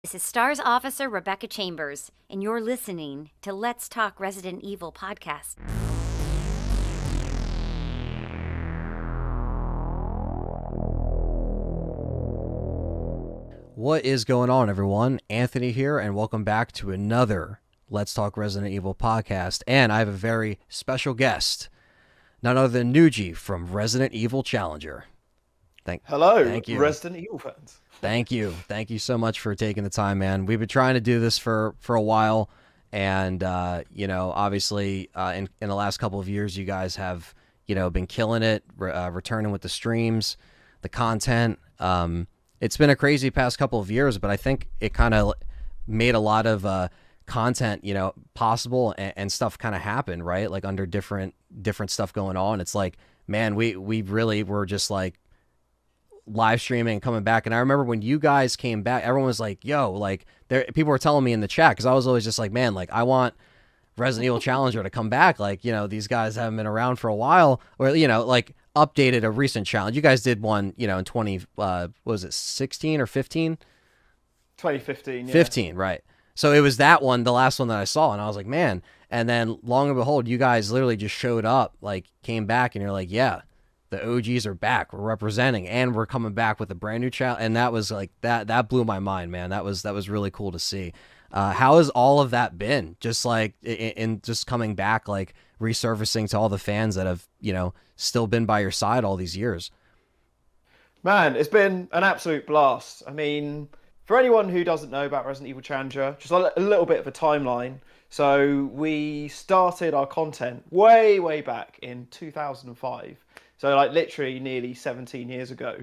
This is STARS Officer Rebecca Chambers, and you're listening to Let's Talk Resident Evil podcast. What is going on, everyone? Anthony here, and welcome back to another Let's Talk Resident Evil podcast. And I have a very special guest, none other than Nougie from Resident Evil Challenger. Hello, thank you. Resident Evil fans. Thank you. Thank you so much for taking the time, man. We've been trying to do this for a while, and obviously, in the last couple of years, you guys have been killing it, returning with the streams, the content. It's been a crazy past couple of years, but I think it kind of made a lot of content, possible and stuff kind of happen, right? Like under different stuff going on. It's like, man, we really were just like live streaming and coming back. And I remember when you guys came back, everyone was like, yo, like people were telling me in the chat, because I was always just like, man, like I want Resident Evil Challenger to come back. Like, these guys haven't been around for a while, or, like updated a recent challenge. You guys did one, in 16 or 15? 2015, yeah. 15, right. So it was that one, the last one that I saw, and I was like, man. And then long and behold, you guys literally just showed up, like came back, and you're like, yeah, the OGs are back. We're representing, and we're coming back with a brand new challenge. And that was like, that blew my mind, man. That was really cool to see. How has all of that been? Just like in just coming back, like resurfacing to all the fans that have, still been by your side all these years. Man, it's been an absolute blast. I mean, for anyone who doesn't know about Resident Evil Challenger, just a little bit of a timeline. So we started our content way back in 2005. So like literally nearly 17 years ago.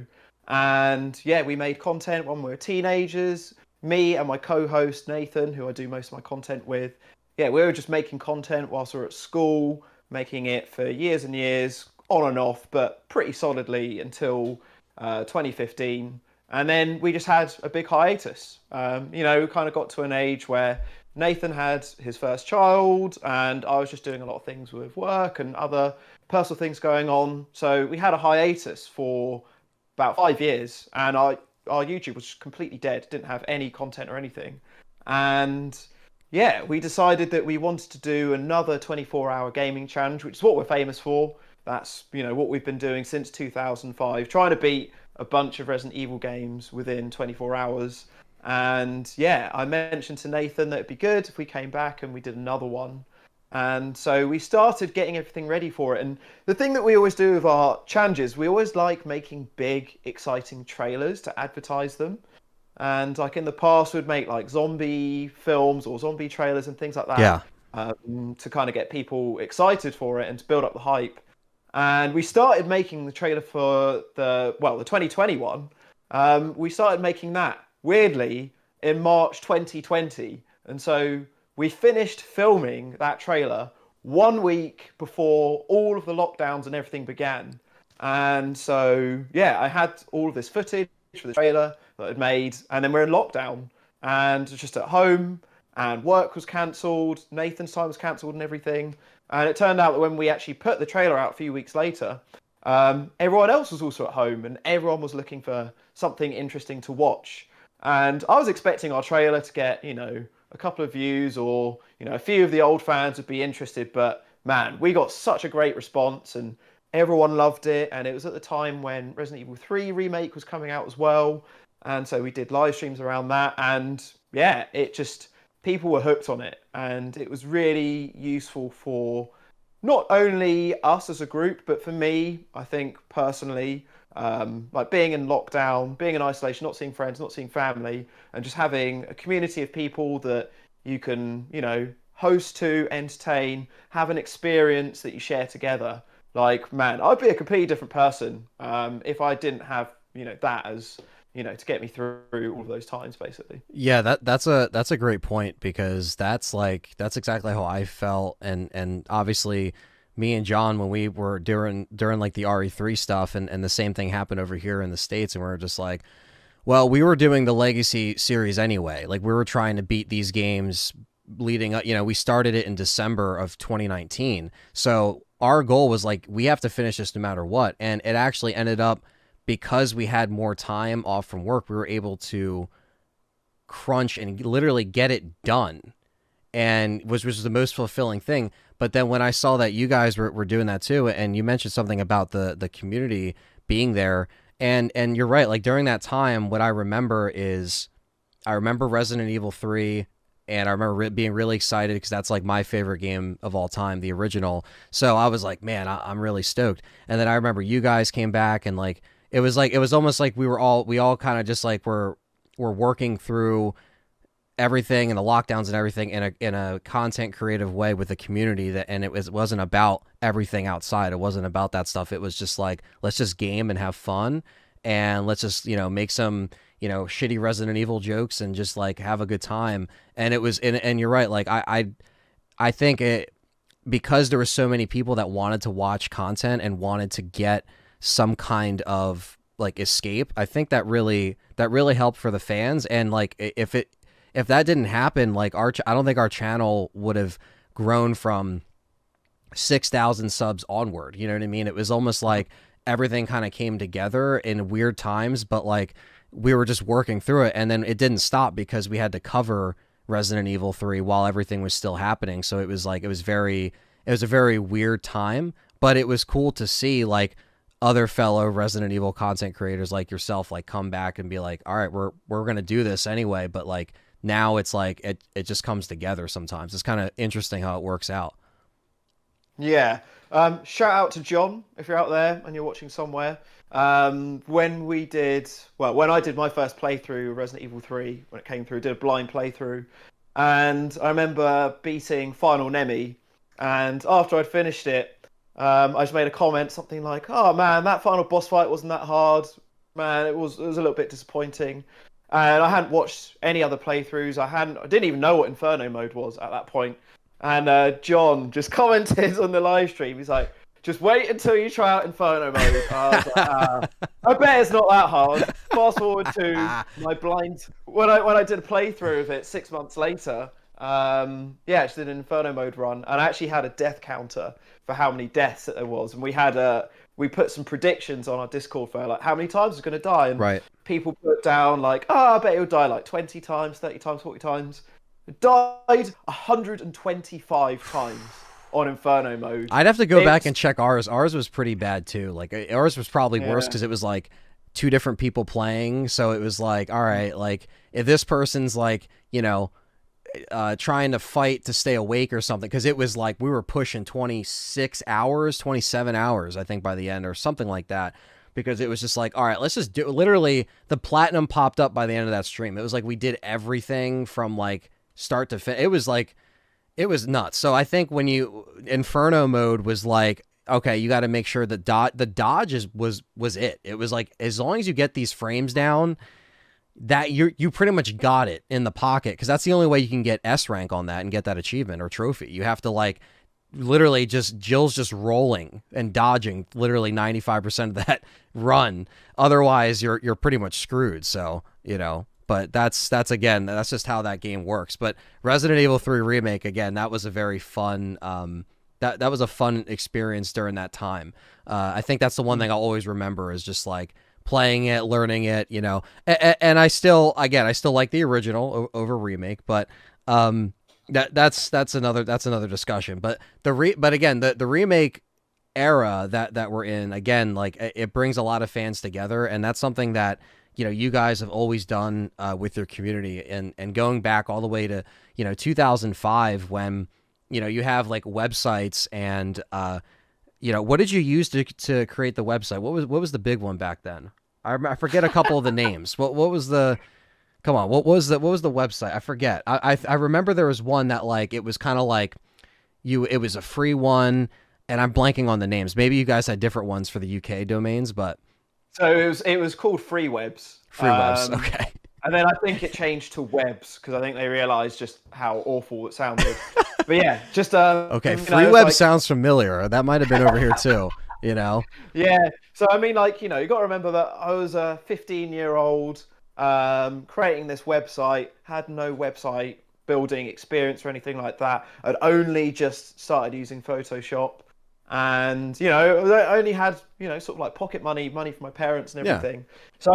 And yeah, we made content when we were teenagers. Me and my co-host Nathan, who I do most of my content with. Yeah, we were just making content whilst we were at school, making it for years and years, on and off, but pretty solidly until 2015. And then we just had a big hiatus. We kind of got to an age where Nathan had his first child, and I was just doing a lot of things with work and other personal things going on. So we had a hiatus for about 5 years, and our YouTube was completely dead, didn't have any content or anything. And yeah, we decided that we wanted to do another 24-hour gaming challenge, which is what we're famous for. That's, what we've been doing since 2005, trying to beat a bunch of Resident Evil games within 24 hours. And yeah, I mentioned to Nathan that it'd be good if we came back and we did another one. And so we started getting everything ready for it. And the thing that we always do with our challenges, we always like making big, exciting trailers to advertise them. And like in the past, we'd make like zombie films or zombie trailers and things like that. Yeah. To kind of get people excited for it and to build up the hype. And we started making the trailer for the 2021. We started making that, weirdly, in March 2020. And so we finished filming that trailer 1 week before all of the lockdowns and everything began. And so, yeah, I had all of this footage for the trailer that I'd made, and then we're in lockdown and just at home, and work was cancelled, Nathan's time was cancelled and everything. And it turned out that when we actually put the trailer out a few weeks later, everyone else was also at home and everyone was looking for something interesting to watch. And I was expecting our trailer to get, a couple of views, or, a few of the old fans would be interested. But man, we got such a great response and everyone loved it. And it was at the time when Resident Evil 3 remake was coming out as well. And so we did live streams around that. And yeah, people were hooked on it. And it was really useful for not only us as a group, but for me, I think personally, like being in lockdown, being in isolation, not seeing friends, not seeing family, and just having a community of people that you can, host to, entertain, have an experience that you share together. Like, man, I'd be a completely different person if I didn't have, that as, to get me through all of those times, basically. Yeah, that's a great point, because that's exactly how I felt, and obviously me and John, when we were during like the RE3 stuff, and the same thing happened over here in the States, and we were just like, well, we were doing the Legacy series anyway. Like, we were trying to beat these games leading up, we started it in December of 2019. So our goal was like, we have to finish this no matter what. And it actually ended up, because we had more time off from work, we were able to crunch and literally get it done, and which was the most fulfilling thing. But then when I saw that you guys were doing that too, and you mentioned something about the community being there, and you're right, like during that time, what I remember is I remember Resident Evil 3, and I remember being really excited because that's like my favorite game of all time, the original. So I was like, man, I'm really stoked. And then I remember you guys came back, and like it was almost like we all kind of just like were working through everything and the lockdowns and everything in a content creative way with the community, that, and it wasn't about everything outside. It wasn't about that stuff. It was just like, let's just game and have fun, and let's just, make some, shitty Resident Evil jokes and just like have a good time. And it was, and you're right. Like I think because there were so many people that wanted to watch content and wanted to get some kind of like escape, I think that really helped for the fans. And like, if that didn't happen, like I don't think our channel would have grown from 6,000 subs onward. You know what I mean? It was almost like everything kind of came together in weird times, but like we were just working through it, and then it didn't stop because we had to cover Resident Evil 3 while everything was still happening. So it was like, it was a very weird time, but it was cool to see like other fellow Resident Evil content creators like yourself like come back and be like, all right, we're going to do this anyway. But like now it's like it just comes together sometimes. It's kind of interesting how it works out. Yeah. Shout out to John if you're out there and you're watching somewhere. When I did my first playthrough of Resident Evil 3, when it came through, did a blind playthrough, and I remember beating Final Nemi, and after I'd finished it, I just made a comment, something like, "Oh man, that final boss fight wasn't that hard. Man, it was a little bit disappointing." And I hadn't watched any other playthroughs. I didn't even know what Inferno mode was at that point. And John just commented on the live stream. He's like, "Just wait until you try out Inferno mode." I was like, I bet it's not that hard. Fast forward to my blind when I did a playthrough of it 6 months later. I just did an Inferno mode run, and I actually had a death counter for how many deaths there was, and we put some predictions on our Discord for like how many times it's going to die, and right. People put down like, I bet he'll die like 20 times, 30 times, 40 times. It died 125 times on Inferno mode. I'd have to go back and check ours. Ours was pretty bad too. Like ours was probably worse because it was like two different people playing. So it was like, all right, like if this person's like, trying to fight to stay awake or something, because it was like we were pushing 26 hours, 27 hours, I think by the end or something like that. Because it was just like, all right, let's just do it. Literally, the platinum popped up by the end of that stream. It was like we did everything from like start to finish. It was like, it was nuts. So I think when Inferno mode was like, okay, you got to make sure that the dodge was it. It was like, as long as you get these frames down, that you pretty much got it in the pocket, because that's the only way you can get S rank on that and get that achievement or trophy. You have to like literally Jill's just rolling and dodging literally 95% of that run. Otherwise, you're pretty much screwed. So, but that's just how that game works. But Resident Evil 3 Remake, again, that was a very fun that was a fun experience during that time. I think that's the one thing I'll always remember is just like playing it, learning it, and I still like the original over Remake, but that's another discussion. But the Remake era that we're in, again, like it brings a lot of fans together, and that's something that you guys have always done with your community, and going back all the way to 2005 when you have like websites and what did you use to create the website? What was the big one back then? I forget a couple of the names. What was the Come on, what was the website? I forget. I remember there was one that like it was kind of like it was a free one, and I'm blanking on the names. Maybe you guys had different ones for the UK domains, but so it was called Free Webs. Free Webs, okay. And then I think it changed to Webs because I think they realised just how awful it sounded. But yeah, just okay. Free Webs sounds familiar. That might have been over here too. Yeah. So I mean, like you got to remember that I was a 15-year-old. Creating this website, had no website building experience or anything like that. I'd only just started using Photoshop, and I only had sort of like pocket money from my parents and everything. Yeah. So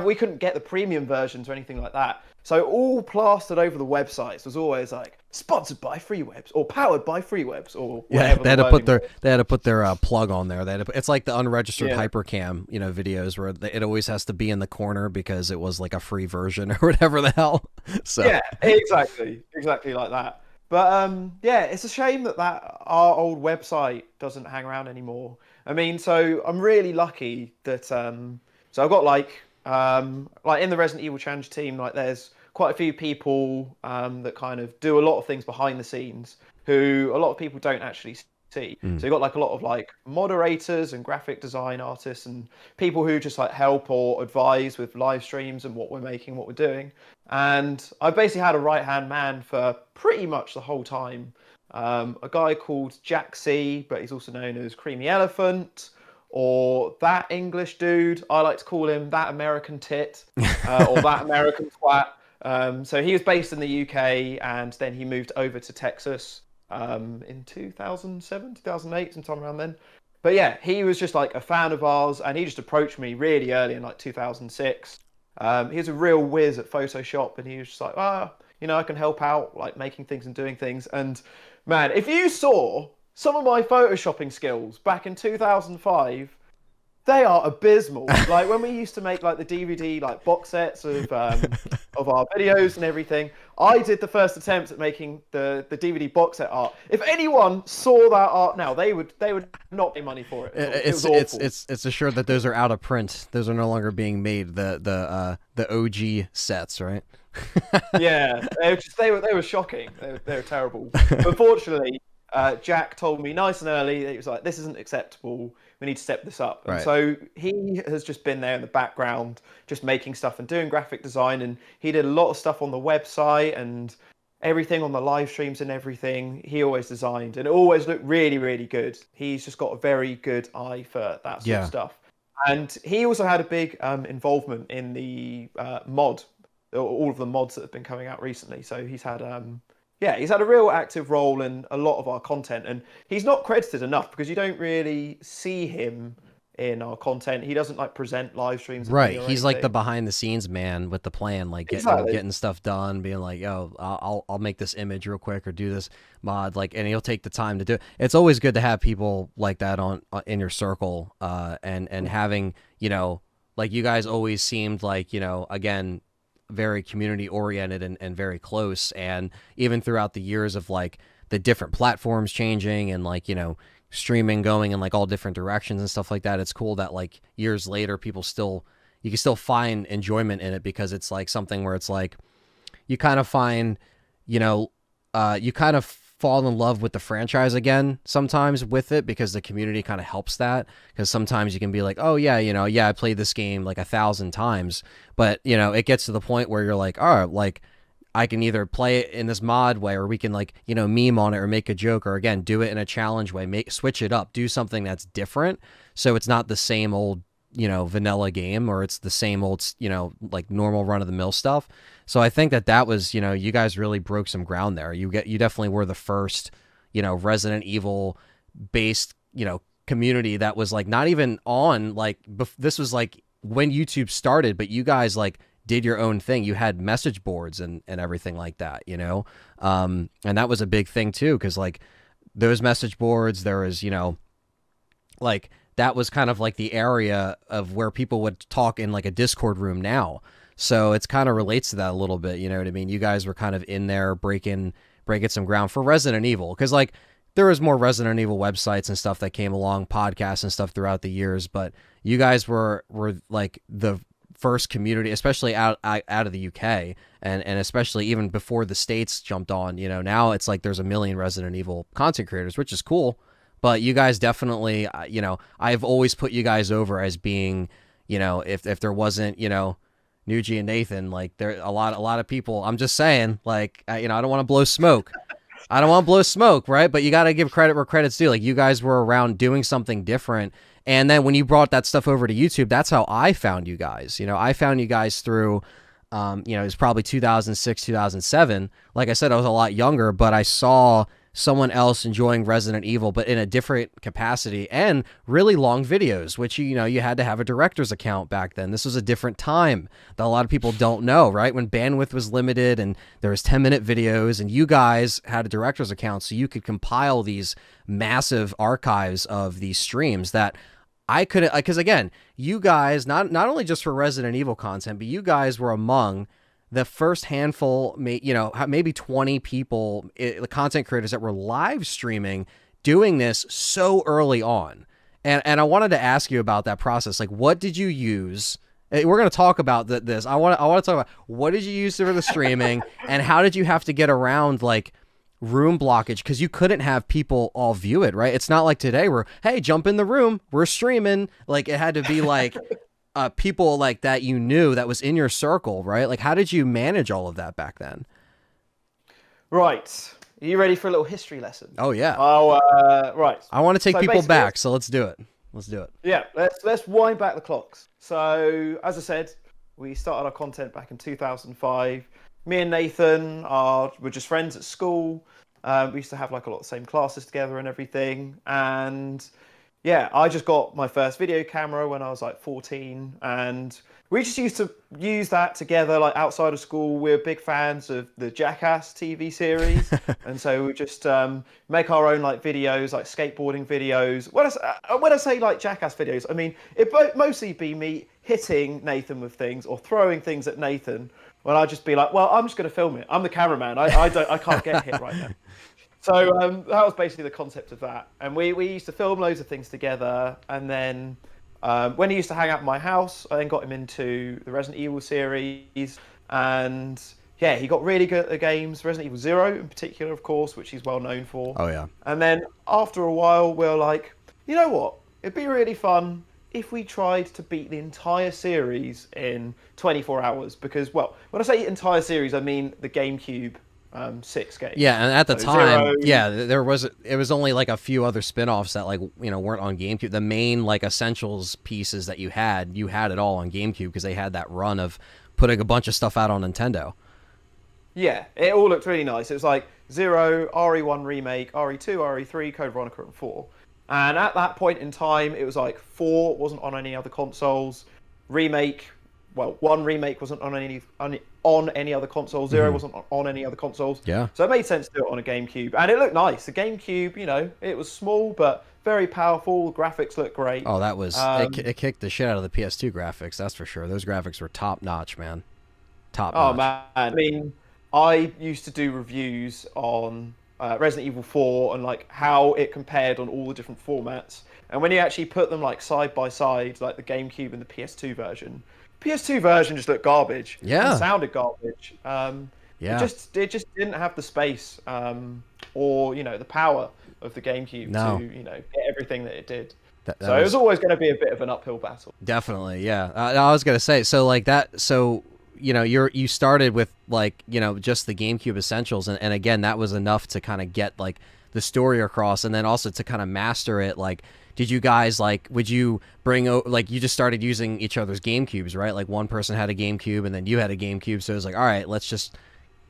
we couldn't get the premium versions or anything like that. So all plastered over the websites was always like sponsored by FreeWebs or powered by FreeWebs or whatever. they had to put their plug on there. It's like the unregistered hypercam, videos where it always has to be in the corner because it was like a free version or whatever the hell. So yeah, exactly like that. But yeah, it's a shame that our old website doesn't hang around anymore. I mean, so I'm really lucky that so I've got like in the Resident Evil Challenge team, like there's quite a few people that kind of do a lot of things behind the scenes who a lot of people don't actually see. So you've got like a lot of like moderators and graphic design artists and people who just like help or advise with live streams and what we're making, what we're doing. And I basically had a right-hand man for pretty much the whole time. A guy called Jack C, but he's also known as Creamy Elephant, or that English dude. I like to call him that American tit, or that American twat. So he was based in the UK, and then he moved over to Texas in 2007, 2008, sometime around then. But yeah, he was just like a fan of ours, and he just approached me really early in like 2006. He was a real whiz at Photoshop, and he was just like, I can help out, like making things and doing things. And man, if you saw some of my photoshopping skills back in 2005, they are abysmal. Like when we used to make like the DVD like box sets of our videos and everything, I did the first attempt at making the DVD box set art. If anyone saw that art now, they would not pay money for it. It was awful. It's assured that those are out of print. Those are no longer being made. The OG sets, right? Yeah, they were shocking. They were terrible. Unfortunately, Jack told me nice and early that he was like, this isn't acceptable. We need to step this up. And so he has just been there in the background, just making stuff and doing graphic design. And he did a lot of stuff on the website and everything on the live streams and everything. He always designed, and it always looked really, really good. He's just got a very good eye for that sort of stuff. And he also had a big involvement in the all of the mods that have been coming out recently. So he's had he's had a real active role in a lot of our content, and he's not credited enough because you don't really see him in our content. He doesn't like present live streams. Right. He's like the behind the scenes man with the plan, like getting stuff done, being like, "Yo, I'll make this image real quick or do this mod," like, and he'll take the time to do it. It's always good to have people like that in your circle, and having, like you guys always seemed like, again, very community oriented and very close. And even throughout the years of like the different platforms changing and like, streaming going in like all different directions and stuff like that, it's cool that like years later you can still find enjoyment in it, because it's like something where it's like you kind of find, you kind of fall in love with the franchise again sometimes with it, because the community kind of helps that. Because sometimes you can be like, oh yeah, I played this game like 1,000 times, but it gets to the point where you're like, all right, like I can either play it in this mod way, or we can like, meme on it or make a joke, or again, do it in a challenge way, switch it up, do something that's different. So it's not the same old, vanilla game, or it's the same old, like normal run of the mill stuff. So I think that was, you guys really broke some ground there. You definitely were the first, Resident Evil based, community that was like not even on like, this was like when YouTube started, but you guys like did your own thing. You had message boards and everything like that, and that was a big thing too, because like those message boards, there was, like that was kind of like the area of where people would talk in like a Discord room now. So it's kind of relates to that a little bit, you know what I mean? You guys were kind of in there breaking some ground for Resident Evil, because like there was more Resident Evil websites and stuff that came along, podcasts and stuff throughout the years, but you guys were like the first community, especially out of the UK, and especially even before the States jumped on. Now it's like there's a million Resident Evil content creators, which is cool, but you guys definitely, I've always put you guys over as being, if there wasn't, Nougie and Nathan, like there a lot of people. I'm just saying, like, I don't want to blow smoke. I don't want to blow smoke, right? But you got to give credit where credit's due. Like you guys were around doing something different. And then when you brought that stuff over to YouTube, that's how I found you guys. I found you guys through, it was probably 2006, 2007. Like I said, I was a lot younger, but I saw someone else enjoying Resident Evil, but in a different capacity, and really long videos, which, you know, you had to have a director's account back then. This was a different time that a lot of people don't know, right? When bandwidth was limited and there was 10-minute videos, and you guys had a director's account, so you could compile these massive archives of these streams that I couldn't, because again, you guys, not only just for Resident Evil content, but you guys were among the first handful, you know, maybe 20 people, the content creators that were live streaming, doing this so early on. And I wanted to ask you about that process. Like, what did you use? We're going to talk about this. I want to talk about what did you use for the streaming, and how did you have to get around like room blockage, because you couldn't have people all view it, right? It's not like today where, hey, jump in the room, we're streaming. Like, it had to be like people like that you knew that was in your circle, right? Like, how did you manage all of that back then? Right. Are you ready for a little history lesson? Oh yeah. Right. I want to take people back, so let's do it. Let's do it. Yeah, let's wind back the clocks. So, as I said, we started our content back in 2005. Me and Nathan were just friends at school. We used to have like a lot of the same classes together and everything. And yeah, I just got my first video camera when I was like 14, and we just used to use that together, like outside of school. We're big fans of the Jackass TV series, and so we just make our own like videos, like skateboarding videos. When I say like Jackass videos, I mean it mostly be me hitting Nathan with things or throwing things at Nathan. When I'd just be like, well, I'm just going to film it. I'm the cameraman. I can't get hit right now. So that was basically the concept of that. And we used to film loads of things together. And then when he used to hang out at my house, I then got him into the Resident Evil series. And yeah, he got really good at the games. Resident Evil 0 in particular, of course, which he's well known for. Oh, yeah. And then after a while, we were like, you know what? It'd be really fun if we tried to beat the entire series in 24 hours. Because, well, when I say entire series, I mean the GameCube 6 games. Yeah, and at the time, 0. yeah, it was only like a few other spin-offs that, like, you know, weren't on GameCube. The main like essentials pieces that you had it all on GameCube, because they had that run of putting a bunch of stuff out on Nintendo. Yeah, it all looked really nice. It was like 0, RE1 Remake, RE2, RE3, Code Veronica, and 4. And at that point in time, it was like 4 wasn't on any other consoles. Remake, well, 1 Remake wasn't on any other console. 0 wasn't on any other consoles. Yeah. So it made sense to do it on a GameCube. And it looked nice. The GameCube, you know, it was small, but very powerful. The graphics looked great. Oh, that was... it kicked the shit out of the PS2 graphics, that's for sure. Those graphics were top-notch, man. Top-notch. Oh, man. I mean, I used to do reviews on Resident Evil 4 and like how it compared on all the different formats. And when you actually put them like side by side, like the GameCube and the PS2 version just looked garbage. Yeah. It sounded garbage. Yeah. It just didn't have the space or, you know, the power of the GameCube to, you know, get everything that it did. So it was always going to be a bit of an uphill battle. Definitely, yeah. I was gonna say, so like that. So you know, you started with like, you know, just the GameCube essentials, and again, that was enough to kind of get like the story across, and then also to kind of master it. Like, did you guys like? Would you bring like you just started using each other's GameCubes, right? Like one person had a GameCube, and then you had a GameCube, so it was like, all right, let's just,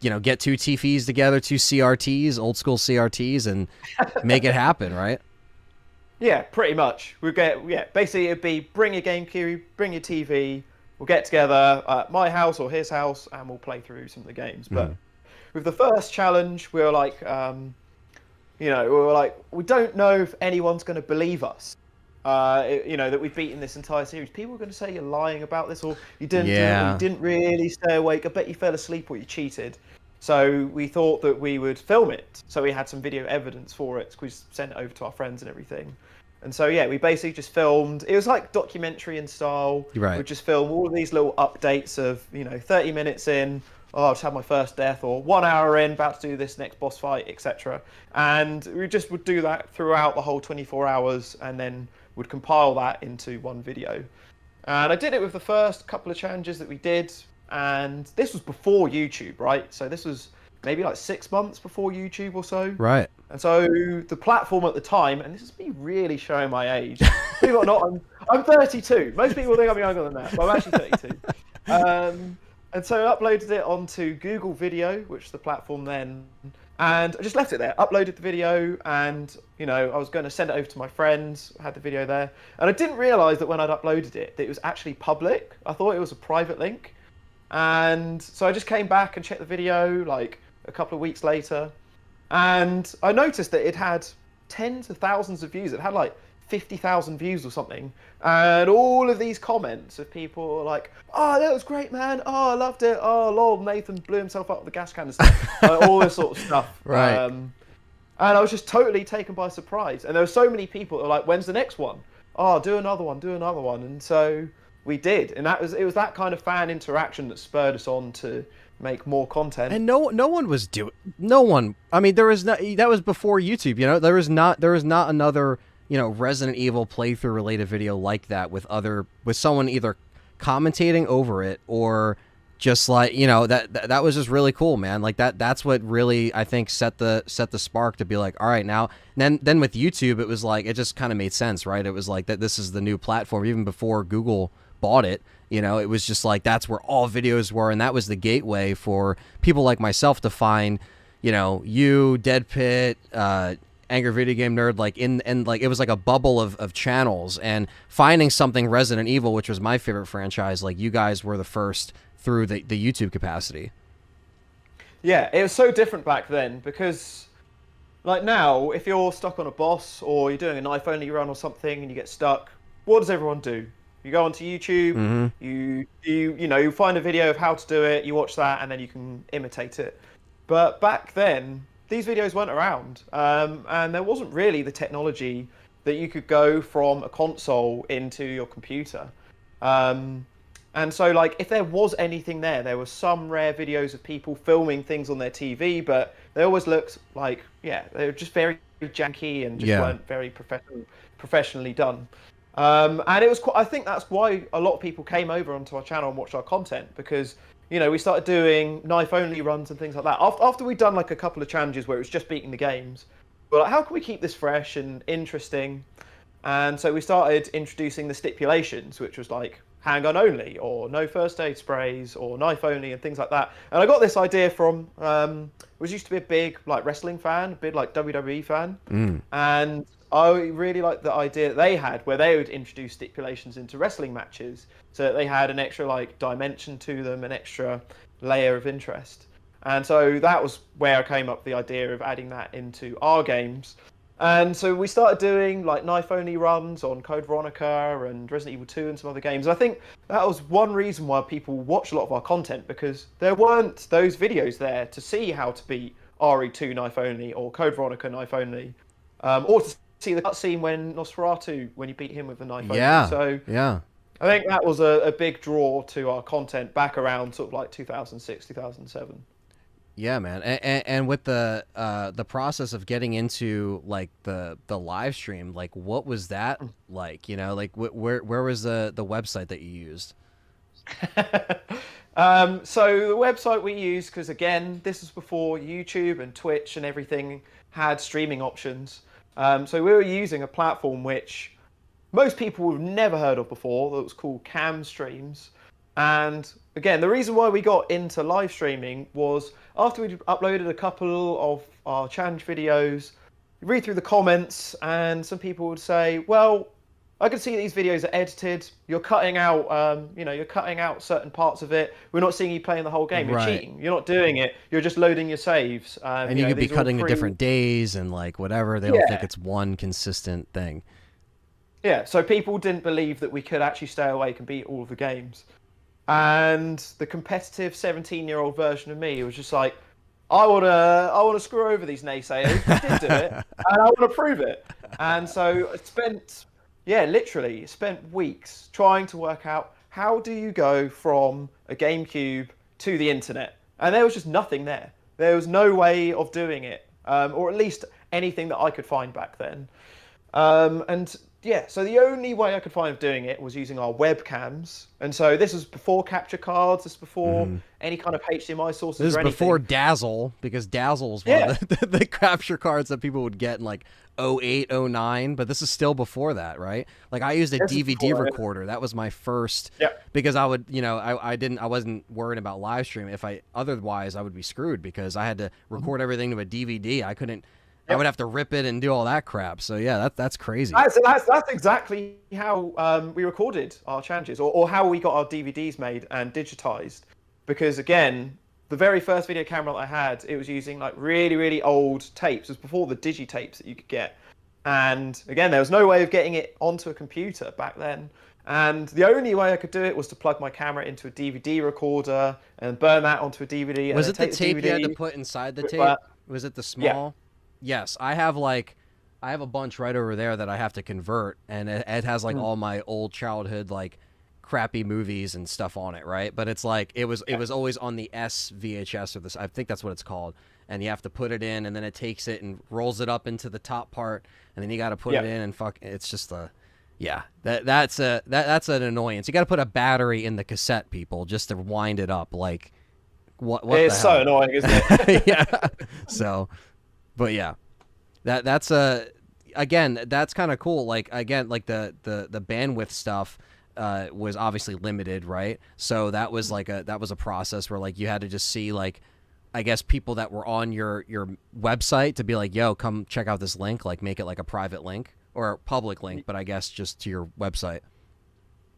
you know, get 2 TVs together, 2 CRTs, old school CRTs, and make it happen, right? Yeah, pretty much. Basically it'd be bring your GameCube, bring your TV, we'll get together at my house or his house and we'll play through some of the games. But with the first challenge, we were like, we don't know if anyone's going to believe us. That we've beaten this entire series. People are going to say you're lying about this, or you didn't do it, or you didn't really stay awake. I bet you fell asleep or you cheated. So we thought that we would film it. So we had some video evidence for it. We sent it over to our friends and everything. And so, yeah, we basically just filmed. It was like documentary in style. Right. We just filmed all of these little updates of, 30 minutes in, I just had my first death, or 1 hour in, about to do this next boss fight, etc. And we just would do that throughout the whole 24 hours and then would compile that into one video. And I did it with the first couple of challenges that we did. And this was before YouTube, right? So this was maybe like 6 months before YouTube or so. Right. And so the platform at the time, and this is me really showing my age. Believe it or not, I'm 32. Most people think I'm younger than that, but I'm actually 32. And so I uploaded it onto Google Video, which is the platform then, and I just left it there. Uploaded the video, and I was going to send it over to my friends. I had the video there, and I didn't realise that when I'd uploaded it, that it was actually public. I thought it was a private link, and so I just came back and checked the video like a couple of weeks later, and I noticed that it had tens of thousands of views. It had like 50,000 views or something, and all of these comments of people like, "Oh, that was great, man. Oh, I loved it. Oh, lol, Nathan blew himself up with the gas canister." All this sort of stuff. Right. And I was just totally taken by surprise. And there were so many people that were like, "When's the next one? Oh, do another one, do another one." And so we did, and it was that kind of fan interaction that spurred us on to make more content. And no one was doing. No one. I mean, there was not. That was before YouTube. There was not another Resident Evil playthrough related video like that with someone either commentating over it or just like, that was just really cool, man. Like that's what really, I think, set the spark to be like, all right, now, then with YouTube, it was like, it just kind of made sense, right? It was like that this is the new platform even before Google bought it. It was just like, that's where all videos were. And that was the gateway for people like myself to find, you, Dead Pit, Angry Video Game Nerd, like like it was like a bubble of channels, and finding something Resident Evil, which was my favorite franchise, like you guys were the first through the YouTube capacity. Yeah, it was so different back then because like now, if you're stuck on a boss or you're doing a knife only run or something and you get stuck, what does everyone do? You go onto YouTube, you find a video of how to do it, you watch that, and then you can imitate it. But back then, these videos weren't around, and there wasn't really the technology that you could go from a console into your computer. And so, like, if there was anything there were some rare videos of people filming things on their TV, but they always looked like, they were just very janky and just weren't very professionally done. And it was I think that's why a lot of people came over onto our channel and watched our content, because we started doing knife-only runs and things like that. After we'd done like a couple of challenges where it was just beating the games, we're like, how can we keep this fresh and interesting? And so we started introducing the stipulations, which was like handgun only, or no first aid sprays, or knife only, and things like that. And I got this idea from, was used to be a big like wrestling fan, a big like WWE fan, and I really liked the idea that they had where they would introduce stipulations into wrestling matches so that they had an extra like dimension to them, an extra layer of interest. And so that was where I came up with the idea of adding that into our games. And so we started doing like knife only runs on Code Veronica and Resident Evil 2 and some other games. And I think that was one reason why people watch a lot of our content, because there weren't those videos there to see how to beat RE2 knife only or Code Veronica knife only, or to see the cutscene when Nosferatu, when you beat him with the knife only. So I think that was a big draw to our content back around sort of like 2006, 2007. Yeah, man. And with the process of getting into like the live stream, like what was that like? Like where was the website that you used? So the website we used, because again, this was before YouTube and Twitch and everything had streaming options. So we were using a platform which most people would have never heard of before, that was called Cam Streams. And again, the reason why we got into live streaming was after we'd uploaded a couple of our challenge videos, you read through the comments and some people would say, well, I can see these videos are edited. You're cutting out, you're cutting out certain parts of it. We're not seeing you playing the whole game. You're cheating. You're not doing it. You're just loading your saves. And you could be cutting at different days and like whatever. They don't think it's one consistent thing. Yeah, so people didn't believe that we could actually stay awake and beat all of the games. And the competitive 17-year-old version of me was just like, I want to screw over these naysayers. I did do it, and I want to prove it. And so I spent weeks trying to work out, how do you go from a GameCube to the internet? And there was just nothing there. There was no way of doing it, or at least anything that I could find back then. So the only way I could find of doing it was using our webcams. And so this was before capture cards, this was before any kind of HDMI sources. This is before Dazzle, because Dazzle was one of the capture cards that people would get and like 08, 09, but this is still before that, right? Like I used a This is DVD before, recorder. That was my first, Yeah. because I would, I wasn't worried about live stream. Otherwise I would be screwed because I had to record everything to a DVD. I couldn't, I would have to rip it and do all that crap. So yeah, that's crazy. That's exactly how we recorded our challenges, or how we got our DVDs made and digitized. Because again, the very first video camera that I had, it was using like really, really old tapes. It was before the digitapes that you could get. And again, there was no way of getting it onto a computer back then. And the only way I could do it was to plug my camera into a DVD recorder and burn that onto a DVD. Was and it the tape you had to DVD, put inside the tape? Was it the small? Yes, I have a bunch right over there that I have to convert, and it has like all my old childhood like crappy movies and stuff on it, right? But it's like it was always on the SVHS, or this, I think that's what it's called, and you have to put it in, and then it takes it and rolls it up into the top part, and then you got to put it in, and it's just that's an annoyance. You got to put a battery in the cassette, people, just to wind it up. Like what it's so annoying, isn't it? Yeah. So, but yeah, that's again, that's kind of cool. Like again, like the bandwidth stuff was obviously limited, right? So that was like that was a process where like you had to just see like, I guess, people that were on your website to be like, yo, come check out this link, like make it like a private link or a public link, but I guess just to your website.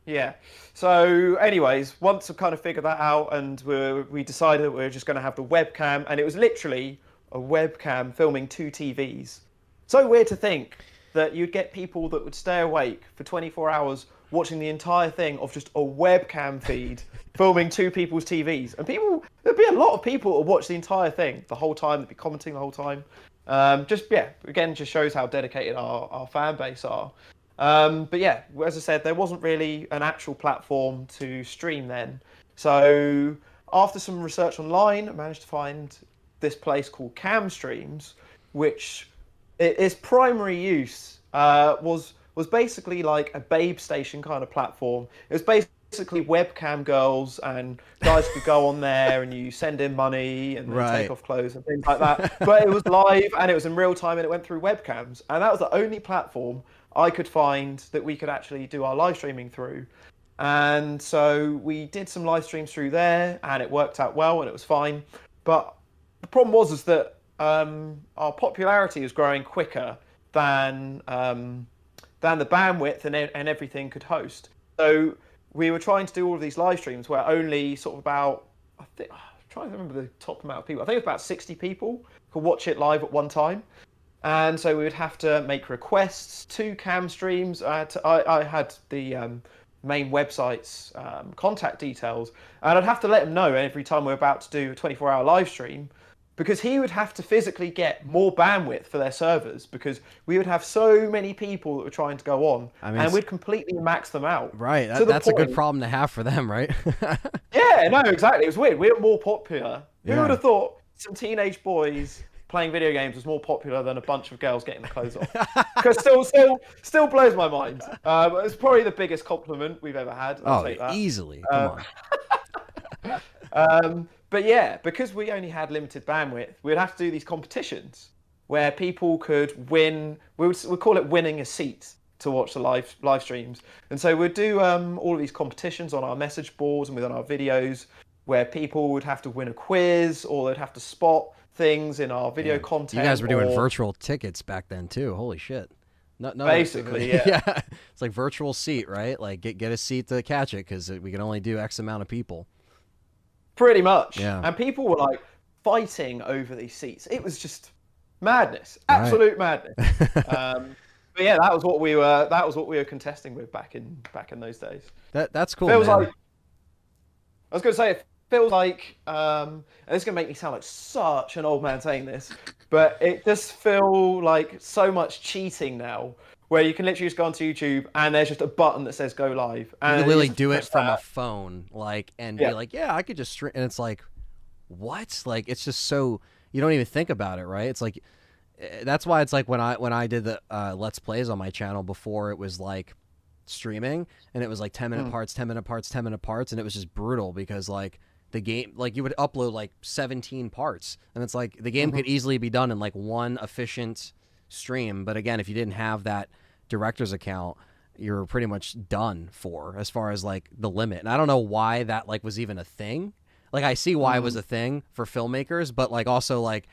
Yeah. So anyways, once I kind of figured that out, and we decided that we were just going to have the webcam, and it was literally a webcam filming 2 TVs. So weird to think that you'd get people that would stay awake for 24 hours watching the entire thing of just a webcam feed filming 2 people's TVs. And there'd be a lot of people that would watch the entire thing the whole time, they'd be commenting the whole time. Again, just shows how dedicated our fan base are. But yeah, as I said, there wasn't really an actual platform to stream then. So after some research online, I managed to find this place called Cam Streams, which its primary use was basically like a babe station kind of platform. It was basically webcam girls and guys could go on there and you send in money and then take off clothes and things like that. But it was live and it was in real time and it went through webcams. And that was the only platform I could find that we could actually do our live streaming through. And so we did some live streams through there and it worked out well and it was fine. But the problem was that our popularity was growing quicker than the bandwidth and everything could host. So we were trying to do all of these live streams where only sort of about, I'm trying to remember the top amount of people. I think it was about 60 people could watch it live at one time. And so we would have to make requests to Cam Streams. I had the main website's contact details, and I'd have to let him know every time we were about to do a 24-hour live stream, because he would have to physically get more bandwidth for their servers, because we would have so many people that were trying to go on, and we'd completely max them out. Right, that's a good problem to have for them, right? Yeah, no, exactly. It was weird. We were more popular. Who would have thought some teenage boys playing video games was more popular than a bunch of girls getting the clothes off? Because still blows my mind. It's probably the biggest compliment we've ever had. I'll take that. Easily. Come on. But yeah, because we only had limited bandwidth, we'd have to do these competitions where people could win. We'd call it winning a seat to watch the live streams. And so we'd do all of these competitions on our message boards and within our videos, where people would have to win a quiz or they'd have to spot things in our video content. You guys were doing virtual tickets back then too. Holy shit. No, basically, yeah. It's like virtual seat, right? Like get a seat to catch it, because we can only do X amount of people. Pretty much. Yeah. And people were like fighting over these seats. It was just madness, absolute madness. But yeah, that was what we were contesting with back in those days. That's cool. Feels man. like, I was going to say, it feels like, and it's going to make me sound like such an old man saying this, but it just feels like so much cheating now, where you can literally just go onto YouTube and there's just a button that says go live. And you can literally do it from a phone, and be like, yeah, I could just stream. And it's like, what? Like, it's just so, you don't even think about it, right? It's like, that's why it's like when I did the Let's Plays on my channel before, it was like streaming, and it was like 10-minute parts, 10-minute parts, 10-minute parts, and it was just brutal, because like the game, like you would upload like 17 parts, and it's like the game could easily be done in like one efficient stream. But again, if you didn't have that director's account, you're pretty much done for as far as like the limit. And I don't know why that like was even a thing. Like I see why it was a thing for filmmakers, but like also like,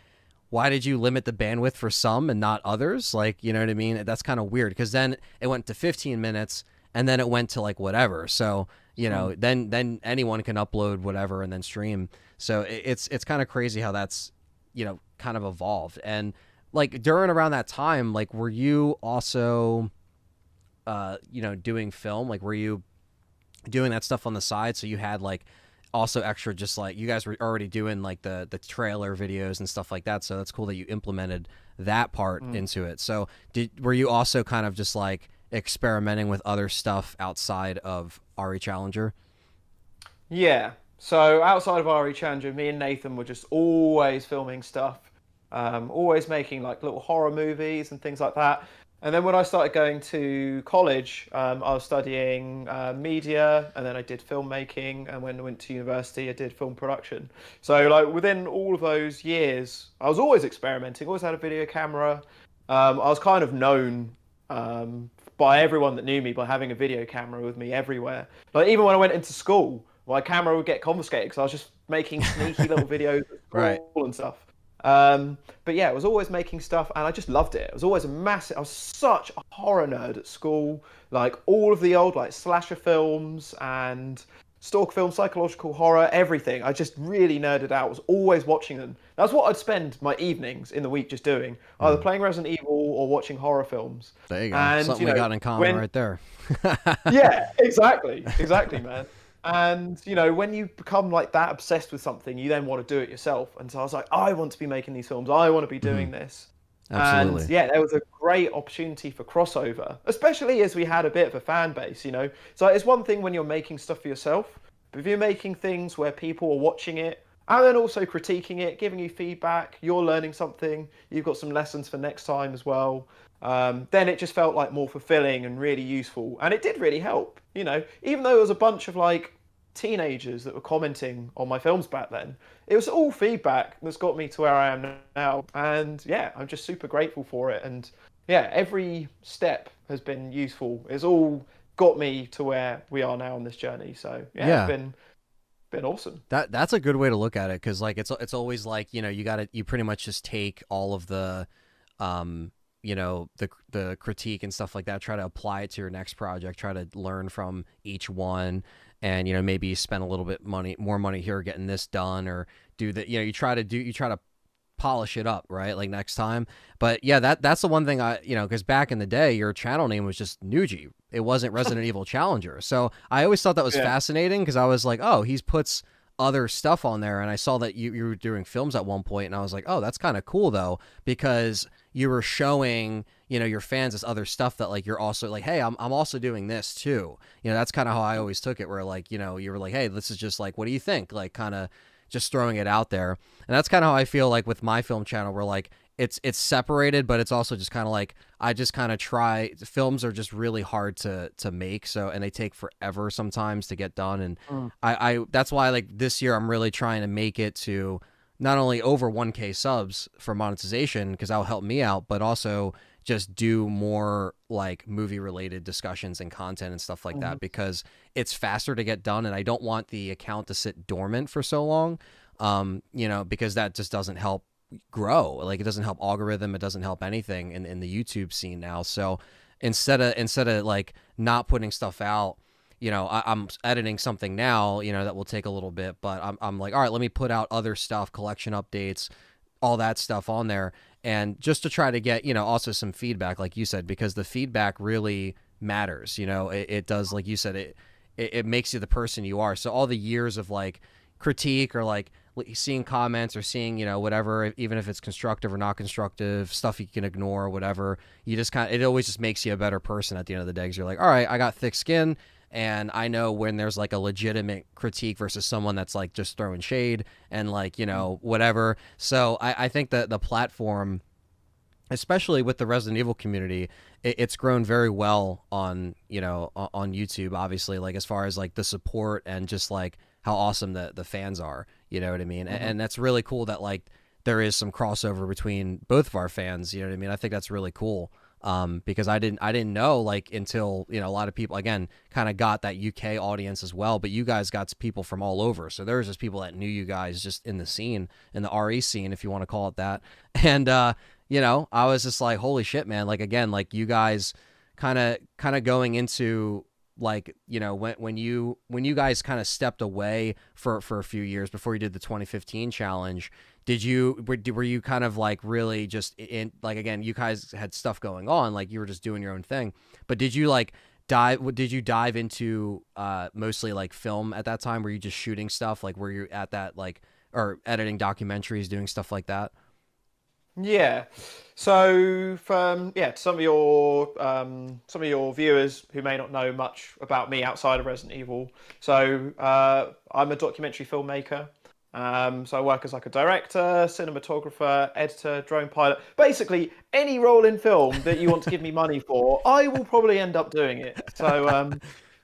why did you limit the bandwidth for some and not others? Like, you know what I mean? That's kind of weird, because then it went to 15 minutes and then it went to like whatever. So, you know, then anyone can upload whatever and then stream. So it's kind of crazy how that's, you know, kind of evolved. And like during around that time, like, were you also, you know, doing film? Like, were you doing that stuff on the side? So you had like also extra, just like you guys were already doing like the trailer videos and stuff like that. So that's cool that you implemented that part into it. So were you also kind of just like experimenting with other stuff outside of RE Challenger? Yeah. So outside of RE Challenger, me and Nathan were just always filming stuff, always making like little horror movies and things like that. And then when I started going to college, I was studying media, and then I did filmmaking. And when I went to university, I did film production. So like within all of those years, I was always experimenting, always had a video camera. I was kind of known by everyone that knew me by having a video camera with me everywhere. Like even when I went into school, my camera would get confiscated because I was just making sneaky little videos at school Right. and stuff. But yeah, I was always making stuff, and I just loved it. It was always I was such a horror nerd at school. Like all of the old like slasher films and stalker films, psychological horror, everything. I just really nerded out. I was always watching them. That's what I'd spend my evenings in the week just doing, either playing Resident Evil or watching horror films. There you go. And, Something you know, we got in common right there. Yeah, exactly, man. And you know, when you become like that obsessed with something, you then want to do it yourself. And so I was like, I want to be making these films. I want to be doing this. Absolutely. And yeah, there was a great opportunity for crossover, especially as we had a bit of a fan base, you know. So it's one thing when you're making stuff for yourself, but if you're making things where people are watching it and then also critiquing it, giving you feedback, you're learning something, you've got some lessons for next time as well. Then it just felt like more fulfilling and really useful. And it did really help, you know, even though it was a bunch of like teenagers that were commenting on my films back then, it was all feedback that's got me to where I am now. And yeah, I'm just super grateful for it. And yeah, every step has been useful. It's all got me to where we are now on this journey. So yeah. It's been awesome. That's a good way to look at it, because like it's always like, you know, you pretty much just take all of the you know, the critique and stuff like that, try to apply it to your next project, try to learn from each one, and you know, maybe spend a little bit more money here getting this done, or do that, you know, you try to polish it up, right, like next time. But yeah, that's the one thing I, you know, because back in the day your channel name was just Nougie, it wasn't Resident Evil Challenger. So I always thought that was fascinating, because I was like, oh, he puts other stuff on there, and I saw that you were doing films at one point, and I was like, oh, that's kind of cool though, because you were showing, you know, your fans this other stuff that like you're also like, hey, I'm also doing this too. You know, that's kind of how I always took it, where like, you know, you were like, hey, this is just like, what do you think? Like kind of just throwing it out there. And that's kind of how I feel like with my film channel, where like it's separated, but it's also just kind of like, I just kind of try. Films are just really hard to make, so, and they take forever sometimes to get done. And I that's why like this year I'm really trying to make it to not only over 1K subs for monetization, because that'll help me out, but also just do more like movie related discussions and content and stuff like that, because it's faster to get done, and I don't want the account to sit dormant for so long, you know, because that just doesn't help grow. Like it doesn't help algorithm, it doesn't help anything in the YouTube scene now. So instead of like not putting stuff out, you know, I'm editing something now, you know, that will take a little bit, but I'm like, all right, let me put out other stuff, collection updates, all that stuff on there, and just to try to get, you know, also some feedback, like you said, because the feedback really matters. You know, it does, like you said, it makes you the person you are. So all the years of like critique, or like seeing comments, or seeing, you know, whatever, even if it's constructive or not constructive, stuff you can ignore or whatever, you just it always just makes you a better person at the end of the day, because you're like, all right, I got thick skin, and I know when there's like a legitimate critique versus someone that's like just throwing shade and like, you know, whatever. So I think that the platform, especially with the Resident Evil community, it's grown very well on, you know, on YouTube, obviously, like as far as like the support and just like how awesome the fans are, you know what I mean? And that's really cool that like there is some crossover between both of our fans. You know what I mean? I think that's really cool. Because I didn't know, like, until, you know, a lot of people again kind of got that UK audience as well, but you guys got people from all over. So there's just people that knew you guys just in the scene, in the RE scene, if you want to call it that. And you know, I was just like, holy shit, man! Like, again, like, you guys kind of going into, like, you know, when you guys kind of stepped away for a few years before you did the 2015 challenge. Were you kind of like really just in, like, again, you guys had stuff going on, like you were just doing your own thing, but did you dive into mostly like film at that time? Were you just shooting stuff? Like, were you at that, like, or editing documentaries, doing stuff like that? Yeah. So from some of your viewers who may not know much about me outside of Resident Evil. So I'm a documentary filmmaker. So I work as like a director, cinematographer, editor, drone pilot. Basically, any role in film that you want to give me money for, I will probably end up doing it. So,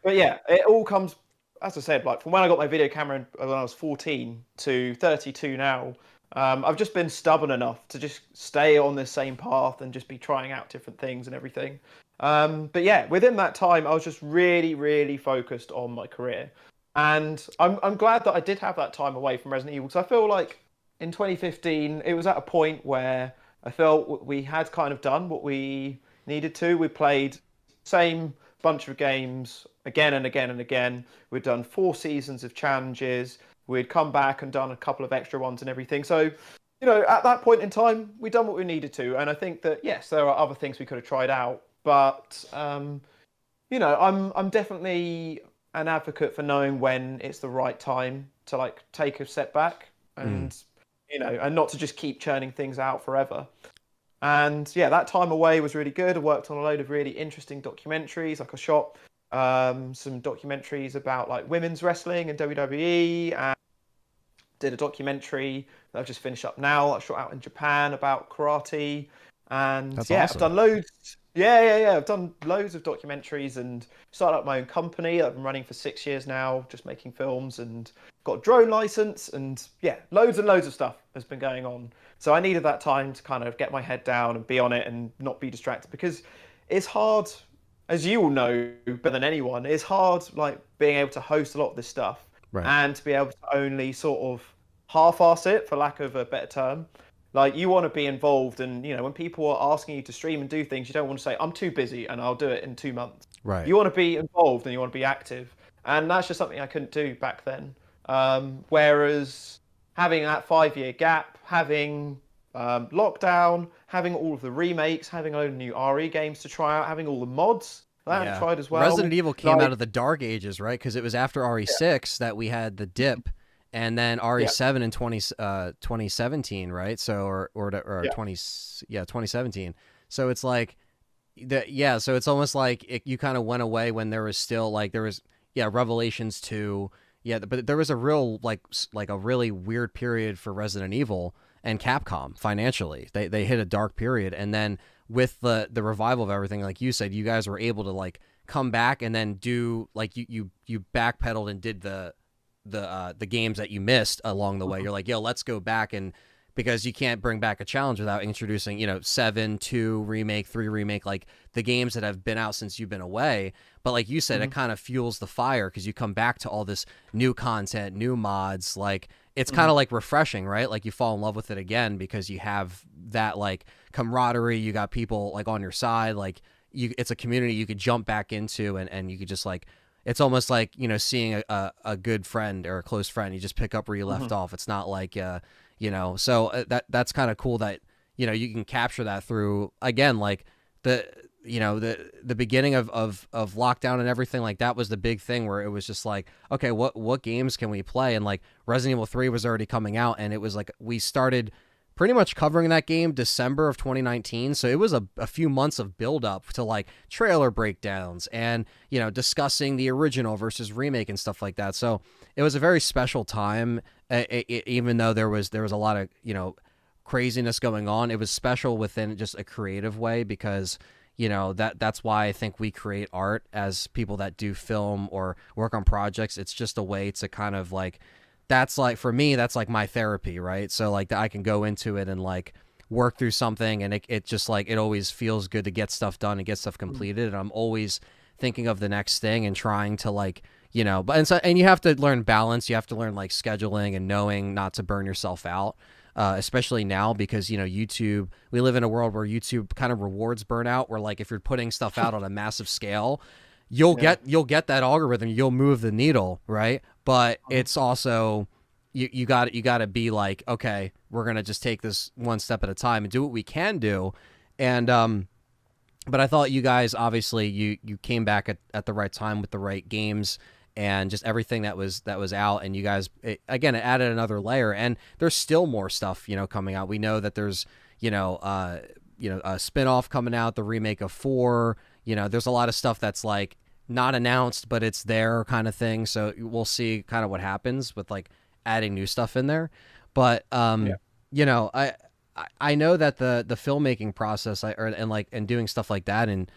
but yeah, it all comes, as I said, like from when I got my video camera when I was 14 to 32 now. I've just been stubborn enough to just stay on this same path and just be trying out different things and everything. But yeah, within that time, I was just really, really focused on my career. And I'm glad that I did have that time away from Resident Evil, because I feel like in 2015, it was at a point where I felt we had kind of done what we needed to. We played same bunch of games again and again and again. We'd done 4 seasons of challenges. We'd come back and done a couple of extra ones and everything. So, you know, at that point in time, we'd done what we needed to. And I think that, yes, there are other things we could have tried out. But, you know, I'm definitely an advocate for knowing when it's the right time to, like, take a step back and, you know, and not to just keep churning things out forever. And yeah, that time away was really good. I worked on a load of really interesting documentaries. Like, I shot some documentaries about like women's wrestling and WWE, and did a documentary that I've just finished up now. I shot out in Japan about karate, and That's yeah, awesome. I've done loads. Yeah. I've done loads of documentaries and started up my own company. I've been running for 6 years now, just making films, and got a drone license, and yeah, loads and loads of stuff has been going on. So I needed that time to kind of get my head down and be on it and not be distracted, because it's hard, as you all know better than anyone, it's hard, like, being able to host a lot of this stuff, Right. and to be able to only sort of half-ass it, for lack of a better term. Like, you want to be involved, and, you know, when people are asking you to stream and do things, you don't want to say, I'm too busy and I'll do it in 2 months. Right. You want to be involved and you want to be active. And that's just something I couldn't do back then. Whereas having that 5-year gap, having lockdown, having all of the remakes, having a load of new RE games to try out, having all the mods that I haven't tried as well. Resident Evil came out of the dark ages, right? Because it was after RE6 that we had the dip, and then RE7 in 2017, right? So or 2017. So it's like so it's almost like you kind of went away when there was still, like, there was Revelations 2. Yeah, but there was a real like a really weird period for Resident Evil and Capcom financially. They hit a dark period, and then with the revival of everything, like you said, you guys were able to, like, come back and then do, like, you backpedaled and did the games that you missed along the way. You're like, yo, let's go back, and because you can't bring back a challenge without introducing, you know, 7, 2 remake, 3 remake, like the games that have been out since you've been away. But like you said, it kind of fuels the fire because you come back to all this new content, new mods. Like, it's kind of like refreshing, right? Like, you fall in love with it again because you have that, like, camaraderie. You got people, like, on your side. Like, it's a community you could jump back into, and you could just, like, it's almost like, you know, seeing a good friend or a close friend. You just pick up where you left off. It's not like, you know, so that's kind of cool that, you know, you can capture that through, again, like, the beginning of lockdown and everything. Like, that was the big thing where it was just like, okay, what games can we play? And like Resident Evil 3 was already coming out, and it was like we started pretty much covering that game December of 2019. So it was a few months of build up to, like, trailer breakdowns and, you know, discussing the original versus remake and stuff like that. So it was a very special time, even though there was a lot of, you know, craziness going on. It was special within just a creative way, because, you know, that's why I think we create art as people that do film or work on projects. It's just a way to kind of, like, that's like, for me, that's like my therapy, right? So like I can go into it and like work through something, and it just like, it always feels good to get stuff done and get stuff completed. And I'm always thinking of the next thing and trying to like, you know, and you have to learn balance. You have to learn like scheduling and knowing not to burn yourself out. Especially now, because, you know, YouTube, we live in a world where YouTube kind of rewards burnout, where like if you're putting stuff out on a massive scale, you'll get that algorithm, you'll move the needle, right? But it's also, you got to be like, okay, we're gonna just take this one step at a time and do what we can do. And but I thought you guys, obviously you came back at the right time with the right games and just everything that was out, and you guys, it added another layer, and there's still more stuff, you know, coming out. We know that there's, you know, a spin-off coming out, the remake of 4, you know, there's a lot of stuff that's like not announced, but it's there kind of thing. So we'll see kind of what happens with like adding new stuff in there. But you know, I know that the filmmaking process, and doing stuff like that, and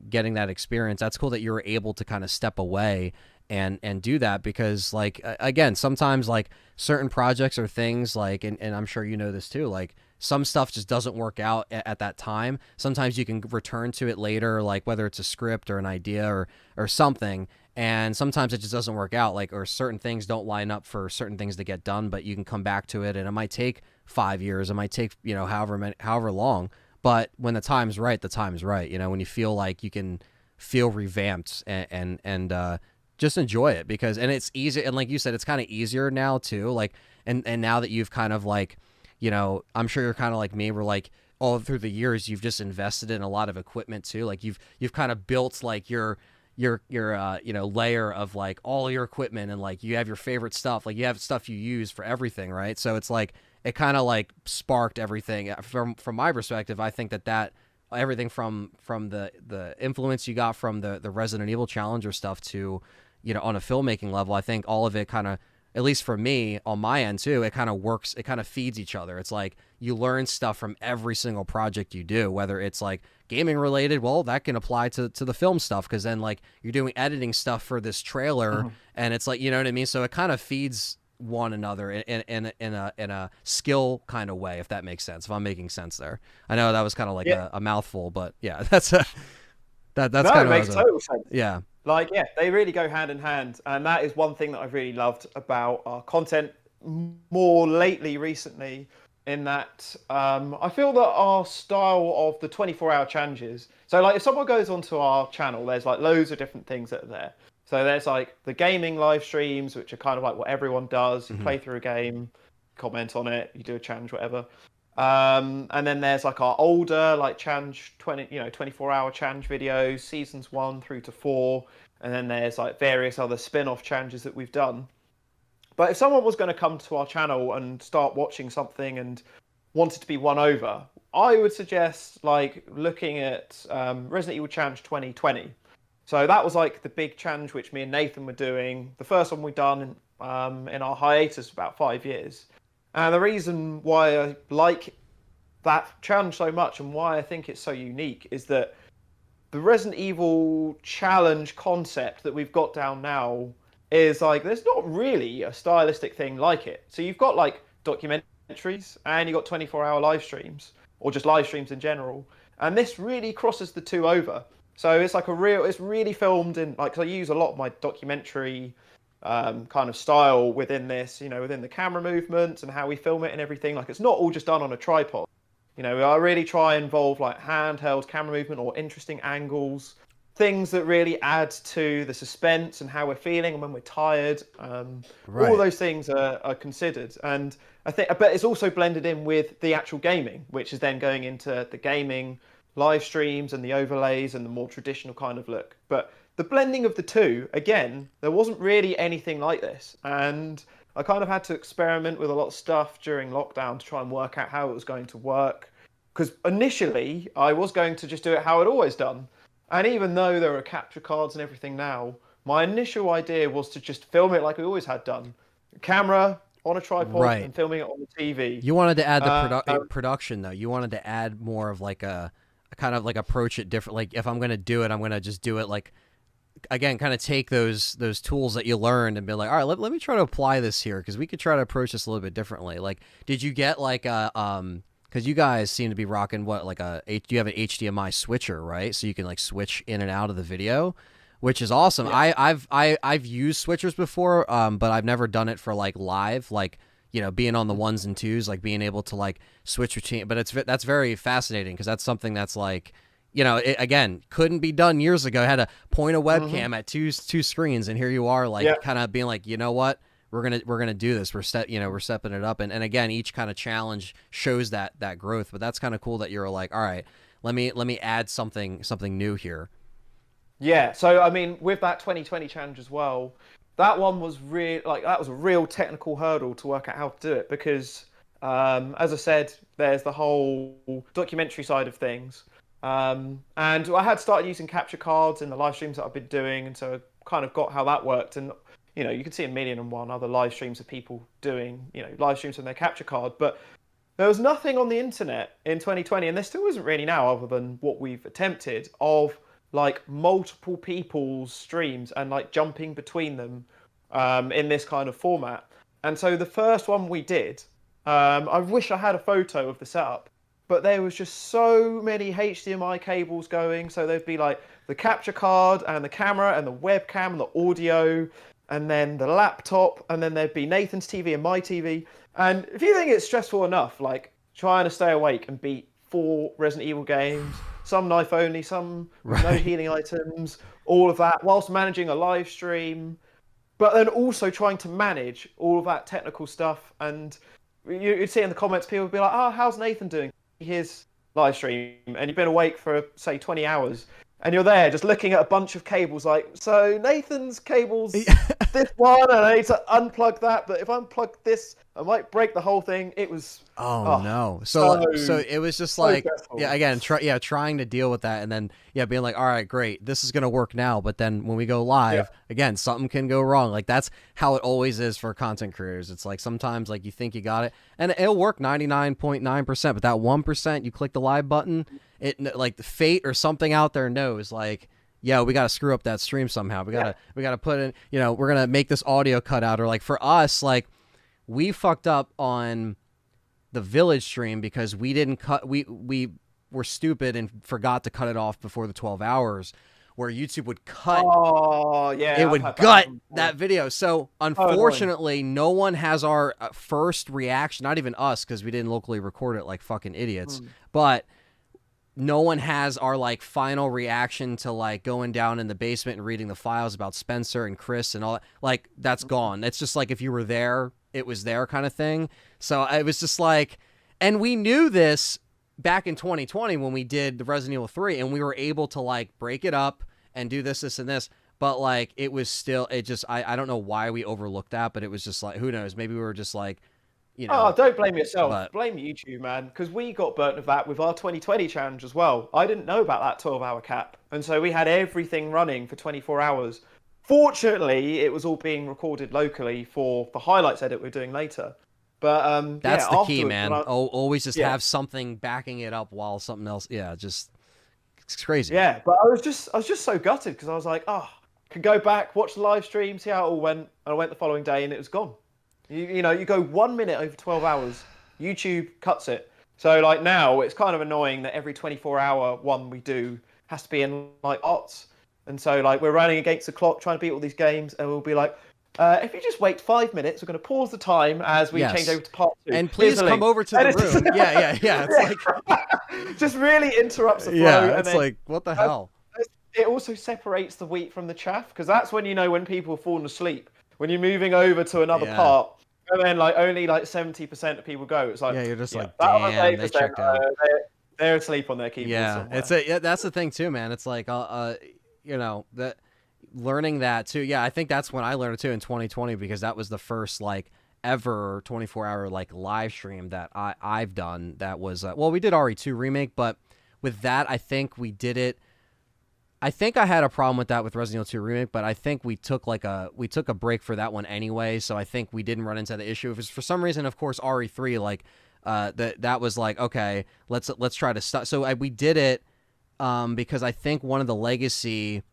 getting that experience, that's cool that you were able to kind of step away and do that, because like, again, sometimes like certain projects or things like, and I'm sure you know this too, like some stuff just doesn't work out at that time. Sometimes you can return to it later, like whether it's a script or an idea or something, and sometimes it just doesn't work out, like, or certain things don't line up for certain things to get done, but you can come back to it, and it might take 5 years, it might take, you know, however long, but when the time's right, the time's right, you know, when you feel like you can feel revamped and just enjoy it, because, and it's easy, and like you said, it's kind of easier now too, like, and now that you've kind of like, you know, I'm sure you're kind of like me, where like all through the years you've just invested in a lot of equipment too, like you've kind of built like your you know, layer of like all your equipment, and like you have your favorite stuff, like you have stuff you use for everything, right? So it's like, it kind of like sparked everything from my perspective. I think that everything from the influence you got from the Resident Evil Challenger stuff to, you know, on a filmmaking level, I think all of it kind of, at least for me on my end too, it kind of works, it kind of feeds each other. It's like you learn stuff from every single project you do, whether it's like gaming related, well, that can apply to the film stuff, because then like you're doing editing stuff for this trailer, and it's like, you know what I mean? So it kind of feeds one another in a skill kind of way, if that makes sense, if I'm making sense there. I know that was kind of like a mouthful, but yeah, that's kind of, it makes total sense. Yeah. Like, yeah, they really go hand in hand. And that is one thing that I've really loved about our content more recently, in that I feel that our style of the 24-hour challenges, so like if someone goes onto our channel, there's like loads of different things that are there. So there's like the gaming live streams, which are kind of like what everyone does. You play through a game, comment on it, you do a challenge, whatever. And then there's like our older like challenge 24-hour challenge videos, seasons 1 through to 4, and then there's like various other spin-off challenges that we've done. But if someone was going to come to our channel and start watching something and wanted to be won over, I would suggest like looking at Resident Evil Challenge 2020. So that was like the big challenge which me and Nathan were doing. The first one we'd done in our hiatus about 5 years. And the reason why I like that challenge so much and why I think it's so unique is that the Resident Evil challenge concept that we've got down now is like, there's not really a stylistic thing like it. So you've got like documentaries and you've got 24-hour live streams, or just live streams in general. And this really crosses the two over. So it's like it's really filmed in, like, 'cause I use a lot of my documentary kind of style within this, you know, within the camera movements and how we film it and everything. Like, it's not all just done on a tripod. You know, I really try and involve like handheld camera movement or interesting angles, things that really add to the suspense and how we're feeling and when we're tired. All those things are considered. And I think, but it's also blended in with the actual gaming, which is then going into the gaming live streams and the overlays and the more traditional kind of look. But the blending of the two, again, there wasn't really anything like this. And I kind of had to experiment with a lot of stuff during lockdown to try and work out how it was going to work. Because initially, I was going to just do it how I'd always done. And even though there are capture cards and everything now, my initial idea was to just film it like we always had done. Camera on a tripod and filming it on the TV. You wanted to add the production, though. You wanted to add more of like a kind of like approach it different. Like, if I'm going to do it, I'm going to just do it like again, kind of take those tools that you learned and be like, all right, let me try to apply this here, because we could try to approach this a little bit differently. Like, did you get like a because you guys seem to be rocking what, like you have an HDMI switcher, right? So you can like switch in and out of the video, which is awesome. Yeah. I've used switchers before, but I've never done it for like live, like, you know, being on the ones and twos, like being able to like switch between. But that's very fascinating, because that's something that's like, you know, it, again, couldn't be done years ago. I had to point a webcam at two screens, and here you are, like kind of being like, you know what, we're gonna do this. We're stepping it up, and again, each kind of challenge shows that growth. But that's kind of cool that you're like, all right, let me add something new here. Yeah. So I mean, with that 2020 challenge as well, that one was that was a real technical hurdle to work out how to do it, because as I said, there's the whole documentary side of things. And I had started using capture cards in the live streams that I've been doing, and so I kind of got how that worked. And you know, you can see 1,000,001 other live streams of people doing, you know, live streams on their capture card. But there was nothing on the internet in 2020, and there still isn't really now, other than what we've attempted, of like multiple people's streams and like jumping between them in this kind of format. And so the first one we did, I wish I had a photo of the setup, but there was just so many HDMI cables going. So there'd be like the capture card and the camera and the webcam and the audio, and then the laptop, and then there'd be Nathan's TV and my TV. And if you think it's stressful enough, like trying to stay awake and beat 4 Resident Evil games, some knife only, some with no healing items, all of that, whilst managing a live stream, but then also trying to manage all of that technical stuff. And you'd see in the comments, people would be like, oh, how's Nathan doing his live stream? And you've been awake for, say, 20 hours. And you're there just looking at a bunch of cables like, so Nathan's cable's this one, and I need to unplug that, but if I unplug this, I might break the whole thing. It was... no. So it was just like, stressful. yeah, again, trying to deal with that, and then, being like, all right, great, this is going to work now. But then when we go live, again, something can go wrong. Like, that's how it always is for content creators. It's like, sometimes like you think you got it, and it'll work 99.9%, but that 1%, you click the live button, it like the fate or something out there knows, like, yeah, we got to screw up that stream somehow. We got to put in, we're going to make this audio cut out. Or like for us, like, we fucked up on the Village stream because we didn't cut, we were stupid and forgot to cut it off before the 12 hours, where YouTube would cut. Oh, yeah. It would gut that video. So unfortunately, no one has our first reaction, not even us, because we didn't locally record it like fucking idiots, but no one has our like final reaction to like going down in the basement and reading the files about Spencer and Chris and all that. Like, that's gone. It's just like, if you were there, it was there kind of thing. So it was just like, and we knew this back in 2020 when we did the Resident Evil 3, and we were able to like break it up and do this and this. But like, it was still, it just, I don't know why we overlooked that, but it was just like, who knows? Maybe we were just like, Oh, don't blame yourself. Blame YouTube, man. Because we got burnt of that with our 2020 challenge as well. I didn't know about that 12-hour cap. And so we had everything running for 24 hours. Fortunately, it was all being recorded locally for the highlights edit we're doing later. But that's the key, man. Always just have something backing it up while something else. Yeah, just, it's crazy. Yeah, but I was just so gutted, because I was like, I could go back, watch the live stream, see how it all went. And I went the following day and it was gone. You go 1 minute over 12 hours, YouTube cuts it. So like now it's kind of annoying that every 24-hour one we do has to be in like odds. And so like we're running against the clock trying to beat all these games, and we'll be like, if you just wait 5 minutes, we're going to pause the time as we change over to part 2. And please come over to the room. Yeah. It's like just really interrupts the flow. Yeah, it's like, what the hell? It also separates the wheat from the chaff, because that's when you know when people have fallen asleep. When you're moving over to another part, and then like only like 70% of people go. It's like, you're just like, damn, they checked out. They're asleep on their keyboard. Yeah, somewhere. That's the thing too, man. It's like, that learning that too. Yeah, I think that's when I learned it too in 2020, because that was the first like ever 24-hour like live stream that I've done. That was we did RE2 remake, but with that, I think we did it. I think I had a problem with that with Resident Evil 2 Remake, but I think we took a break for that one anyway, so I think we didn't run into the issue. If it's for some reason, of course, RE3, like that was like, okay, let's try to stop. So we did it because I think one of the legacy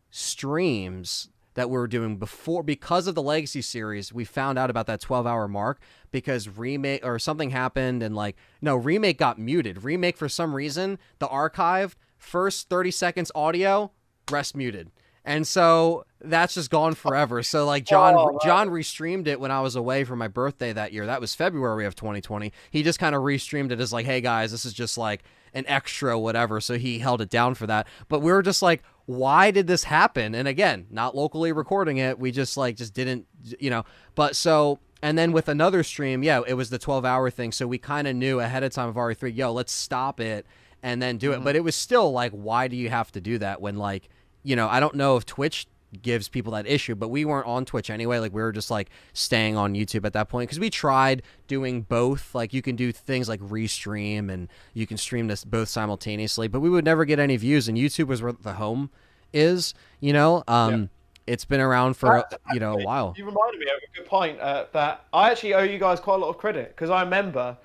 streams that we were doing before, because of the Legacy series. We found out about that 12-hour mark because Remake or something happened, and like, no, Remake got muted. Remake, for some reason, the archived first 30 seconds audio, rest muted. And so that's just gone forever. So like John restreamed it when I was away for my birthday that year. That was February of 2020. He just kind of restreamed it as like, hey guys, this is just like an extra whatever. So he held it down for that. But we were just like, why did this happen? And again, not locally recording it. We just didn't, but so, and then with another stream, yeah, it was the 12-hour thing. So we kind of knew ahead of time of RE3, yo, let's stop it and then do it. But it was still like, why do you have to do that when like, I don't know if Twitch gives people that issue, but we weren't on Twitch anyway. Like we were just like staying on YouTube at that point because we tried doing both. Like you can do things like restream and you can stream this both simultaneously, but we would never get any views, and YouTube was where the home is, It's been around for a while. You reminded me of a good point that I actually owe you guys quite a lot of credit, because I remember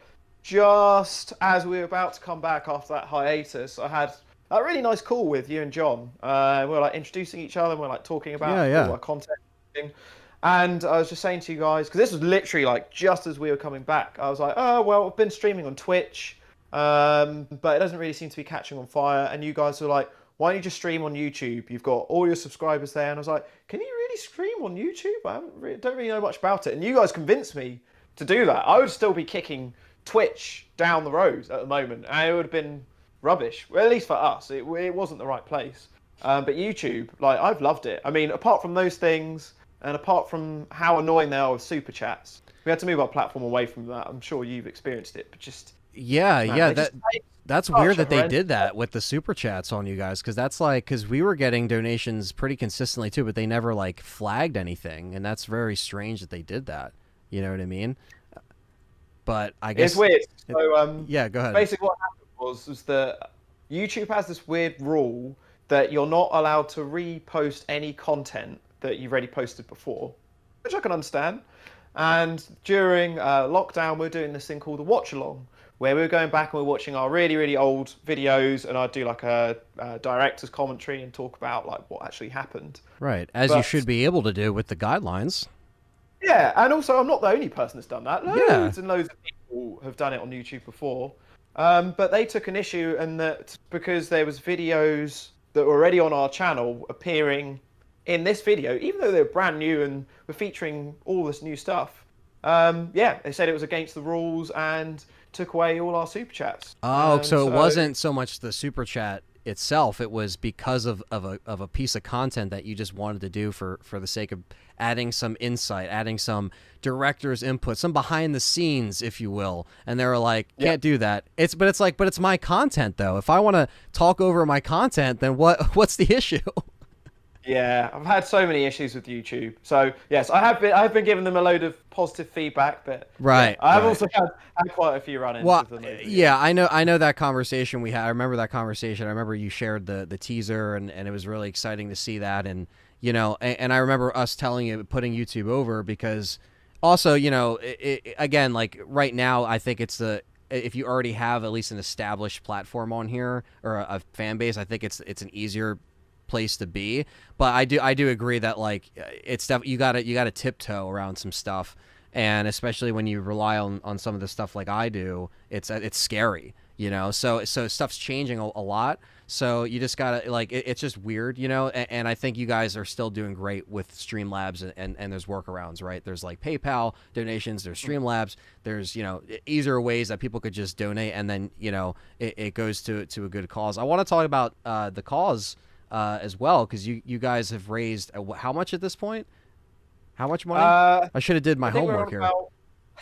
just as we were about to come back after that hiatus, I had a really nice call with you and John. We were like introducing each other, and we were like talking about all our content and everything. And I was just saying to you guys, because this was literally like just as we were coming back, I was like, oh, well, I've been streaming on Twitch, but it doesn't really seem to be catching on fire. And you guys were like, why don't you just stream on YouTube? You've got all your subscribers there. And I was like, can you really stream on YouTube? I don't really know much about it. And you guys convinced me to do that. I would still be kicking Twitch down the road at the moment, and it would have been rubbish. Well, at least for us, it wasn't the right place. But YouTube, like, I've loved it. I mean, apart from those things, and apart from how annoying they are with super chats, we had to move our platform away from that. I'm sure you've experienced it, but just that's weird that they did that with the super chats on you guys, because we were getting donations pretty consistently too, but they never like flagged anything, and that's very strange that they did that. You know what I mean? But I guess it's weird. So yeah, go ahead. Basically, what happened was that YouTube has this weird rule that you're not allowed to repost any content that you've already posted before, which I can understand. And during lockdown, we're doing this thing called a watch along, where we're going back and we're watching our really, really old videos, and I'd do like a director's commentary and talk about like what actually happened. Right, you should be able to do with the guidelines. Yeah, and also I'm not the only person that's done that. Loads and loads of people have done it on YouTube before. But they took an issue, and that because there was videos that were already on our channel appearing in this video, even though they're brand new and were featuring all this new stuff. They said it was against the rules and took away all our super chats. Oh, so it wasn't so much the super chat itself, it was because of a piece of content that you just wanted to do for the sake of adding some insight, adding some director's input, some behind the scenes, if you will. And they were like, can't do that. It's my content though. If I want to talk over my content, then what's the issue? Yeah, I've had so many issues with YouTube. So yes, I've been giving them a load of positive feedback, but I've also had quite a few run-ins with them. Yeah, I know that conversation we had. I remember that conversation. I remember you shared the teaser, and it was really exciting to see that. And and I remember us telling you, putting YouTube over, because also, again, like right now, I think it's if you already have at least an established platform on here or a fan base, I think it's an easier place to be. But I do agree that like it's stuff you gotta tiptoe around some stuff, and especially when you rely on some of the stuff like I do, it's scary, so stuff's changing a lot, so you just gotta like it's just weird, and I think you guys are still doing great with Streamlabs, and there's workarounds, right? There's like PayPal donations, there's Streamlabs, there's easier ways that people could just donate, and then it goes to a good cause. I want to talk about the cause as well, because you guys have raised how much at this point? How much money? I should have did my homework here.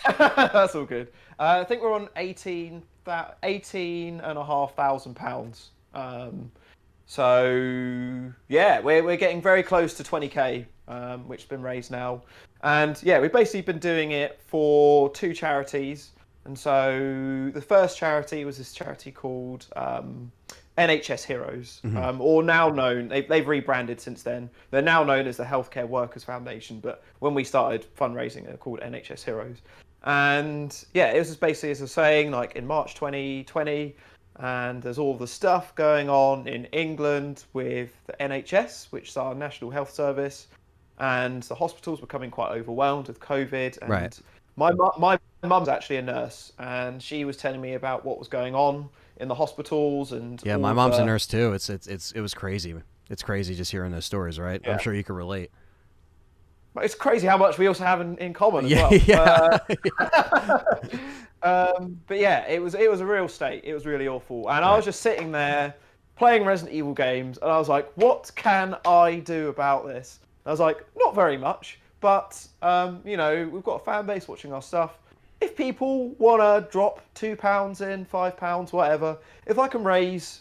That's all good. I think we're on £18,500. So yeah, we're getting very close to 20k, which has been raised now, and yeah, we've basically been doing it for two charities. And so the first charity was this charity called NHS Heroes, or now known, they've rebranded since then. They're now known as the Healthcare Workers Foundation, but when we started fundraising, they're called NHS Heroes. And yeah, it was just basically, as I was saying, like in March 2020, and there's all the stuff going on in England with the NHS, which is our National Health Service, and the hospitals becoming quite overwhelmed with COVID. And Right. my mum's actually a nurse, and she was telling me about what was going on in the hospitals and Yeah, all my mom's a the nurse too. It was crazy. It's crazy just hearing those stories, right? I'm yeah. sure you can relate. But it's crazy how much we also have in common as Yeah, well. yeah. But yeah, it was a real state. It was really awful, and I was just sitting there playing Resident Evil games, and I was like, "What can I do about this?" And I was like, "Not very much, but you know, we've got a fan base watching our stuff. If people want to drop £2 in, £5, whatever, if I can raise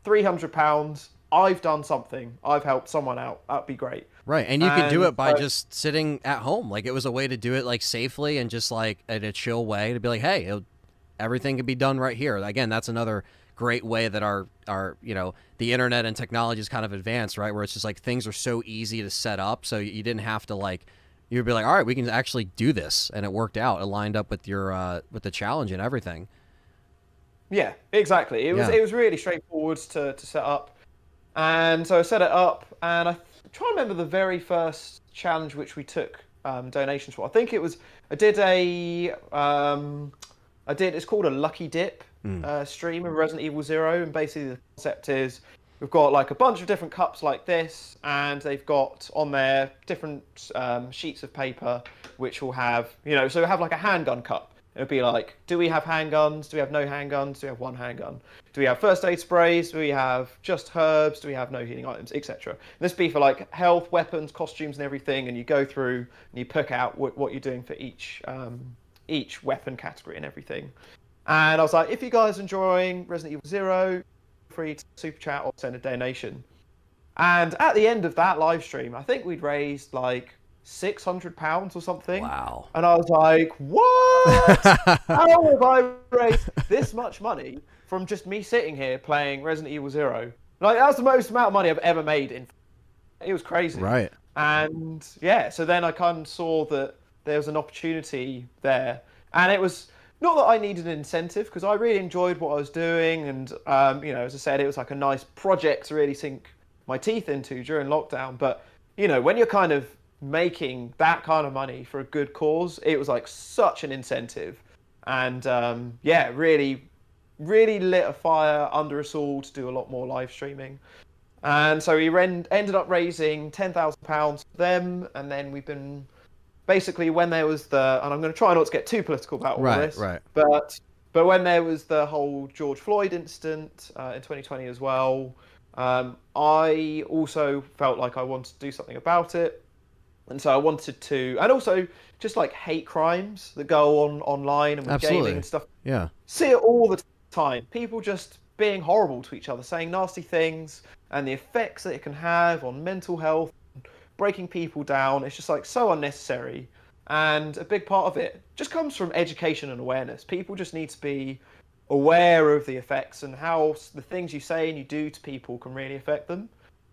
£300, I've done something. I've helped someone out. That'd be great." Right, and you can do And it by just sitting at home. Like, it was a way to do it, like, safely and just, like, in a chill way to be like, hey, everything can be done right here. Again, that's another great way that our you know, the internet and technology is kind of advanced, right? Where it's just like things are so easy to set up, so you didn't have to, like, you'd be like, all right, we can actually do this, and it worked out. It lined up with your with the challenge and everything. Yeah, exactly. It was really straightforward to set up. And so I set it up, and I try to remember the very first challenge which we took donations for. I think it was it's called a Lucky Dip stream of Resident Evil Zero, and basically the concept is we've got like a bunch of different cups like this, and they've got on there different sheets of paper which will have, you know, so we have like a handgun cup. It'll be like, do we have handguns? Do we have no handguns? Do we have one handgun? Do we have first aid sprays? Do we have just herbs? Do we have no healing items, etc.? This be for like health, weapons, costumes, and everything. And you go through and you pick out what you're doing for each weapon category and everything. And I was like, if you guys are enjoying Resident Evil Zero, feel free to super chat or send a donation. And at the end of that live stream, I think we'd raised like £600 or something. Wow. And I was like, what? How have I raised this much money from just me sitting here playing Resident Evil Zero? Like, that was the most amount of money I've ever made. It was crazy. Right. And yeah, so then I kind of saw that there was an opportunity there. And it was not that I needed an incentive, because I really enjoyed what I was doing. And, you know, as I said, it was like a nice project to really sink my teeth into during lockdown. But, you know, when you're kind of making that kind of money for a good cause, it was like such an incentive. And yeah, really lit a fire under us all to do a lot more live streaming. And so we ended up raising £10,000 for them. And then we've been basically, when there was and I'm going to try not to get too political about all this, Right. but when there was the whole George Floyd incident in 2020 as well, I also felt like I wanted to do something about it. And so I wanted to, and also just like hate crimes that go on online and with gaming and stuff. Yeah. See it all the time. People just being horrible to each other, saying nasty things, and the effects that it can have on mental health, breaking people down. It's just like so unnecessary. And a big part of it just comes from education and awareness. People just need to be aware of the effects and how the things you say and you do to people can really affect them.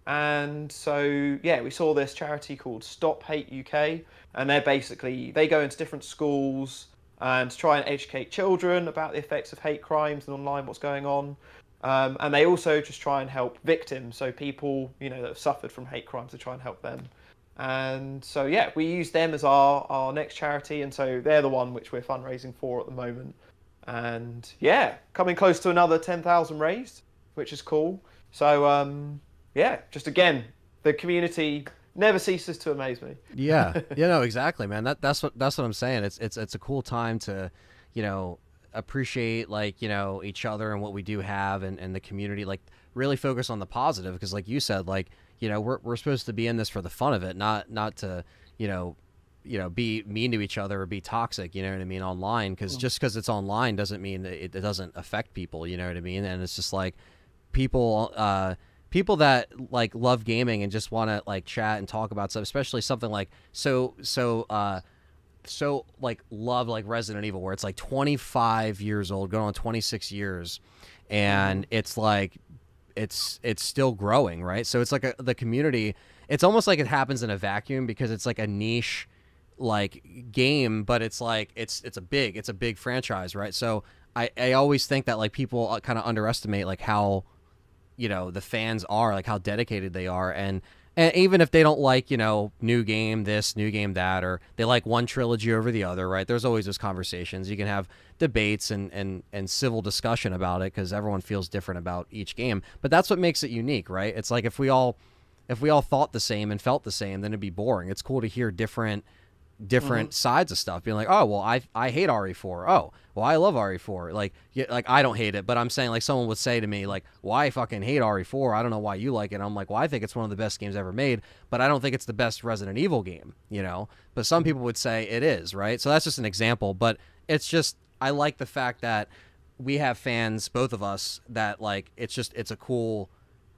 And so, yeah, we saw this charity called Stop Hate UK, and they go into different schools and try and educate children about the effects of hate crimes and online what's going on. And they also just try and help victims, so people, you know, that have suffered from hate crimes, to try and help them. And so, yeah, we use them as our next charity, and so they're the one which we're fundraising for at the moment. And yeah, coming close to another 10,000 raised, which is cool. So, yeah, just again, the community never ceases to amaze me. Yeah. Yeah, no, exactly, man. That's what I'm saying. It's a cool time to, you know, appreciate, like, you know, each other and what we do have, and the community, like, really focus on the positive, because like you said, like, you know, we're supposed to be in this for the fun of it, not to, you know, be mean to each other or be toxic, you know what I mean, online, because just because it's online doesn't mean that it doesn't affect people, you know what I mean. And it's just like people that like love gaming and just want to like chat and talk about stuff, especially something like so like love like Resident Evil, where it's like 25 years old, going on 26 years, and it's like it's still growing, right? So it's like the community, it's almost like it happens in a vacuum, because it's like a niche like game, but it's like it's a big franchise, right? So I always think that like people kind of underestimate like how, you know, the fans are, like how dedicated they are. And even if they don't like, you know, new game this, new game that, or they like one trilogy over the other, right? There's always those conversations. You can have debates and civil discussion about it because everyone feels different about each game. But that's what makes it unique, right? It's like if we all thought the same and felt the same, then it'd be boring. It's cool to hear different sides of stuff, being like, oh well, I hate RE4. Oh well, I love RE4. Like, yeah, like I don't hate it, but I'm saying like someone would say to me like, well, I fucking hate RE4. I don't know why you like it. And I'm like, well, I think it's one of the best games ever made, but I don't think it's the best Resident Evil game, you know. But some people would say it is, right? So that's just an example, but it's just I like the fact that we have fans, both of us, that like it's a cool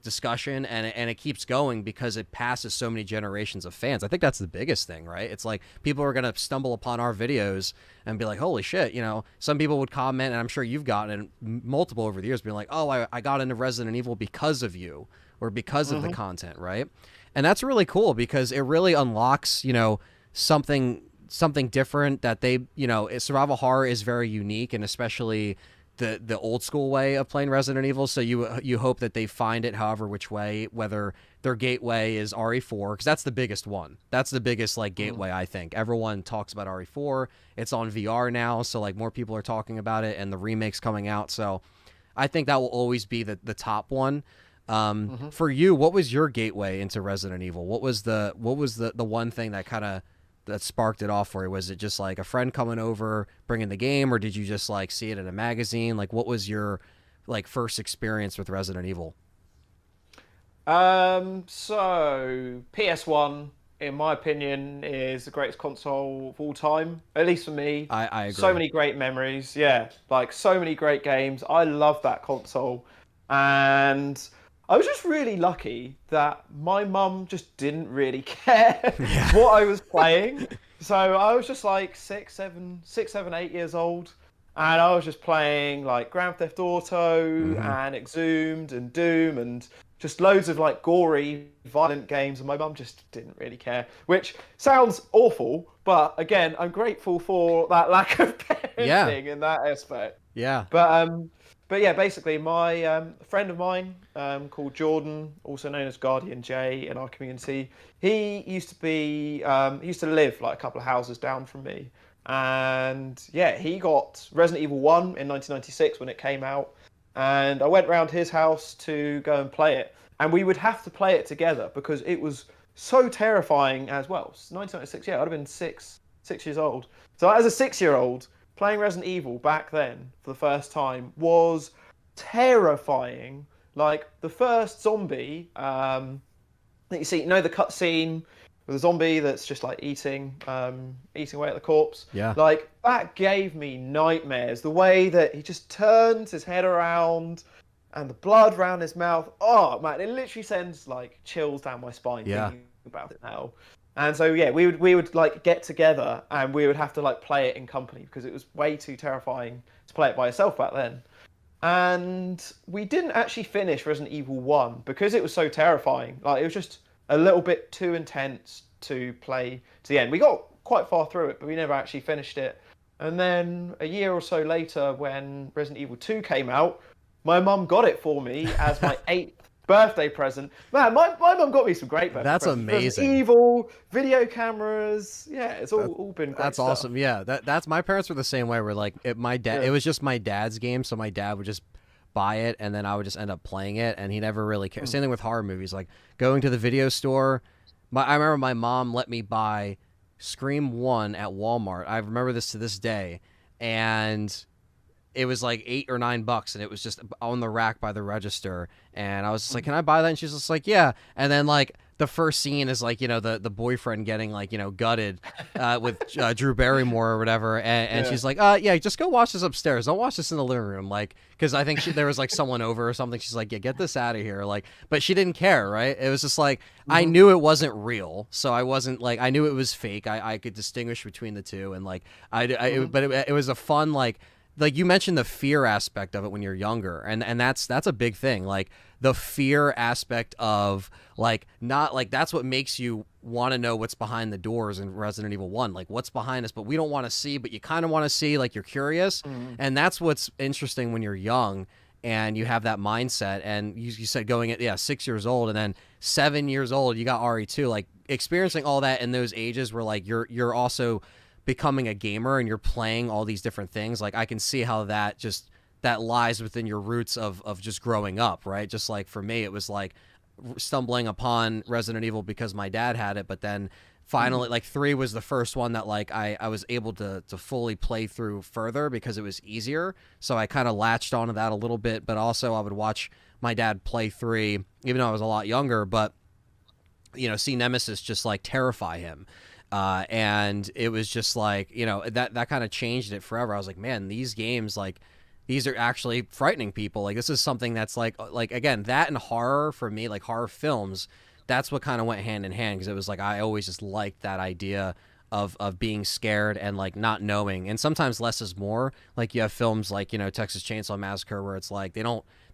discussion, and it keeps going because it passes so many generations of fans. I think that's the biggest thing, right? It's like people are going to stumble upon our videos and be like, holy shit, you know. Some people would comment, and I'm sure you've gotten multiple over the years, being like, oh, I got into Resident Evil because of you, or because of the content, right? And that's really cool because it really unlocks, you know, something different that they, you know, survival horror is very unique, and especially the old school way of playing Resident Evil. So you hope that they find it however which way, whether their gateway is RE4, because that's the biggest one. That's the biggest like gateway, I think. Everyone talks about RE4. It's on VR now, so like more people are talking about it, and the remake's coming out. So I think that will always be the top one. For you, what was your gateway into Resident Evil? What was the one thing that kind of that sparked it off for you? Was it just like a friend coming over bringing the game, or did you just like see it in a magazine? Like, what was your like first experience with Resident Evil? So PS1, in my opinion, is the greatest console of all time, at least for me. I agree. So many great memories. Yeah, like so many great games. I love that console. And I was just really lucky that my mum just didn't really care what I was playing. So I was just like 6, 7, 8 years old. And I was just playing like Grand Theft Auto and Exhumed and Doom and just loads of like gory, violent games. And my mum just didn't really care, which sounds awful. But again, I'm grateful for that lack of parenting in that aspect. Yeah. But yeah, basically, my friend of mine called Jordan, also known as Guardian J in our community, he used to live like a couple of houses down from me, and yeah, he got Resident Evil 1 in 1996 when it came out, and I went round his house to go and play it, and we would have to play it together because it was so terrifying as well. 1996, yeah, I'd have been six years old. So as a 6-year-old. Playing Resident Evil back then for the first time was terrifying. Like the first zombie that you see, you know, the cutscene with a zombie that's just like eating away at the corpse. Yeah. Like that gave me nightmares. The way that he just turns his head around and the blood around his mouth. Oh man, it literally sends like chills down my spine thinking about it now. And so yeah, we would like get together and we would have to like play it in company because it was way too terrifying to play it by yourself back then. And we didn't actually finish Resident Evil 1 because it was so terrifying. Like it was just a little bit too intense to play to the end. We got quite far through it, but we never actually finished it. And then a year or so later, when Resident Evil 2 came out, my mum got it for me as my 8th birthday present. Man, my mum got me some great birthday That's presents. amazing. Resident Evil, video cameras. Yeah, it's all been great That's stuff. awesome. Yeah, that's my parents were the same way. Where like my dad, it was just my dad's game, so my dad would just buy it, and then I would just end up playing it, and he never really cared. Same thing with horror movies, like going to the video store. I remember my mom let me buy Scream 1 at Walmart. I remember this to this day, and it was like $8 or $9, and it was just on the rack by the register. And I was just like, "Can I buy that?" And she's just like, "Yeah." And then like the first scene is like, you know, the boyfriend getting like, you know, gutted with Drew Barrymore or whatever, and she's like, "Yeah, just go watch this upstairs. Don't watch this in the living room." Like, because I think there was like someone over or something. She's like, "Yeah, get this out of here." Like, but she didn't care, right? It was just like I knew it wasn't real, so I wasn't like I knew it was fake. I could distinguish between the two, and like but it was a fun like you mentioned the fear aspect of it when you're younger, and that's a big thing. Like the fear aspect of like not like that's what makes you want to know what's behind the doors in Resident Evil 1. Like, what's behind us, but we don't want to see, but you kind of want to see, like, you're curious. And that's what's interesting when you're young and you have that mindset. And you said going at 6 years old, and then 7 years old, you got RE2. Like, experiencing all that in those ages where, like, you're also becoming a gamer and you're playing all these different things. Like, I can see how that lies within your roots of just growing up, right? Just like for me, it was like stumbling upon Resident Evil because my dad had it, but then finally like 3 was the first one that like I was able to fully play through further because it was easier. So I kind of latched onto that a little bit, but also I would watch my dad play 3 even though I was a lot younger, but you know, see Nemesis just like terrify him. And it was just like, you know, that kind of changed it forever. I was like, man, these games, like, these are actually frightening people. Like, this is something that's like again, that and horror for me, like horror films, that's what kind of went hand in hand. Cause it was like, I always just liked that idea of being scared and like not knowing. And sometimes less is more. Like you have films like, you know, Texas Chainsaw Massacre, where it's like,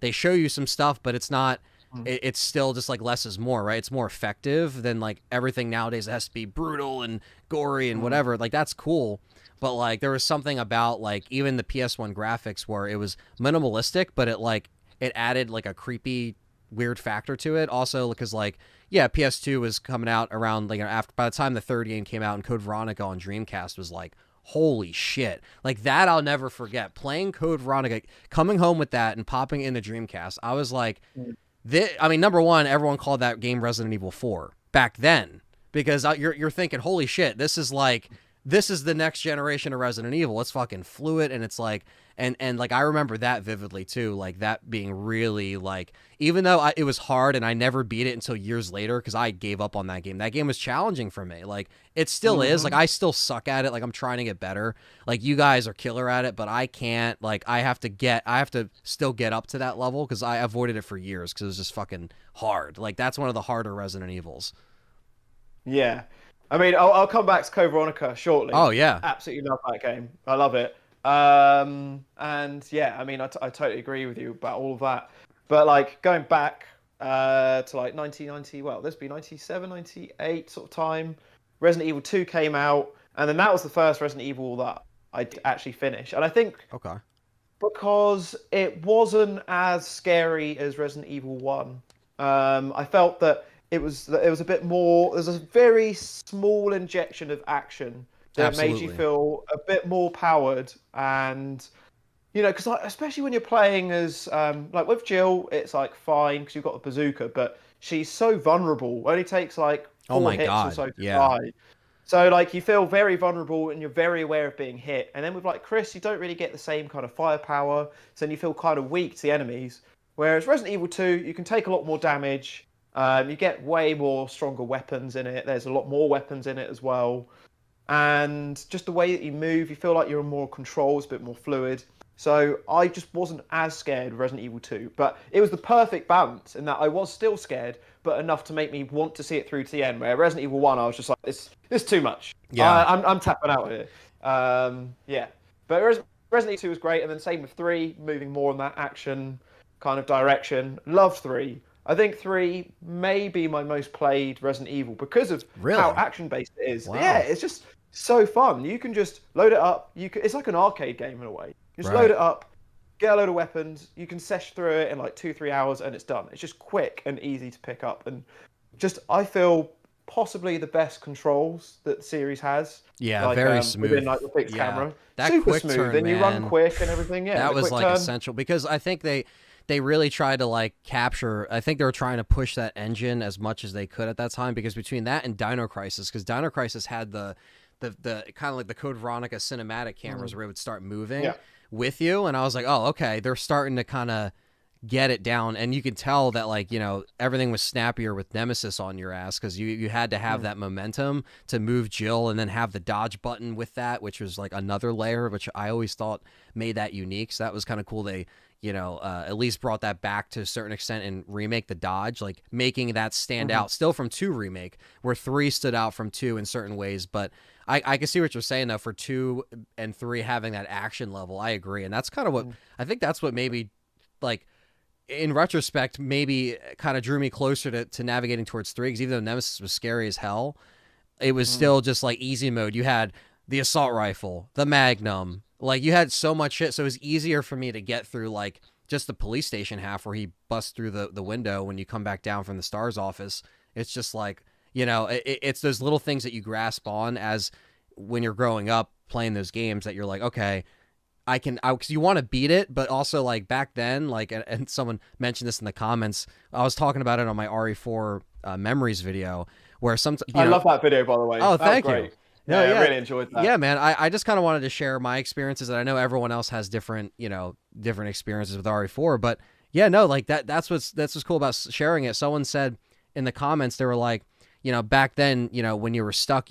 they show you some stuff, but it's not, it's still just like less is more, right? It's more effective than like everything nowadays that has to be brutal and gory and whatever. Like, that's cool. But like there was something about like even the PS1 graphics where it was minimalistic, but it added like a creepy weird factor to it. Also because like, yeah, PS2 was coming out around like after, by the time the third game came out, and Code Veronica on Dreamcast was like, holy shit. Like that I'll never forget. Playing Code Veronica, coming home with that and popping in the Dreamcast, I was like, I mean, number one, everyone called that game Resident Evil 4 back then, because you're thinking, holy shit, this is the next generation of Resident Evil. It's fucking fluid, and it's like, and like I remember that vividly too, like that being really like, even though it was hard and I never beat it until years later because I gave up on that game. That game was challenging for me. Like it still is. Like I still suck at it. Like I'm trying to get better. Like you guys are killer at it, but I can't. Like I have to still get up to that level because I avoided it for years because it was just fucking hard. Like that's one of the harder Resident Evils. Yeah. I mean, I'll come back to Code Veronica shortly. Oh, yeah. Absolutely love that game. I love it. And yeah, I mean, I totally agree with you about all of that. But like going back to like 1990, well, this would be 97, 98 sort of time, Resident Evil 2 came out. And then that was the first Resident Evil that I actually finished. And I think because it wasn't as scary as Resident Evil 1, I felt that it was a bit more. There's a very small injection of action that made you feel a bit more powered, and you know, because like, especially when you're playing as like with Jill, it's like fine because you've got the bazooka, but she's so vulnerable. It only takes like 4 hits or so to die. So like you feel very vulnerable and you're very aware of being hit. And then with like Chris, you don't really get the same kind of firepower, so then you feel kind of weak to the enemies. Whereas Resident Evil 2, you can take a lot more damage. You get way more stronger weapons in it. There's a lot more weapons in it as well. And just the way that you move, you feel like you're in more control, it's a bit more fluid. So I just wasn't as scared of Resident Evil 2. But it was the perfect balance in that I was still scared, but enough to make me want to see it through to the end. Where Resident Evil 1, I was just like, this is too much. Yeah, I'm tapping out here. Yeah. But Resident Evil 2 was great. And then same with 3, moving more in that action kind of direction. Loved 3. I think 3 may be my most played Resident Evil because of how action-based it is. Wow. Yeah, it's just so fun. You can just load it up. It's like an arcade game in a way. You just load it up, get a load of weapons. You can sesh through it in like 2-3 hours and it's done. It's just quick and easy to pick up. And just, I feel possibly the best controls that the series has. Yeah, like, very smooth. Within like the fixed camera. That super quick smooth. turn, and you run quick and everything. Yeah, that was like turn. Essential because I think they really tried to like capture. I think they were trying to push that engine as much as they could at that time, because between that and Dino Crisis, because Dino Crisis had the kind of like the Code Veronica cinematic cameras where it would start moving with you, and I was like, oh, okay, they're starting to kind of get it down, and you could tell that like, you know, everything was snappier with Nemesis on your ass because you had to have that momentum to move Jill, and then have the dodge button with that, which was like another layer, which I always thought made that unique. So that was kind of cool. They, you know, at least brought that back to a certain extent in Remake, the dodge, like making that stand out still from 2 Remake, where 3 stood out from 2 in certain ways. But I can see what you're saying though, for 2 and 3 having that action level. I agree. And that's kind of what I think that's what maybe like in retrospect, maybe kind of drew me closer to navigating towards 3, because even though Nemesis was scary as hell, it was still just like easy mode. You had the assault rifle, the Magnum, like you had so much shit, so it was easier for me to get through like just the police station half where he busts through the window when you come back down from the STARS office. It's just like, you know, it's those little things that you grasp on as when you're growing up playing those games that you're like, okay, because you want to beat it, but also like back then, like, and someone mentioned this in the comments, I was talking about it on my RE4 memories video, where I love that video, by the way. Oh, that thank was you. great. No, yeah, I really enjoyed that. Yeah, man. I just kind of wanted to share my experiences, and I know everyone else has different, you know, different experiences with RE4, but yeah, no, like that's what's cool about sharing it. Someone said in the comments, they were like, you know, back then, you know, when you were stuck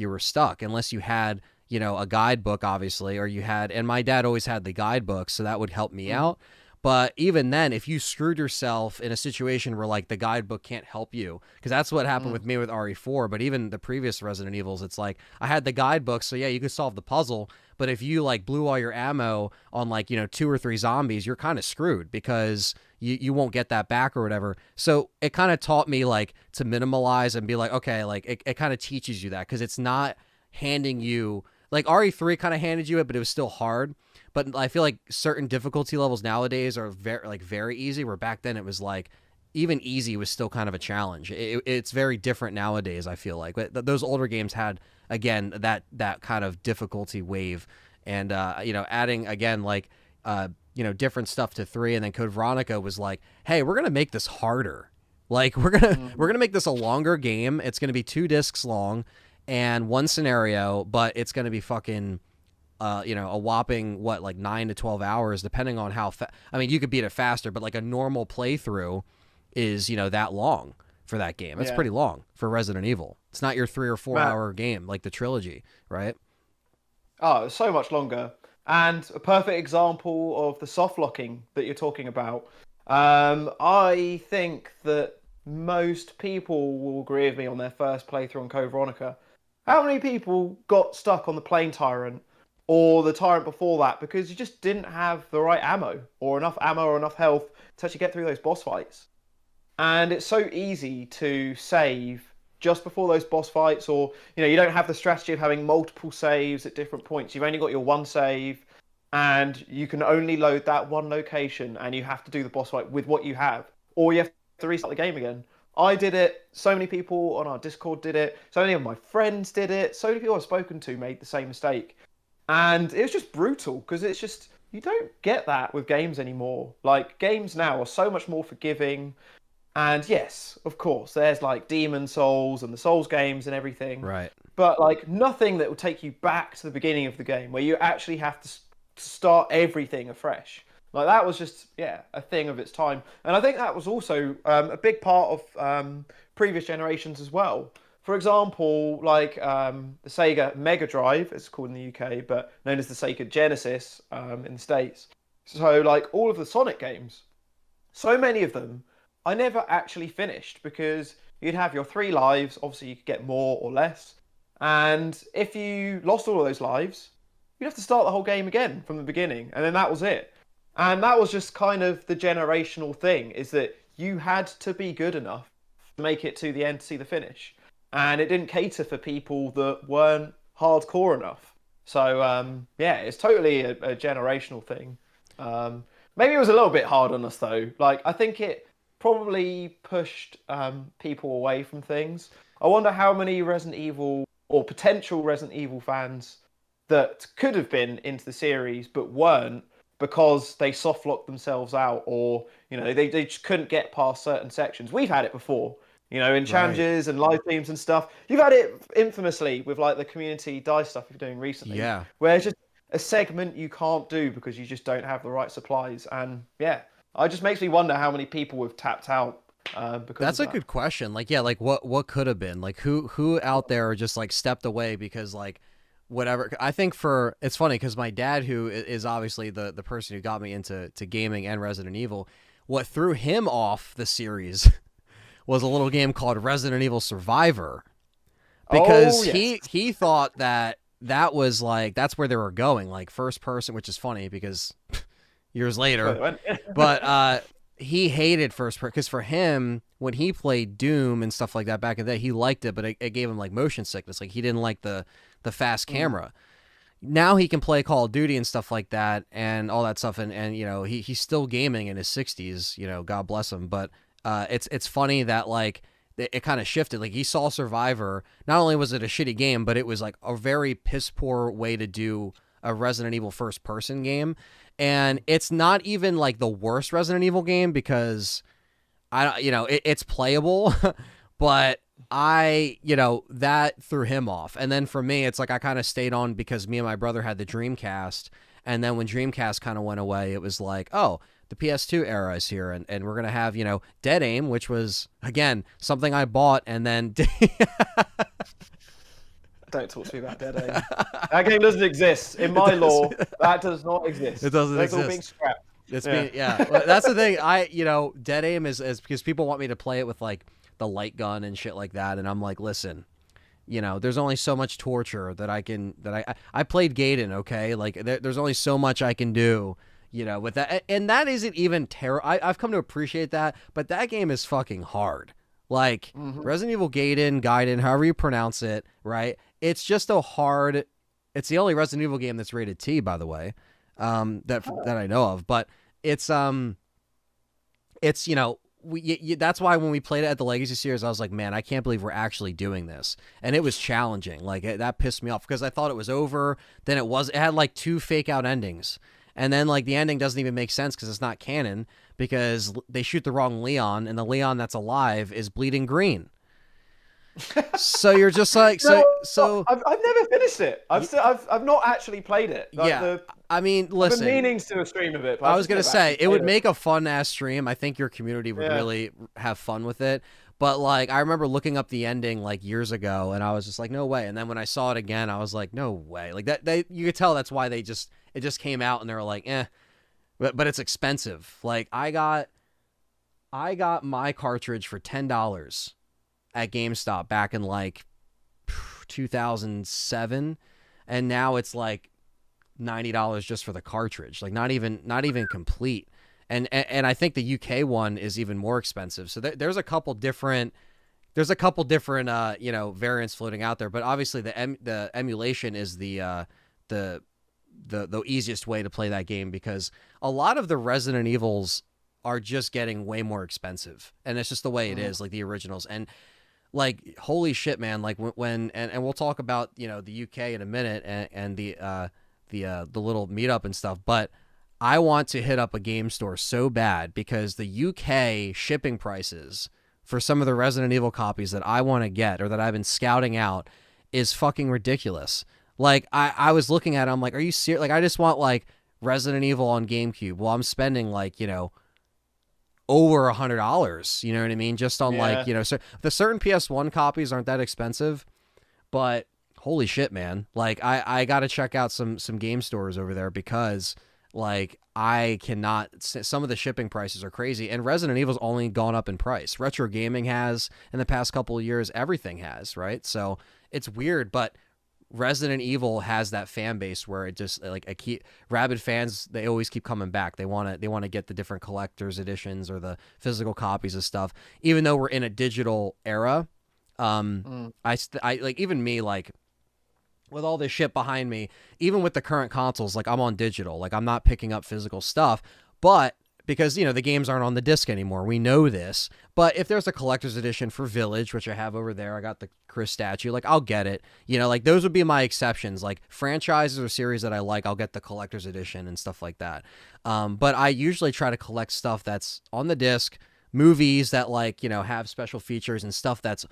unless you had, you know, a guidebook, obviously, or you had, and my dad always had the guidebook, so that would help me out. But even then, if you screwed yourself in a situation where like the guidebook can't help you, because that's what happened with me with RE4, but even the previous Resident Evils, it's like I had the guidebook, so yeah, you could solve the puzzle. But if you like blew all your ammo on like, you know, 2 or 3 zombies, you're kind of screwed because you won't get that back or whatever. So it kind of taught me like to minimalize and be like, okay, like it kind of teaches you that, because it's not handing you, like RE3 kind of handed you it, but it was still hard. But I feel like certain difficulty levels nowadays are very easy, where back then it was like even easy was still kind of a challenge. It's very different nowadays, I feel like. But those older games had, again, that kind of difficulty wave. And, you know, adding, again, like, you know, different stuff to 3. And then Code Veronica was like, hey, we're going to make this harder. Like, we're gonna make this a longer game. It's going to be 2 discs long and 1 scenario, but it's going to be fucking... you know, a whopping, like 9 to 12 hours, depending on how I mean, you could beat it faster, but like a normal playthrough is, you know, that long for that game. That's pretty long for Resident Evil. It's not your 3 or 4 hour game like the trilogy, right? Oh, it's so much longer. And a perfect example of the soft locking that you're talking about. I think that most people will agree with me on their first playthrough on Code Veronica. How many people got stuck on the Plane Tyrant or the Tyrant before that because you just didn't have the right ammo or enough health to actually get through those boss fights? And it's so easy to save just before those boss fights, or, you know, you don't have the strategy of having multiple saves at different points. You've only got your 1 save, and you can only load that 1 location, and you have to do the boss fight with what you have, or you have to restart the game again. I did it. So many people on our Discord did it. So many of my friends did it. So many people I've spoken to made the same mistake. And it was just brutal, because it's just, you don't get that with games anymore. Like, games now are so much more forgiving. And yes, of course, there's like Demon Souls and the Souls games and everything. Right. But like nothing that will take you back to the beginning of the game, where you actually have to start everything afresh. Like, that was just, yeah, a thing of its time. And I think that was also a big part of previous generations as well. For example, like the Sega Mega Drive, it's called in the UK, but known as the Sega Genesis in the States. So like all of the Sonic games, so many of them, I never actually finished, because you'd have your 3 lives. Obviously, you could get more or less. And if you lost all of those lives, you'd have to start the whole game again from the beginning. And then that was it. And that was just kind of the generational thing, is that you had to be good enough to make it to the end to see the finish. And it didn't cater for people that weren't hardcore enough. So, yeah, it's totally a generational thing. Maybe it was a little bit hard on us, though. Like, I think it probably pushed people away from things. I wonder how many Resident Evil or potential Resident Evil fans that could have been into the series but weren't, because they soft locked themselves out, or, you know, they just couldn't get past certain sections. We've had it before. You know, in challenges and live streams and stuff. You've had it infamously with like the community dice stuff you're doing recently. Yeah. Where it's just a segment you can't do because you just don't have the right supplies. And yeah, it just makes me wonder how many people have tapped out because That's of a that. good question. Like, yeah, like what could have been? Like who out there just like stepped away because like whatever. I think it's funny because my dad, who is obviously the person who got me into gaming and Resident Evil, what threw him off the series was a little game called Resident Evil Survivor, because he thought that was like, that's where they were going, like first person, which is funny because years later, but he hated first person because for him, when he played Doom and stuff like that back in the day, he liked it, but it gave him like motion sickness. Like he didn't like the fast camera. Now he can play Call of Duty and stuff like that and all that stuff, and you know he's still gaming in his 60s. You know, God bless him. But it's funny that like it kind of shifted. Like he saw Survivor. Not only was it a shitty game, but it was like a very piss poor way to do a Resident Evil first person game. And it's not even like the worst Resident Evil game because it's playable, but that threw him off. And then for me, it's like I kind of stayed on because me and my brother had the Dreamcast. And then when Dreamcast kind of went away, it was like, oh, the PS2 era is here. And we're going to have, Dead Aim, which was, again, something I bought and then... Don't talk to me about Dead Aim. That game doesn't exist. In my law, that does not exist. It doesn't That's exist. all being scrapped. It's well, that's the thing. Dead Aim is because people want me to play it with like the light gun and shit like that, and I'm like, listen, there's only so much torture that I played Gaiden, okay? Like there's only so much I can do, with that, and that isn't even terrible. I've come to appreciate that, but that game is fucking hard. Like Resident Evil Gaiden, however you pronounce it, right? It's just a hard. It's the only Resident Evil game that's rated T, by the way, that I know of. But it's that's why when we played it at the Legacy Series, I was like, man, I can't believe we're actually doing this, and it was challenging. Like that pissed me off because I thought it was over. Then it had like 2 fake out endings, and then like the ending doesn't even make sense because it's not canon because they shoot the wrong Leon, and the Leon that's alive is bleeding green. So you're just like so. I've never finished it. I've not actually played it. Like I mean, listen. I've been meaning to stream of it. But I was gonna say it would make a fun ass stream. I think your community would really have fun with it. But like, I remember looking up the ending like years ago, and I was just like, no way. And then when I saw it again, I was like, no way. Like that, you could tell that's why it just came out, and they were like, eh. But it's expensive. Like I got my cartridge for $10 at GameStop back in like 2007, and now it's like $90 just for the cartridge. Like not even complete. And I think the UK one is even more expensive. So there's a couple different variants floating out there. But obviously the emulation is the easiest way to play that game because a lot of the Resident Evils are just getting way more expensive, and it's just the way it is, like the originals. And like, holy shit, man! Like when we'll talk about the UK in a minute and the little meetup and stuff, but I want to hit up a game store so bad because the UK shipping prices for some of the Resident Evil copies that I want to get or that I've been scouting out is fucking ridiculous. Like I was looking at it, I'm like, are you serious? Like I just want like Resident Evil on GameCube. Well, I'm spending like, over $100, you know what I mean? Just on like, so the certain PS1 copies aren't that expensive, but holy shit, man. Like I got to check out some game stores over there because like I cannot, some of the shipping prices are crazy, and Resident Evil's only gone up in price. Retro gaming has in the past couple of years, everything has, right? So it's weird, but Resident Evil has that fan base where it just like rabid fans, they always keep coming back. They want to get the different collector's editions or the physical copies of stuff, even though we're in a digital era. I like, even me, like with all this shit behind me, even with the current consoles, like I'm on digital, like I'm not picking up physical stuff, but because, the games aren't on the disc anymore. We know this. But if there's a collector's edition for Village, which I have over there, I got the Chris statue, like I'll get it. Like those would be my exceptions. Like franchises or series that I like, I'll get the collector's edition and stuff like that. But I usually try to collect stuff that's on the disc, movies that like, have special features and stuff that's,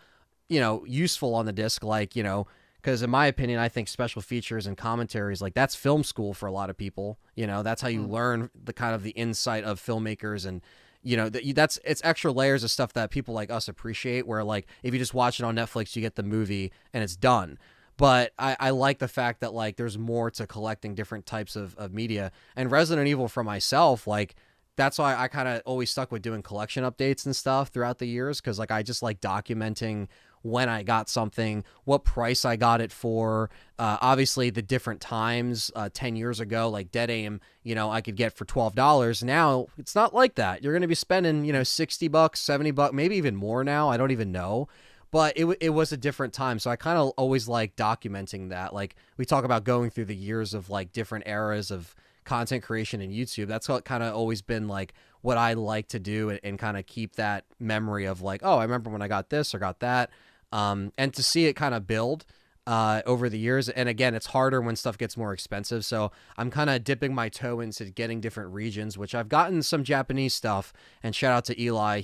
useful on the disc, like, because in my opinion, I think special features and commentaries, like that's film school for a lot of people. That's how you learn the kind of the insight of filmmakers, and it's extra layers of stuff that people like us appreciate. Where like if you just watch it on Netflix, you get the movie and it's done. But I like the fact that like there's more to collecting different types of media. And Resident Evil for myself, like that's why I kind of always stuck with doing collection updates and stuff throughout the years, because like I just like documenting when I got something, what price I got it for. Obviously, the different times 10 years ago, like Dead Aim, you know, I could get for $12. Now it's not like that. You're going to be spending, you know, $60, $70, maybe even more now. I don't even know. But it was a different time. So I kind of always like documenting that. Like we talk about going through the years of like different eras of content creation in YouTube. That's what kind of always been like what I like to do, and kind of keep that memory of like, oh, I remember when I got this or got that. And to see it kind of build over the years. And again, it's harder when stuff gets more expensive. So I'm kind of dipping my toe into getting different regions, which I've gotten some Japanese stuff. And shout out to Eli.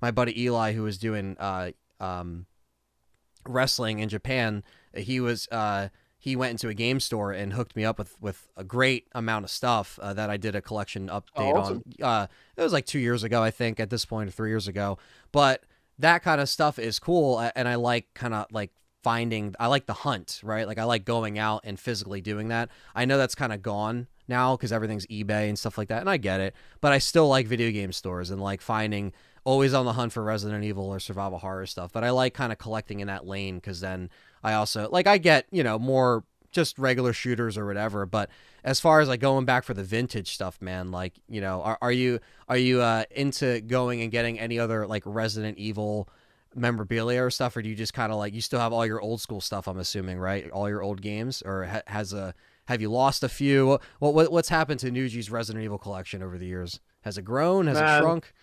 My buddy Eli, who was doing wrestling in Japan, he went into a game store and hooked me up with a great amount of stuff that I did a collection update awesome. on. It was like 2 years ago, I think, at this point, or 3 years ago. But that kind of stuff is cool, and I like kind of like I like the hunt, right? Like I like going out and physically doing that. I know that's kind of gone now because everything's eBay and stuff like that, and I get it. But I still like video game stores and like finding, always on the hunt for Resident Evil or survival horror stuff. But I like kind of collecting in that lane because then I also like, I get, you know, more just regular shooters or whatever. But as far as like going back for the vintage stuff, man, like, you know, are you into going and getting any other like Resident Evil memorabilia or stuff, or do you just kind of like, you still have all your old school stuff, I'm assuming, right? All your old games, or have you lost a few? What's happened to Nougies' Resident Evil collection over the years? Has it grown? Has it shrunk?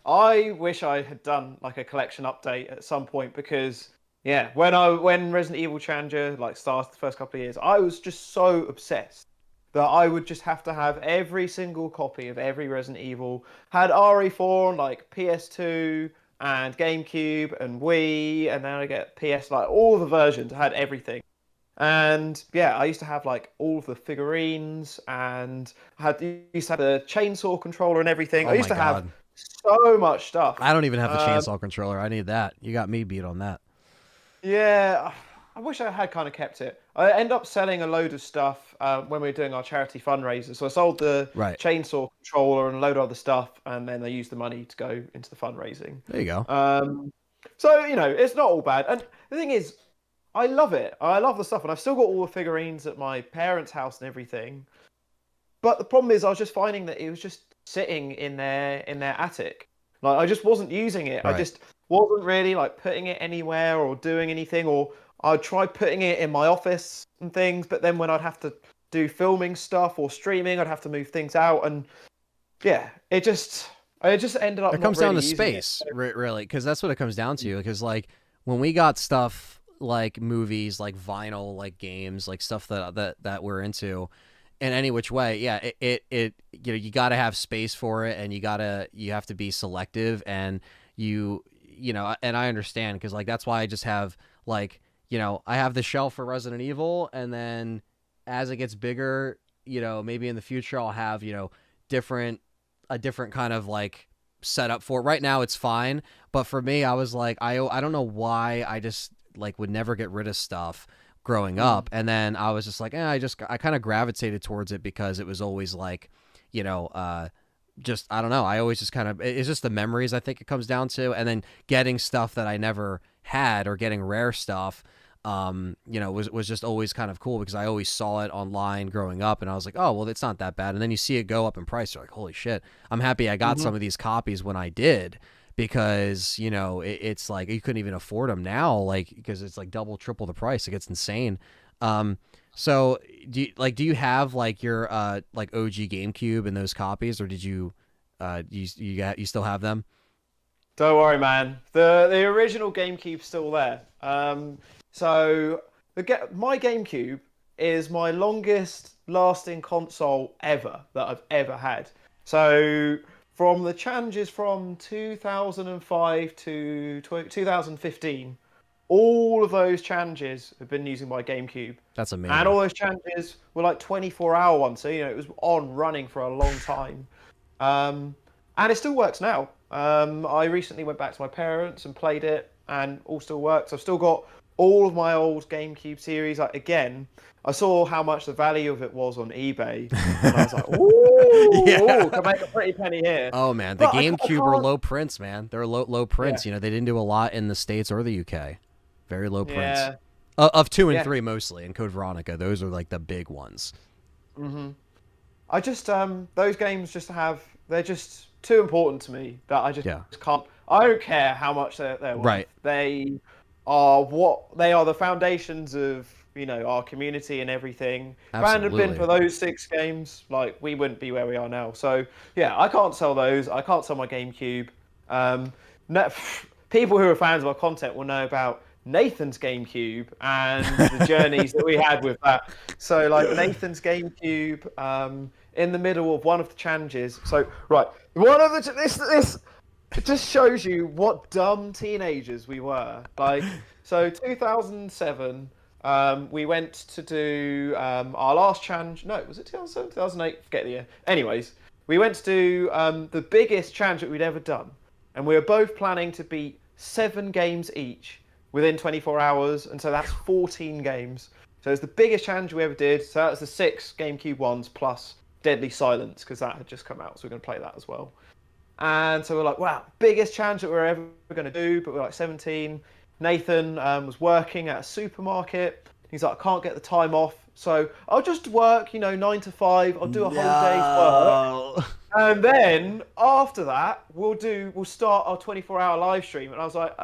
I wish I had done like a collection update at some point, because yeah, when Resident Evil Challenger like started the first couple of years, I was just so obsessed that I would just have to have every single copy of every Resident Evil. Had RE4 on like PS2 and GameCube and Wii, and then I get PS, like all the versions. I had everything. And yeah, I used to have like all of the figurines, and used to have the chainsaw controller and everything. Oh I used my to have God. so much stuff. I don't even have the chainsaw controller. I need that. You got me beat on that. Yeah, I wish I had kind of kept it. I end up selling a load of stuff when we were doing our charity fundraiser. So I sold the Right. chainsaw controller and a load of other stuff, and then they used the money to go into the fundraising. There you go. So, you know, it's not all bad. And the thing is, I love it. I love the stuff, and I've still got all the figurines at my parents' house and everything. But the problem is, I was just finding that it was just sitting in their attic. Like I just wasn't using it. Right. I just wasn't really like putting it anywhere or doing anything. Or I'd try putting it in my office and things, but then when I'd have to do filming stuff or streaming, I'd have to move things out, and yeah, I just ended up. It comes down to space, really, because that's what it comes down to. Because like when we got stuff like movies, like vinyl, like games, like stuff that we're into, in any which way, yeah, it you know, you got to have space for it, and you have to be selective, and you know, and I understand, because like that's why I just have like, you know, I have the shelf for Resident Evil, and then as it gets bigger, you know, maybe in the future I'll have, you know, a different kind of like setup for it. Right now it's fine, but for me, I was like, I don't know why I just like would never get rid of stuff growing up, and then I was just like, I kind of gravitated towards it because it was always like, you know, just I don't know, I always just kind of, it's just the memories, I think it comes down to, and then getting stuff that I never had, or getting rare stuff, you know, was just always kind of cool, because I always saw it online growing up, and I was like, oh well, it's not that bad, and then you see it go up in price, you're like, holy shit, I'm happy I got some of these copies when I did, because you know, it's like you couldn't even afford them now, like, because it's like double triple the price. It gets insane. So do you have like your like OG GameCube and those copies, or did you you still have them? Don't worry, man. The original GameCube's still there. So my GameCube is my longest lasting console ever that I've ever had. So from the challenges from 2005 to 2015, all of those challenges have been using my GameCube. That's amazing. And all those challenges were like 24-hour ones, so you know it was on running for a long time. And it still works now. I recently went back to my parents and played it, and all still works. I've still got all of my old GameCube series. Like again, I saw how much the value of it was on eBay, and I was like, "Ooh, Yeah. can make a pretty penny here." Oh man, the But I GameCube were can't. low prints, man. They're low prints. Yeah. You know, they didn't do a lot in the States or the UK. Very low prints. Yeah. Of 2 and Yeah. 3 mostly, and Code Veronica. Those are like the big ones. I just those games they're just too important to me that I just Yeah. can't. I don't care how much they're worth. Right. They are the foundations of our community and everything. If it hadn't been Absolutely. for those 6 games, like we wouldn't be where we are now. So yeah, I can't sell those. I can't sell my GameCube. No, people who are fans of our content will know about Nathan's GameCube and the journeys that we had with that. So like Nathan's GameCube, in the middle of one of the challenges. So right, one of the this it just shows you what dumb teenagers we were. Like so, 2007, we went to do our last challenge. No, was it 2007, 2008? Forget the year. Anyways, we went to do the biggest challenge that we'd ever done, and we were both planning to beat 7 games each within 24 hours, and so that's 14 games. So it's the biggest challenge we ever did. So that's the 6 GameCube ones plus Deadly Silence, because that had just come out, so we're going to play that as well. And so we're like, wow, biggest challenge that we're ever going to do, but we're like 17. Nathan was working at a supermarket. He's like, I can't get the time off, so I'll just work, 9 to 5. I'll do a whole day's work. And then after that, we'll start our 24-hour live stream. And I was like,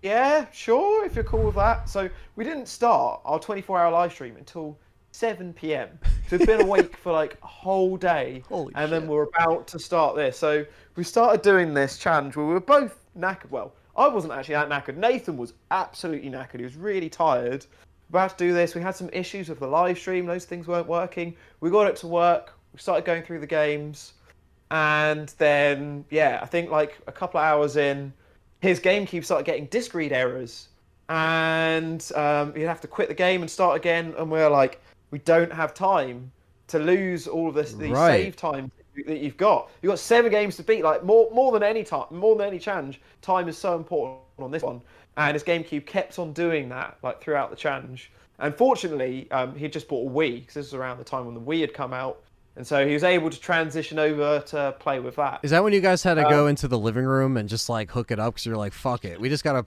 yeah, sure, if you're cool with that. So we didn't start our 24-hour live stream until 7 p.m. So we've been awake for like a whole day. Holy and shit. then we're about to start this. So we started doing this challenge where we were both knackered. Well, I wasn't actually that knackered. Nathan was absolutely knackered. He was really tired. About to do this. We had some issues with the live stream. Those things weren't working. We got it to work. We started going through the games. And then, yeah, I think like a couple of hours in, his GameCube started getting disk read errors. And he'd have to quit the game and start again. And we're like, we don't have time to lose all of these save times that you've got. You've got 7 games to beat. Like more than any time, more than any challenge, time is so important on this one. And his GameCube kept on doing that like throughout the challenge. And fortunately, he just bought a Wii, because this was around the time when the Wii had come out. And so he was able to transition over to play with that. Is that when you guys had to go into the living room and just like hook it up because you're like, fuck it, we just gotta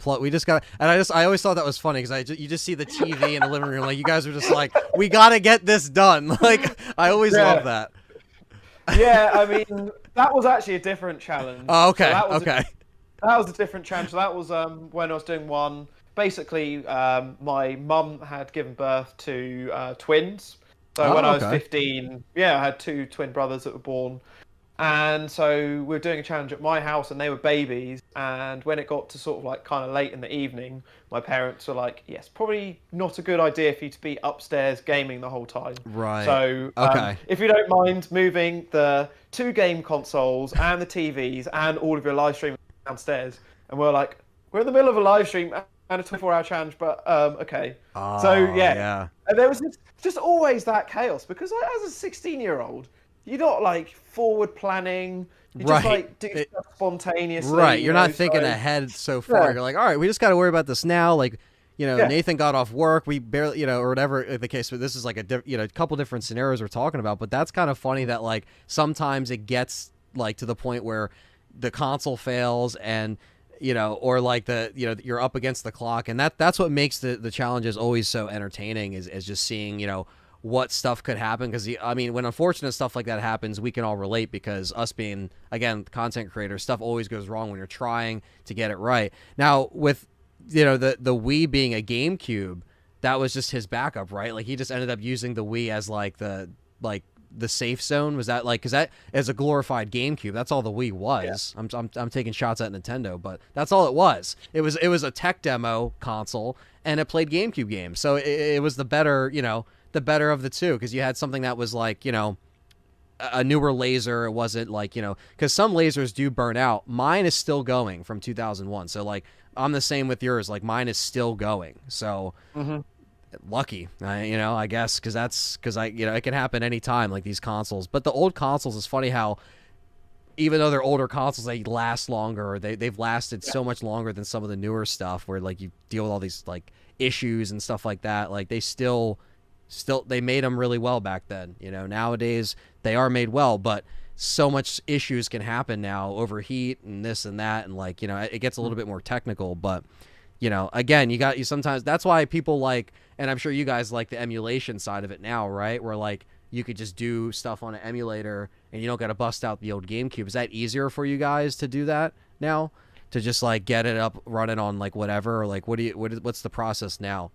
and I always thought that was funny because you just see the TV in the living room, like you guys were just like, we gotta get this done. Like I always love that. Yeah, I mean that was actually a different challenge. Oh, okay, So okay. That was a different challenge. So that was when I was doing one. Basically, my mum had given birth to twins. So when I was 15, yeah, I had 2 twin brothers that were born. And so we were doing a challenge at my house and they were babies. And when it got to sort of like kind of late in the evening, my parents were like, yes, probably not a good idea for you to be upstairs gaming the whole time. Right. So if you don't mind moving the 2 game consoles and the TVs and all of your live streaming downstairs. And we're like, we're in the middle of a live stream and a 24-hour challenge, but okay. So yeah. And there was just always that chaos because like, as a 16-year-old, you're not like forward planning. You just like do stuff spontaneously. Right. You're not thinking ahead so far. Yeah. You're like, all right, we just got to worry about this now. Like, Nathan got off work. We barely, or whatever the case. But this is like a couple different scenarios we're talking about. But that's kind of funny that like sometimes it gets like to the point where the console fails and or like you're up against the clock, and that's what makes the challenges always so entertaining is just seeing what stuff could happen, because I mean when unfortunate stuff like that happens, we can all relate, because us being again content creators, stuff always goes wrong when you're trying to get it right. Now with the Wii being a GameCube, that was just his backup, right? Like he just ended up using the Wii as like the safe zone. Was that like, because that is a glorified GameCube, that's all the Wii was. Yeah. I'm taking shots at Nintendo, but that's all it was. It was a tech demo console and it played GameCube games, so it was the better the better of the two, because you had something that was like a newer laser. It wasn't like because some lasers do burn out. Mine is still going from 2001, so like I'm the same with yours, like mine is still going, so lucky, I guess, because it can happen anytime, like these consoles. But the old consoles, is funny how even though they're older consoles, they last longer. Or they've lasted so much longer than some of the newer stuff, where like you deal with all these like issues and stuff like that. Like they still they made them really well back then. You know, nowadays they are made well, but so much issues can happen now, overheat and this and that, and like, you know, it gets a little bit more technical. But you know, again, you sometimes, that's why people like, and I'm sure you guys like the emulation side of it now, right? Where like you could just do stuff on an emulator and you don't got to bust out the old GameCube. Is that easier for you guys to do that now? To just like get it up running on like whatever, or like what's the process now?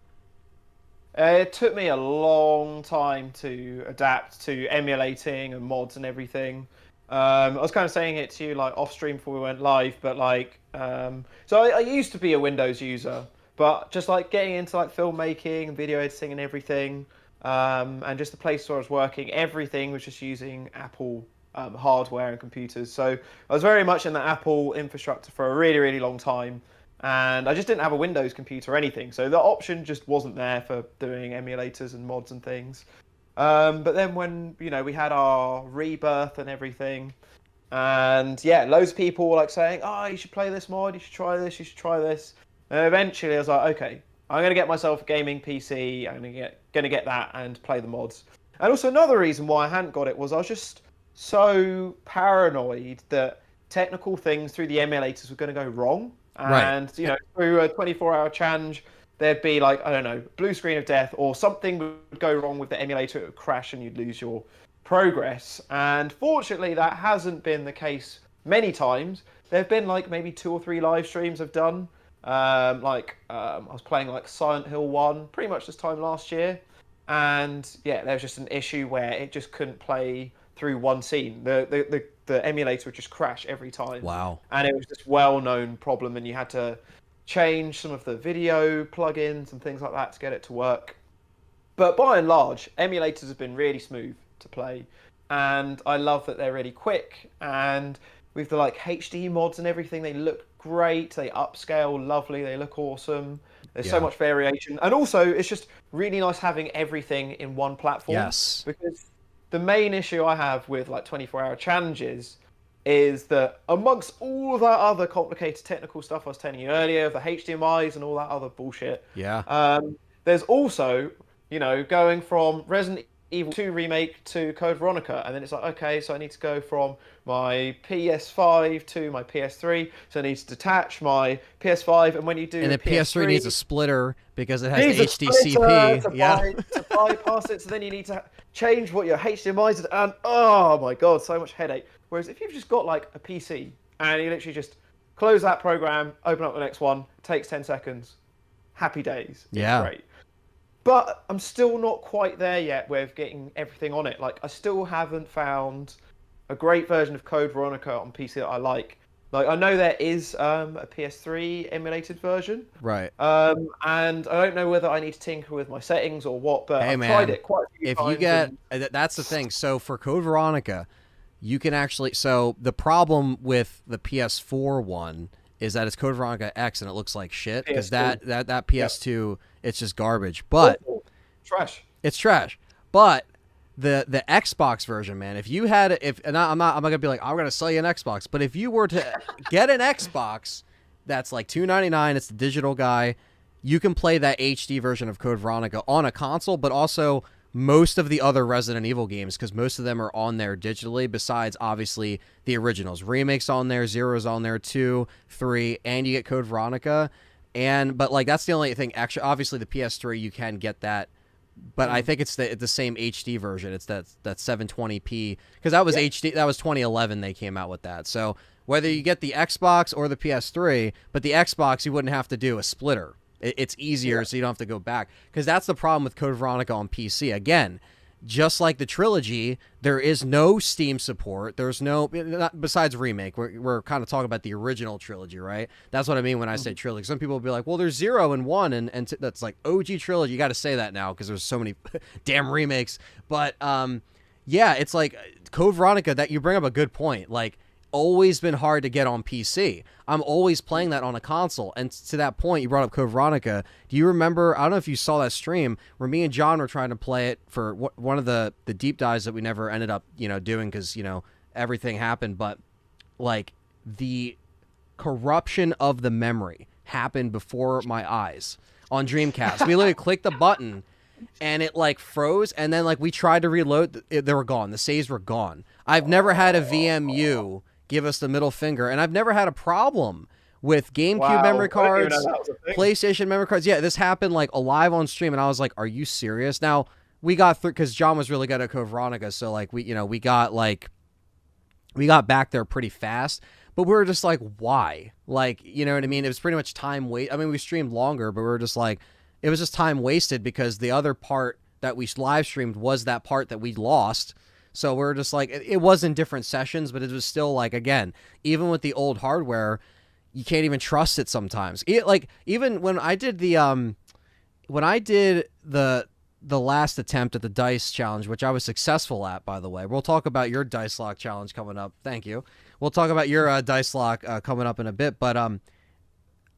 It took me a long time to adapt to emulating and mods and everything. I was kind of saying it to you like off stream before we went live, but like, so I used to be a Windows user, but just like getting into like filmmaking and video editing and everything, and just the place where I was working, everything was just using Apple hardware and computers. So I was very much in the Apple infrastructure for a really, really long time. And I just didn't have a Windows computer or anything. So the option just wasn't there for doing emulators and mods and things. But then when, you know, we had our rebirth and everything, and yeah, loads of people were like saying, oh, you should play this mod, you should try this, you should try this. And eventually I was like, okay, I'm going to get myself a gaming PC, I'm going to get that and play the mods. And also another reason why I hadn't got it was I was just so paranoid that technical things through the emulators were going to go wrong. And, you know, through a 24-hour challenge, there'd be like, I don't know, blue screen of death, or something would go wrong with the emulator, it would crash and you'd lose your progress. And fortunately, that hasn't been the case many times. There have been like maybe 2 or 3 live streams I've done. I was playing like Silent Hill 1 pretty much this time last year. And yeah, there was just an issue where it just couldn't play through one scene. The emulator would just crash every time. Wow. And it was this well-known problem, and you had to change some of the video plugins and things like that to get it to work. But by and large, emulators have been really smooth to play, and I love that they're really quick. And with the like HD mods and everything, they look great. They upscale lovely. They look awesome. There's so much variation, and also it's just really nice having everything in one platform. Yes. Because the main issue I have with like 24-hour challenges is that amongst all of that other complicated technical stuff I was telling you earlier, the HDMIs and all that other bullshit, there's also, you know, going from Resident Evil 2 Remake to Code Veronica, and then it's like, okay, so I need to go from my PS5 to my PS3, so I need to detach my PS5, and when you do, and the PS3 needs a splitter because it has needs the a HDCP. to bypass it, so then you need to change what your HDMI's is, and oh my god, so much headache. Whereas if you've just got like a PC and you literally just close that program, open up the next one, takes 10 seconds, happy days. Yeah. It's great. But I'm still not quite there yet with getting everything on it. Like, I still haven't found a great version of Code Veronica on PC that I like. Like, I know there is a PS3 emulated version. Right. And I don't know whether I need to tinker with my settings or what, but I've tried it quite a few times. If you get... That's the thing. So for Code Veronica, you can actually... So the problem with the PS4 one is that it's Code Veronica X and it looks like shit, because that PS2, it's just garbage. But trash. It's trash. But the Xbox version, man, if you had and I'm not gonna be like, I'm gonna sell you an Xbox, but if you were to get an Xbox that's like $299, it's the digital guy, you can play that HD version of Code Veronica on a console, but also most of the other Resident Evil games, because most of them are on there digitally, besides obviously the originals. Remakes on there, Zero's on there, 2, 3, and you get Code Veronica. But like, that's the only thing. Actually, obviously the PS3, you can get that, but I think it's the same HD version. It's that 720p, because that was HD. That was 2011 they came out with that. So whether you get the Xbox or the PS3, but the Xbox, you wouldn't have to do a splitter. It's easier, so you don't have to go back. Because that's the problem with Code Veronica on PC. Again, just like the trilogy, there is no Steam support. There's no, besides Remake. We're kind of talking about the original trilogy, right? That's what I mean when I say trilogy. Some people will be like, well, there's 0 and 1, and that's like OG trilogy. You got to say that now because there's so many damn remakes. But yeah, it's like Code Veronica, that you bring up a good point. Like, always been hard to get on PC. I'm always playing that on a console. And to that point, you brought up Code Veronica. Do you remember, I don't know if you saw that stream where me and John were trying to play it for one of the deep dives that we never ended up, doing because, everything happened. But like the corruption of the memory happened before my eyes on Dreamcast. We literally clicked the button and it like froze, and then like we tried to reload, they were gone. The saves were gone. I've never had a VMU give us the middle finger, and I've never had a problem with GameCube memory cards, PlayStation memory cards. Yeah, this happened like live on stream, and I was like, "Are you serious?" Now we got through because John was really good at Code Veronica, so like we got back there pretty fast. But we were just like, why? Like, you know what I mean? It was pretty much time wait. I mean, we streamed longer, but we were just like, it was just time wasted because the other part that we live streamed was that part that we lost. So we were just like, it was in different sessions, but it was still like, again, even with the old hardware, you can't even trust it sometimes. Like even when I did the last attempt at the dice challenge, which I was successful at, by the way. We'll talk about your dice lock challenge coming up. Thank you. We'll talk about your dice lock coming up in a bit. But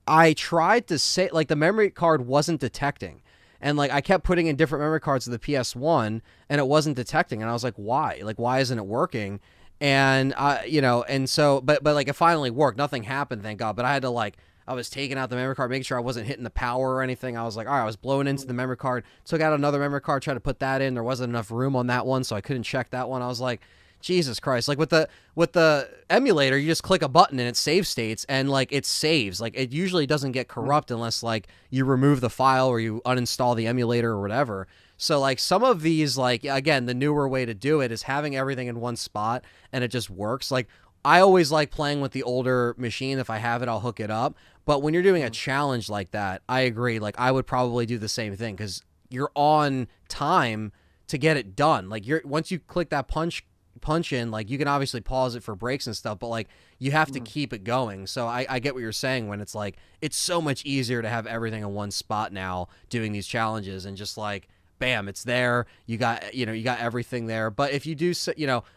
I tried to say, like, the memory card wasn't detecting. And, like, I kept putting in different memory cards to the PS1, and it wasn't detecting. And I was like, why? Like, why isn't it working? And, and so, but like, it finally worked. Nothing happened, thank God. But I had to, like, I was taking out the memory card, making sure I wasn't hitting the power or anything. I was like, all right, I was blowing into the memory card, took out another memory card, tried to put that in. There wasn't enough room on that one, so I couldn't check that one. I was like, Jesus Christ. Like with the emulator, you just click a button and it save states, and like it saves. Like it usually doesn't get corrupt unless like you remove the file or you uninstall the emulator or whatever. So like some of these, like, again, the newer way to do it is having everything in one spot and it just works. Like I always like playing with the older machine. If I have it, I'll hook it up. But when you're doing a challenge like that, I agree. Like I would probably do the same thing because you're on time to get it done. Like once you click that punch in, like you can obviously pause it for breaks and stuff, but like you have to keep it going. So I get what you're saying when it's like it's so much easier to have everything in one spot now doing these challenges and just like bam, it's there. You got everything there. But if you do,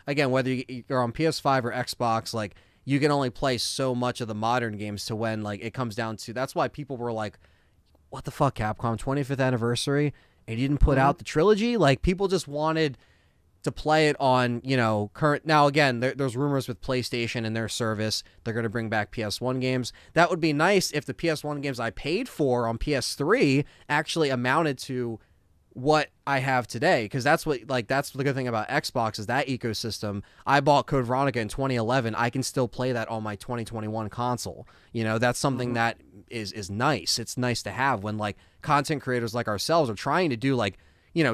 again, whether you're on PS5 or Xbox, like you can only play so much of the modern games to when like it comes down to. That's why people were like, "What the fuck, Capcom 25th anniversary, and you didn't put out the trilogy?" Like people just wanted to play it on, current. Now again, there's rumors with PlayStation and their service they're going to bring back PS1 games. That would be nice if the PS1 games I paid for on PS3 actually amounted to what I have today, because that's the good thing about Xbox is that ecosystem. I bought Code Veronica in 2011. I can still play that on my 2021 console. That's something that is nice. It's nice to have when like content creators like ourselves are trying to do like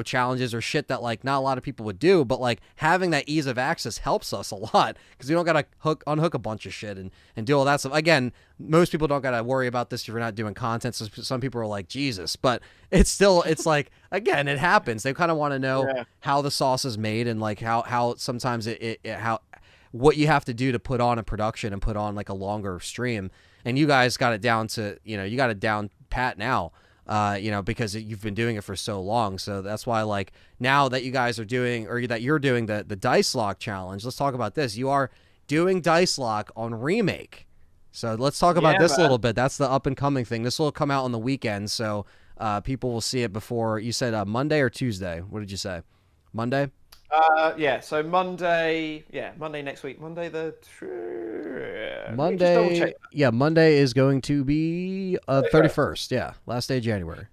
challenges or shit that like not a lot of people would do, but like having that ease of access helps us a lot because we don't gotta unhook a bunch of shit and do all that stuff. Again, most people don't gotta worry about this if you're not doing content. So some people are like, Jesus, but it's like, again, it happens. They kind of want to know how the sauce is made and like how sometimes how what you have to do to put on a production and put on like a longer stream. And you guys got it down to, you got it down pat now. Because you've been doing it for so long. So that's why, like, now that you guys are doing, or that you're doing the Dice Lock challenge, let's talk about this. You are doing Dice Lock on Remake. So let's talk about this a little bit. That's the up and coming thing. This will come out on the weekend. So people will see it before. You said Monday or Tuesday? What did you say? Monday? So Monday next week. Monday Monday is going to be 31st. Yeah, last day of January.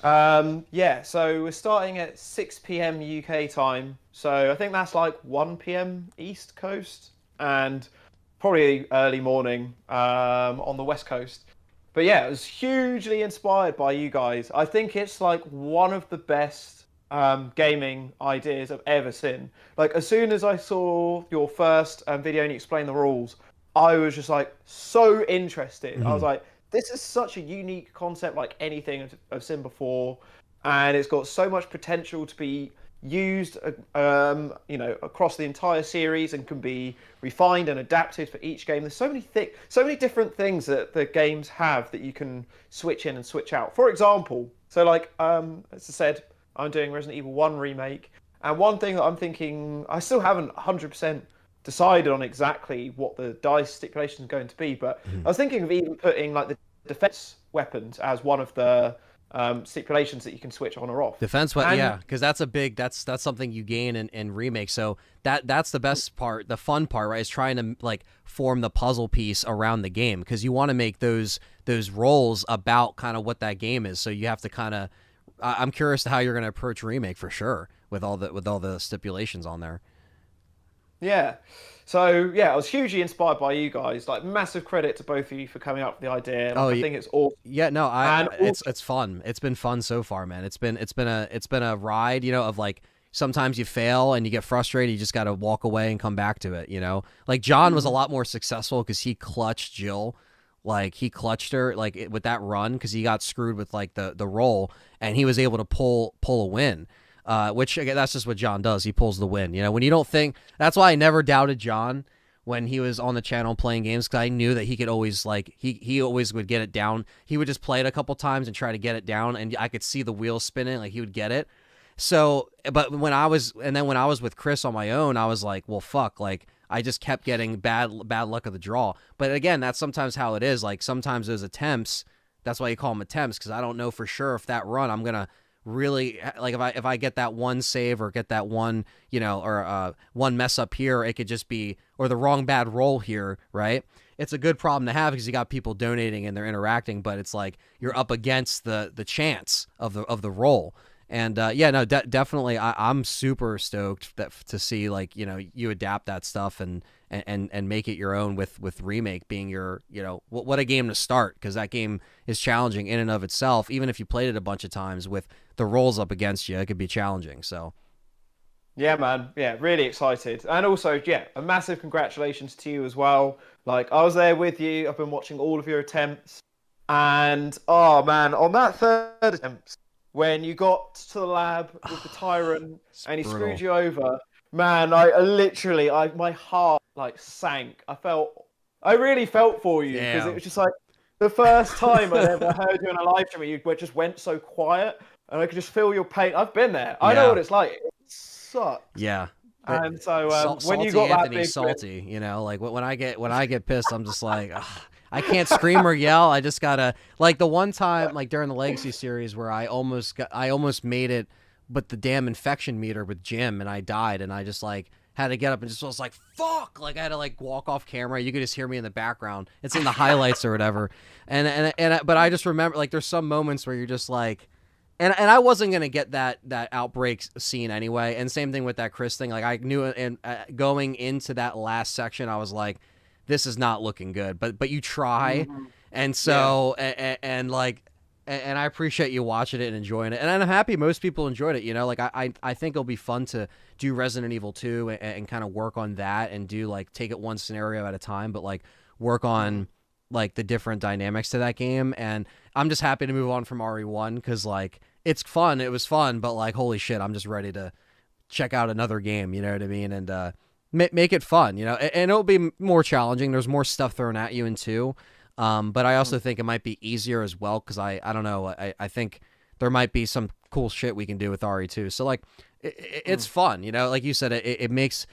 So we're starting at 6 p.m. UK time. So I think that's like 1 p.m. East Coast and probably early morning on the West Coast. But yeah, it was hugely inspired by you guys. I think it's like one of the best gaming ideas I've ever seen. Like as soon as I saw your first video and you explained the rules, I was just like so interested. I was like, this is such a unique concept, like anything I've seen before, and it's got so much potential to be used, across the entire series and can be refined and adapted for each game. There's so many different things that the games have that you can switch in and switch out. For example, so like as I said, I'm doing Resident Evil 1 remake, and one thing that I'm thinking, I still haven't 100% decided on exactly what the dice stipulation is going to be, but I was thinking of even putting like the defense weapons as one of the stipulations that you can switch on or off. Defense weapon, yeah, because that's something you gain in remake. So that's the best part, the fun part, right? Is trying to like form the puzzle piece around the game, because you want to make those roles about kind of what that game is. So you have to kind of. I'm curious to how you're going to approach remake for sure with all the stipulations on there. Yeah. So yeah, I was hugely inspired by you guys. Like, massive credit to both of you for coming up with the idea. Like, I think it's awesome. Yeah, no, it's fun. It's been fun so far, man. It's been a ride, of like sometimes you fail and you get frustrated, you just got to walk away and come back to it, Like John was a lot more successful because he clutched Jill. Like he clutched her like with that run because he got screwed with like the roll, and he was able to pull a win. Which again, that's just what John does. He pulls the win. When you don't think. That's why I never doubted John when he was on the channel playing games, because I knew that he could always like he always would get it down. He would just play it a couple times and try to get it down, and I could see the wheels spinning. Like he would get it. So, but when I was with Chris on my own, I was like, well, fuck. Like I just kept getting bad luck of the draw. But again, that's sometimes how it is. Like sometimes those attempts. That's why you call them attempts, because I don't know for sure if that run I'm gonna. Really, like if I get that one save or get that one, or one mess up here, it could just be, or the wrong bad roll here, right? It's a good problem to have because you got people donating and they're interacting, but it's like you're up against the chance of the roll. And yeah, no, definitely, I'm super stoked to see like you adapt that stuff and make it your own with remake being your what a game to start, because that game is challenging in and of itself. Even if you played it a bunch of times with the rolls up against you, it could be challenging. So yeah, man, yeah, really excited. And also, yeah, a massive congratulations to you as well. Like, I was there with you, I've been watching all of your attempts, and oh man, on that third attempt when you got to the lab with the tyrant and he screwed you over, man, I literally my heart like sank. I really felt for you, because it was just like the first time I'd ever heard you on a live stream. You just went so quiet, and I could just feel your pain. I've been there. I know what it's like. It sucks. Yeah. And so when you got Anthony, that big salty, like when I get pissed, I'm just like, ugh, I can't scream or yell. I just gotta, like the one time like during the Legacy series where I almost made it, but the damn infection meter with Jim, and I died, and I just like had to get up and just was like, fuck, like I had to like walk off camera. You could just hear me in the background. It's in the highlights or whatever. But I just remember like there's some moments where you're just like, and I wasn't gonna get that outbreak scene anyway. And same thing with that Chris thing. Like I knew, and going into that last section, I was like, this is not looking good. But you try, and so and I appreciate you watching it and enjoying it, and I'm happy most people enjoyed it. Like I think it'll be fun to do Resident Evil 2 and kind of work on that and do like take it one scenario at a time, but like work on like the different dynamics to that game. And I'm just happy to move on from RE1 because like it's fun. It was fun, but like holy shit, I'm just ready to check out another game. You know what I mean? And make it fun. And it'll be more challenging. There's more stuff thrown at you in 2. But I also think it might be easier as well because I don't know. I think there might be some cool shit we can do with RE2. So like it's fun, like you said, it makes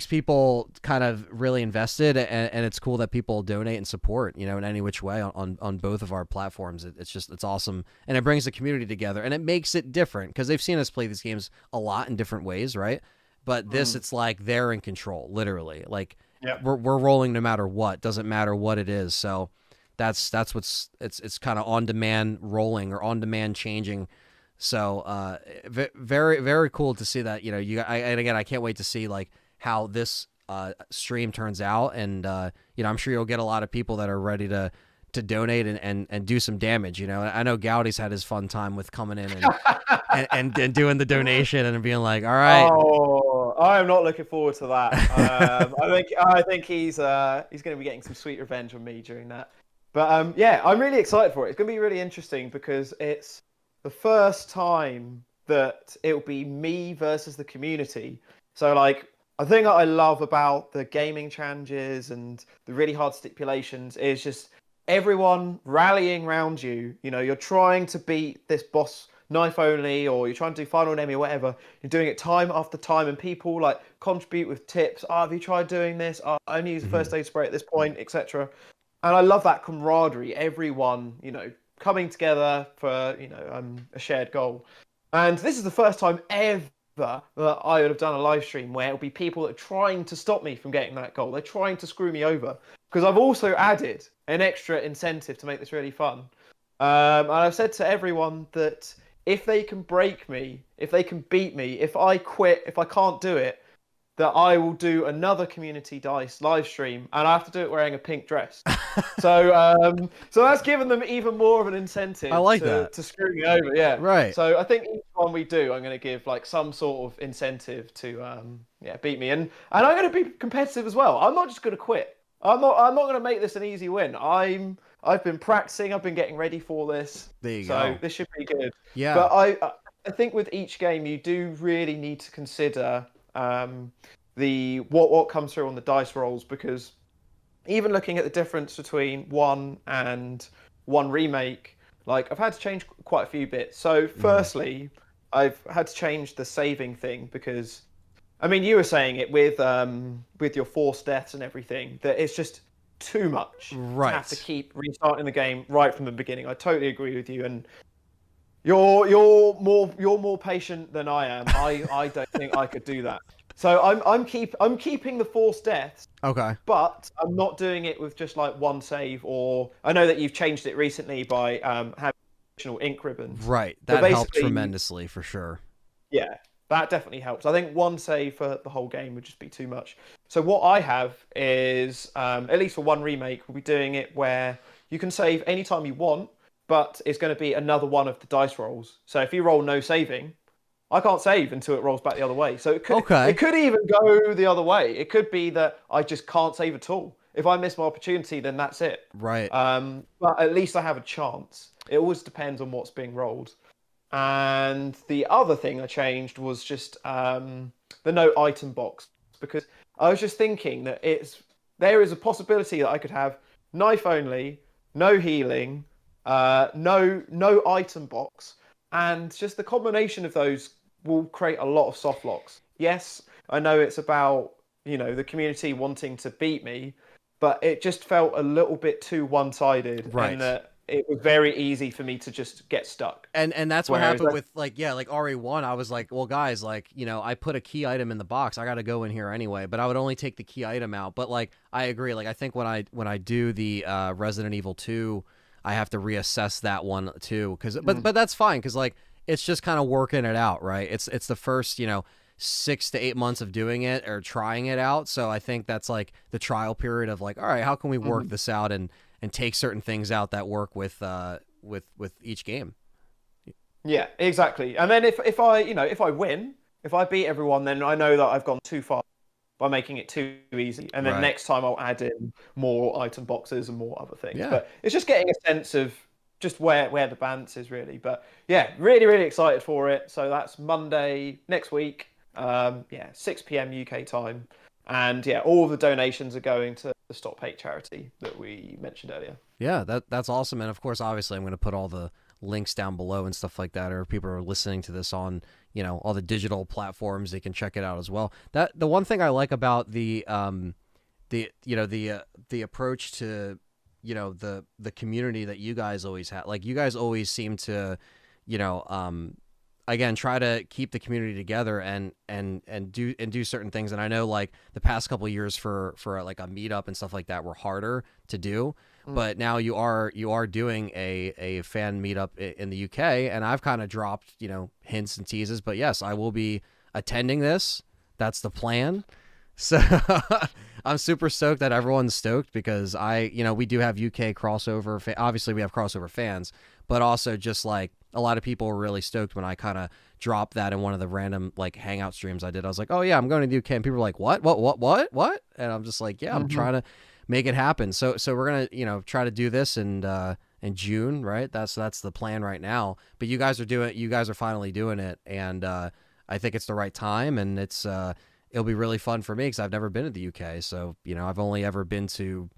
people kind of really invested, and it's cool that people donate and support, in any which way on both of our platforms. It's awesome, and it brings the community together, and it makes it different because they've seen us play these games a lot in different ways, right? But this, it's like they're in control, literally. Like we're rolling no matter what, doesn't matter what it is. So that's what's it's kind of on demand rolling or on demand changing. So very very cool to see that. And again, I can't wait to see like how this stream turns out, and I'm sure you'll get a lot of people that are ready to donate and do some damage. I know Gowdy's had his fun time with coming in and doing the donation and being like, all right. Oh, I am not looking forward to that. I think he's going to be getting some sweet revenge on me during that. But yeah, I'm really excited for it. It's going to be really interesting because it's the first time that it'll be me versus the community. So like, I think that I love about the gaming challenges and the really hard stipulations is just everyone rallying around you. You're trying to beat this boss knife only, or you're trying to do final enemy or whatever. You're doing it time after time, and people like contribute with tips. Have you tried doing this? I only use the first aid spray at this point, etc. And I love that camaraderie. Everyone, coming together for a shared goal. And this is the first time ever that I would have done a live stream where it'll be people that are trying to stop me from getting that goal. They're trying to screw me over, because I've also added an extra incentive to make this really fun. And I've said to everyone that if they can break me, if they can beat me, if I quit, if I can't do it, that I will do another Community Dice live stream, and I have to do it wearing a pink dress. So that's given them even more of an incentive. I like that. To screw me over. Yeah. Right. So I think each one we do, I'm going to give like some sort of incentive to beat me, and I'm going to be competitive as well. I'm not just going to quit. I'm not going to make this an easy win. I've been practicing. I've been getting ready for this. There you so go. This should be good. Yeah. But I think with each game you do really need to consider what comes through on the dice rolls, because even looking at the difference between 1 and 1 remake, like I've had to change quite a few bits. So firstly, I've had to change the saving thing, because I mean, you were saying it with your forced deaths and everything, that it's just too much right. to have to keep restarting the game right from the beginning. I totally agree with you, and you're more patient than I am. I don't think I could do that. So I'm keeping the forced deaths. Okay. But I'm not doing it with just like 1 save, or I know that you've changed it recently by having additional ink ribbons. Right. That helped tremendously for sure. Yeah, that definitely helps. I think 1 save for the whole game would just be too much. So what I have is, at least for 1 remake, we'll be doing it where you can save anytime you want, but it's going to be another one of the dice rolls. So if you roll no saving, I can't save until it rolls back the other way. So it could even go the other way. It could be that I just can't save at all. If I miss my opportunity, then that's it. Right. But at least I have a chance. It always depends on what's being rolled. And the other thing I changed was just the no item box, because I was just thinking that there is a possibility that I could have knife only, no healing, no item box, and just the combination of those will create a lot of soft locks. Yes, I know it's about the community wanting to beat me, but it just felt a little bit too one-sided, right. and that it was very easy for me to just get stuck. And that's what happened with like RE1. I was like, well, guys, like I put a key item in the box. I got to go in here anyway, but I would only take the key item out. But like I agree. Like I think when I do the Resident Evil 2, I have to reassess that one too. But that's fine, because like it's just kind of working it out, right? It's the first 6 to 8 months of doing it or trying it out. So I think that's like the trial period of like, all right, how can we work this out and take certain things out that work with each game. Yeah, exactly. And then if I win, if I beat everyone, then I know that I've gone too far by making it too easy. And then next time I'll add in more item boxes and more other things. Yeah. But it's just getting a sense of just where the balance is really. But yeah, really, really excited for it. So that's Monday next week. 6 p.m. UK time. And yeah, all of the donations are going to the Stop Hate charity that we mentioned earlier. Yeah, that's awesome. And of course, obviously, I'm going to put all the links down below and stuff like that, or if people are listening to this on all the digital platforms, they can check it out as well. That the one thing I like about the approach to the community that you guys always have, like you guys always seem to again, try to keep the community together and do certain things. And I know like the past couple of years for like a meetup and stuff like that were harder to do, but now you are doing a fan meetup in the UK, and I've kind of dropped hints and teases, but yes, I will be attending this. That's the plan. So I'm super stoked that everyone's stoked, because we do have UK crossover. Obviously we have crossover fans, but also just like a lot of people were really stoked when I kind of dropped that in one of the random like hangout streams I did. I was like, oh yeah, I'm going to the UK, and people were like, what? And I'm just like, yeah, I'm trying to make it happen. So we're gonna try to do this in June, right? That's the plan right now. But you guys are finally doing it, and I think it's the right time, and it'll be really fun for me because I've never been to the UK. So I've only ever been to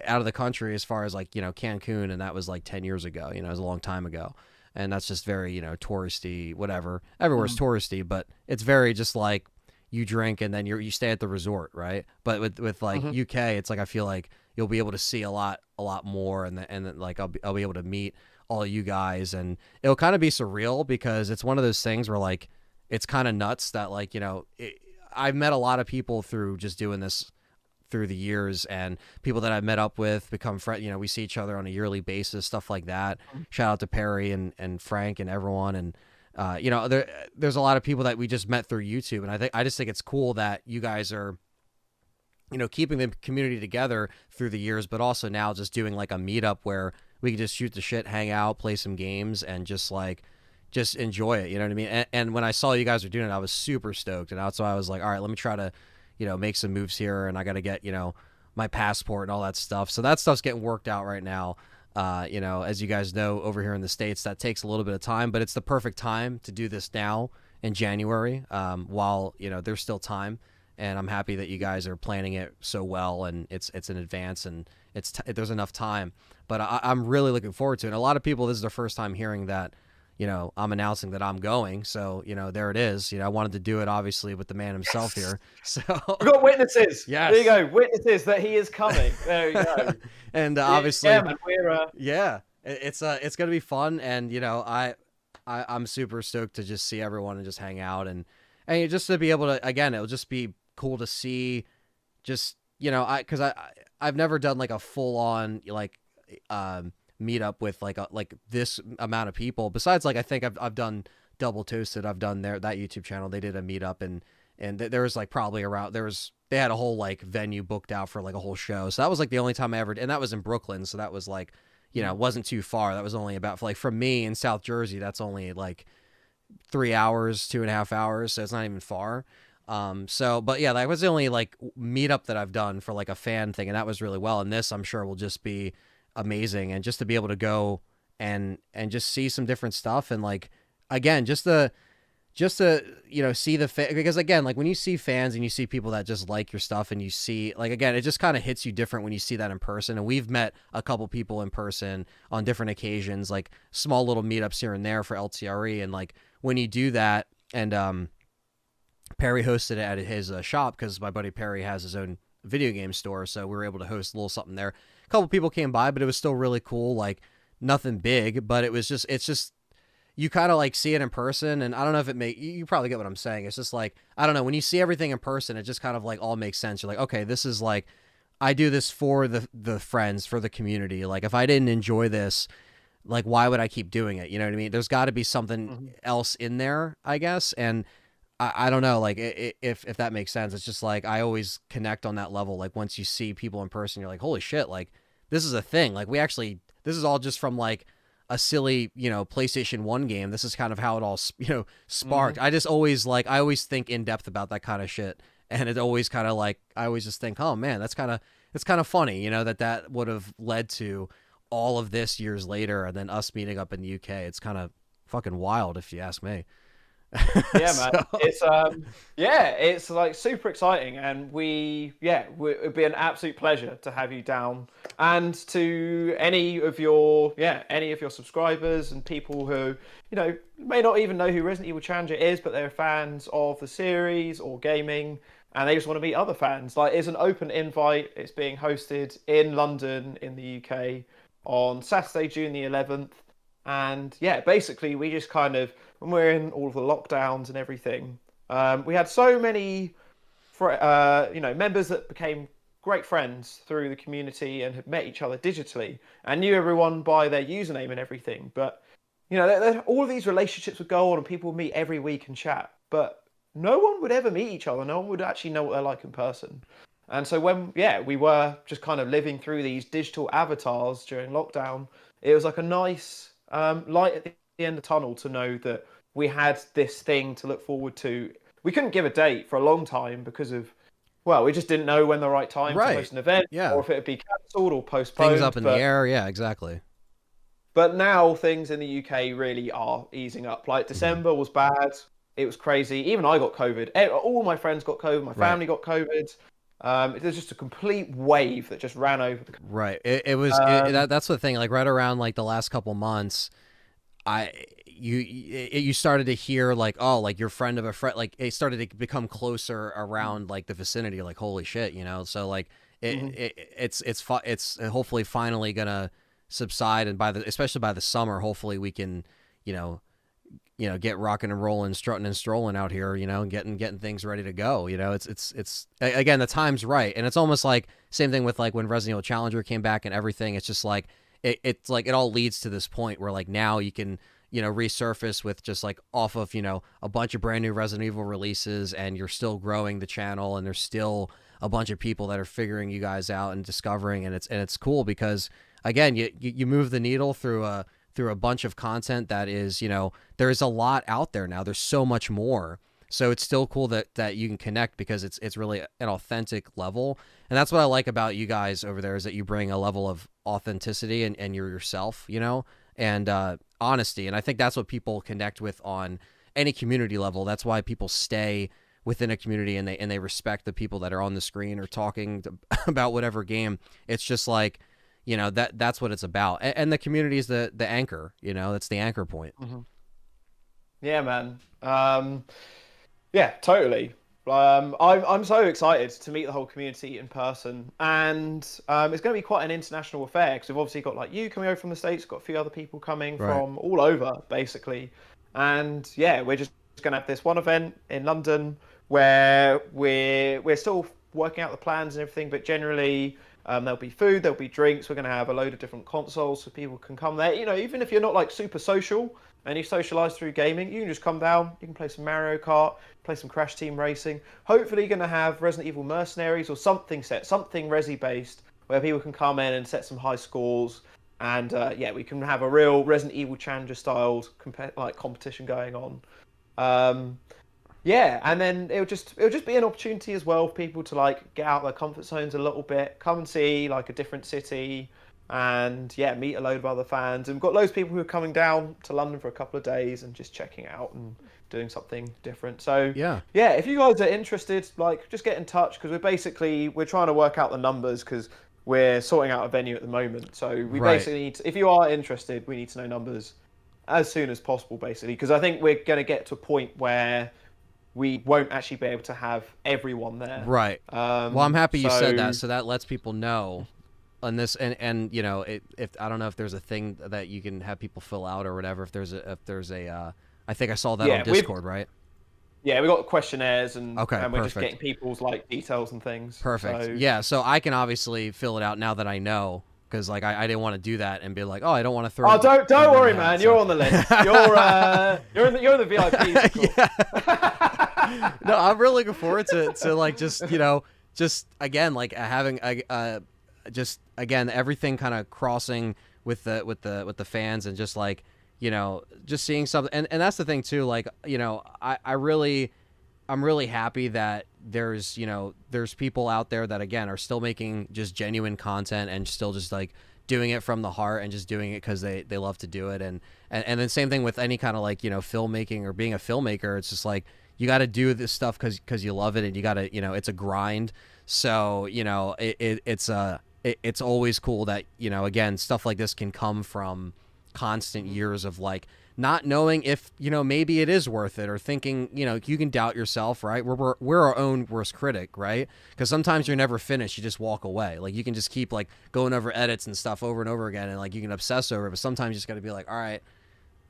out of the country as far as like Cancun, and that was like 10 years ago. It was a long time ago. And that's just very, touristy, whatever. Everywhere's touristy, but it's very just like you drink and then you stay at the resort, right? But with like UK, it's like I feel like you'll be able to see a lot more, and then like I'll be able to meet all you guys, and it'll kind of be surreal because it's one of those things where like it's kind of nuts that like, you know, I've met a lot of people through just doing this through the years, and people that I've met up with become friends. You know, we see each other on a yearly basis, stuff like that. Shout out to Perry and Frank and everyone. And, you know, there's a lot of people that we just met through YouTube. And I just think it's cool that you guys are, you know, keeping the community together through the years, but also now just doing like a meetup where we can just shoot the shit, hang out, play some games, and just enjoy it. You know what I mean? And when I saw you guys were doing it, I was super stoked. And that's why I was like, all right, let me try to, you know, make some moves here, and I got to get, you know, my passport and all that stuff. So that stuff's getting worked out right now. You know, as you guys know, over here in the States, that takes a little bit of time, but it's the perfect time to do this now in January, while, you know, there's still time. And I'm happy that you guys are planning it so well, and it's in advance, and there's enough time. But I'm really looking forward to it. And a lot of people, this is their first time hearing that, you know, I'm announcing that I'm going. So, you know, there it is. You know, I wanted to do it obviously with the man himself here. So we've got witnesses. Yes. There you go. Witnesses that he is coming. There you go. And obviously, yeah, man, we're it's going to be fun. And, you know, I'm super stoked to just see everyone and just hang out, and just to be able to, again, it'll just be cool to see, just, you know, because I've never done like a full on like, meet up with like this amount of people. Besides, like, I think I've done Double Toasted. I've done that YouTube channel. They did a meetup, and there was like probably around, they had a whole like venue booked out for like a whole show. So that was like the only time I ever, and that was in Brooklyn. So that was like, you know, it wasn't too far. That was only about, like, from me in South Jersey, that's only like 3 hours, 2.5 hours. So it's not even far. So, but yeah, that was the only like meetup that I've done for like a fan thing. And that was really well. And this, I'm sure, will just be amazing. And just to be able to go and just see some different stuff, and like, again, just to you know, see because again, like when you see fans and you see people that just like your stuff, and you see, like, again, it just kind of hits you different when you see that in person. And we've met a couple people in person on different occasions, like small little meetups here and there for LTRE. And like when you do that, and Perry hosted it at his shop, because my buddy Perry has his own video game store, so we were able to host a little something there. A couple people came by, but it was still really cool. Like, nothing big, but it's just you kind of like see it in person. And I don't know if you probably get what I'm saying. It's just like, I don't know, when you see everything in person, it just kind of like all makes sense. You're like, okay, this is like, I do this for the friends, for the community. Like, if I didn't enjoy this, like, why would I keep doing it? You know what I mean? There's got to be something else in there, I guess. And I don't know, like, if that makes sense. It's just like, I always connect on that level. Like, once you see people in person, you're like, holy shit, like, this is a thing. Like, this is all just from like a silly, you know, PlayStation 1 game. This is kind of how it all, you know, sparked. I always think in depth about that kind of shit. And it always kind of like, I always just think, oh man, it's kind of funny, you know, that would have led to all of this years later, and then us meeting up in the UK. It's kind of fucking wild, if you ask me. Yeah, man. It's like super exciting, and it'd be an absolute pleasure to have you down, and to any of your subscribers and people who, you know, may not even know who Resident Evil Challenger is, but they're fans of the series or gaming, and they just want to meet other fans. Like, it's an open invite. It's being hosted in London in the UK on Saturday, June the 11th. And yeah, basically, we just kind of, when we're in all of the lockdowns and everything, we had so many, members that became great friends through the community and had met each other digitally and knew everyone by their username and everything. But, you know, all of these relationships would go on, and people would meet every week and chat, but no one would ever meet each other. No one would actually know what they're like in person. And so when, we were just kind of living through these digital avatars during lockdown, it was like a nice light at the end of the tunnel to know that we had this thing to look forward to. We couldn't give a date for a long time because of, we just didn't know when the right time to host an event, or if it would be cancelled or postponed. Things up in the air, yeah, exactly. But now things in the UK really are easing up. Like, December was bad. It was crazy. Even I got COVID. All my friends got COVID. My family got COVID. It was just a complete wave that just ran over the country. Right. It was that's the thing. Like, right around like the last couple months, you started to hear like, oh, like your friend of a friend, like it started to become closer around like the vicinity. Like, holy shit, you know. So like it's hopefully finally gonna subside, and especially by the summer, hopefully we can, you know, get rocking and rolling, strutting and strolling out here, and getting things ready to go. It's again, the time's right. And it's almost like same thing with like when Resident Evil Challenger came back and everything. It's just like, it's like it all leads to this point where like now you can, resurface with just like off of, a bunch of brand new Resident Evil releases, and you're still growing the channel, and there's still a bunch of people that are figuring you guys out and discovering. And it's cool because again, you move the needle through a bunch of content that is, there's a lot out there now. There's so much more. So it's still cool that you can connect because it's really an authentic level. And that's what I like about you guys over there, is that you bring a level of authenticity and you're yourself, and honesty. And I think that's what people connect with on any community level. That's why people stay within a community and they respect the people that are on the screen or talking about whatever game. It's just like, that's what it's about. And the community is the anchor, that's the anchor point. Mm-hmm. Yeah, man. Yeah, totally. I'm so excited to meet the whole community in person, and it's going to be quite an international affair because we've obviously got like you coming over from the States, got a few other people coming from all over basically, and yeah, we're just going to have this one event in London where we're still working out the plans and everything, but generally there'll be food, there'll be drinks, we're going to have a load of different consoles so people can come there. Even if you're not like super social and you socialize through gaming, you can just come down, you can play some Mario Kart, play some Crash Team Racing. Hopefully you're going to have Resident Evil Mercenaries or something Resi based where people can come in and set some high scores, and yeah, we can have a real Resident Evil Challenger styled competition going on. Yeah, and then it'll just be an opportunity as well for people to like get out of their comfort zones a little bit, come and see like a different city, and yeah, meet a load of other fans. And we've got loads of people who are coming down to London for a couple of days and just checking out and doing something different. So yeah, if you guys are interested, like just get in touch, because we're trying to work out the numbers because we're sorting out a venue at the moment. So we basically need to, if you are interested, we need to know numbers as soon as possible, basically, because I think we're going to get to a point where we won't actually be able to have everyone there. Right. Well, I'm happy you said that, so that lets people know on this. And if I don't know if there's a thing that you can have people fill out or whatever. If there's a I think I saw that on Discord, right? Yeah, we got questionnaires and we're perfect. just getting people's like details and things. Perfect. So, yeah, so I can obviously fill it out now that I know. Because like I didn't want to do that and be like, oh, I don't want to throw. Oh, don't worry, man. You're on the list. You're in the VIP. Yeah. No, I'm really looking forward to like just again like having just again everything kind of crossing with the fans, and just like just seeing something. And that's the thing too. Like I'm really happy that there's people out there that again are still making just genuine content and still just like doing it from the heart and just doing it because they love to do it. And then same thing with any kind of like filmmaking or being a filmmaker. It's just like you got to do this stuff because you love it, and you got to it's a grind. So it's always cool that again stuff like this can come from constant years of like not knowing if maybe it is worth it, or thinking you can doubt yourself, right? We're our own worst critic, right? Because sometimes you're never finished, you just walk away. Like you can just keep like going over edits and stuff over and over again, and like you can obsess over it, but sometimes you just got to be like, all right,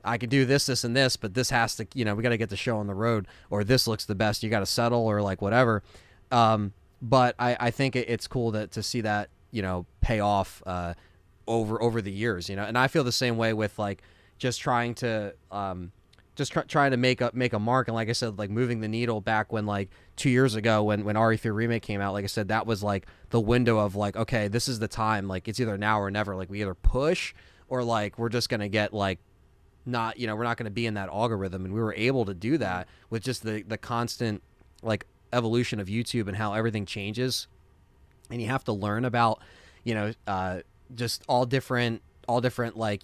I could do this and this, but this has to we got to get the show on the road, or this looks the best, you got to settle, or like whatever. But I think it's cool to see that pay off over the years, and I feel the same way with like just trying to trying to make a mark. And like I said, like moving the needle back when like 2 years ago when RE3 Remake came out, like I said, that was like the window of like, okay, this is the time, like it's either now or never. Like we either push or like we're just gonna get like not we're not gonna be in that algorithm. And we were able to do that with just the constant like evolution of YouTube and how everything changes. And you have to learn about just all different like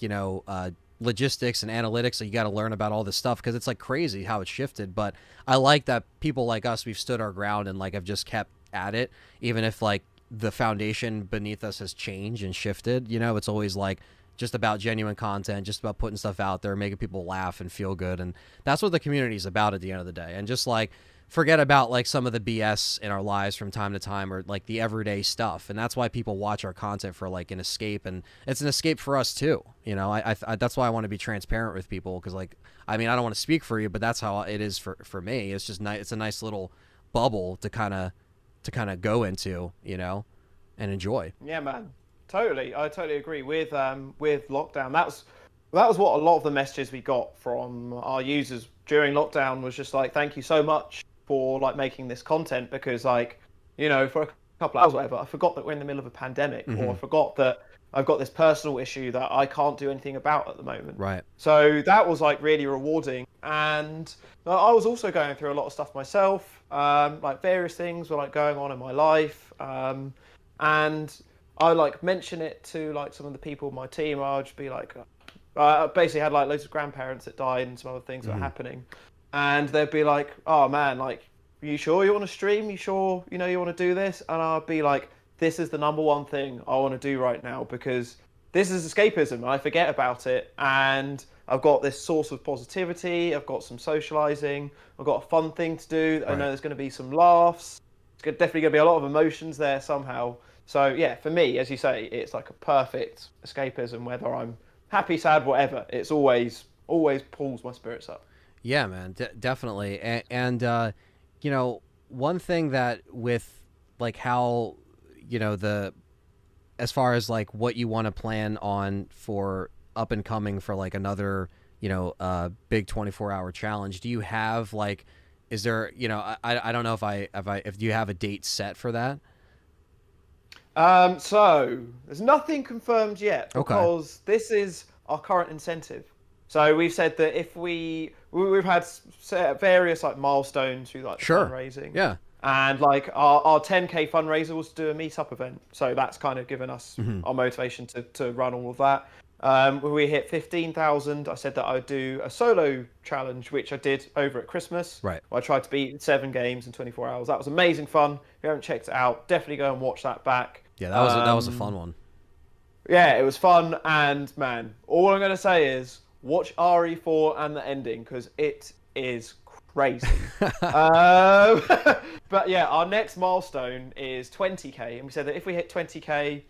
logistics and analytics. So you got to learn about all this stuff because it's like crazy how it's shifted. But I like that people like us, we've stood our ground and like have just kept at it, even if like the foundation beneath us has changed and shifted. It's always like just about genuine content, just about putting stuff out there, making people laugh and feel good. And that's what the community is about at the end of the day. And just like forget about like some of the BS in our lives from time to time, or like the everyday stuff. And that's why people watch our content, for like an escape, and it's an escape for us too. You know, I that's why I want to be transparent with people, because like, I mean, I don't want to speak for you, but that's how it is for me. It's just nice. It's a nice little bubble to kind of go into, you know, and enjoy. Yeah, man. Totally. I totally agree with lockdown. That was what a lot of the messages we got from our users during lockdown was just like, thank you so much for like making this content, because like, you know, for a couple of hours or whatever, I forgot that we're in the middle of a pandemic, or I forgot that I've got this personal issue that I can't do anything about at the moment. Right. So that was like really rewarding. And I was also going through a lot of stuff myself, like various things were like going on in my life. And I like mention it to like some of the people in my team. I'll just be like, I basically had like loads of grandparents that died and some other things that were happening. And they'd be like, oh man, like, are you sure you want to stream? You sure, you know, you want to do this? And I'd be like, this is the number one thing I want to do right now, because this is escapism. I forget about it. And I've got this source of positivity. I've got some socializing. I've got a fun thing to do. Right. I know there's going to be some laughs. It's definitely going to be a lot of emotions there somehow. So yeah, for me, as you say, it's like a perfect escapism, whether I'm happy, sad, whatever. It's always pulls my spirits up. Yeah, man, definitely. And you know, one thing that with like how, you know, as far as like what you want to plan on for up and coming for like another, you know, big 24-hour challenge, do you have like, is there, you know, I don't know if you have a date set for that? So there's nothing confirmed yet, because this is our current incentive. So we've said that if we've had various like milestones through like fundraising. Yeah. And like our 10K fundraiser was to do a meetup event. So that's kind of given us our motivation to run all of that. When we hit 15,000, I said that I would do a solo challenge, which I did over at Christmas. Right. I tried to beat 7 games in 24 hours. That was amazing fun. If you haven't checked it out, definitely go and watch that back. Yeah, that was a fun one. Yeah, it was fun. And man, all I'm going to say is watch RE4 and the ending, because it is crazy. But yeah, our next milestone is 20K. And we said that if we hit 20K,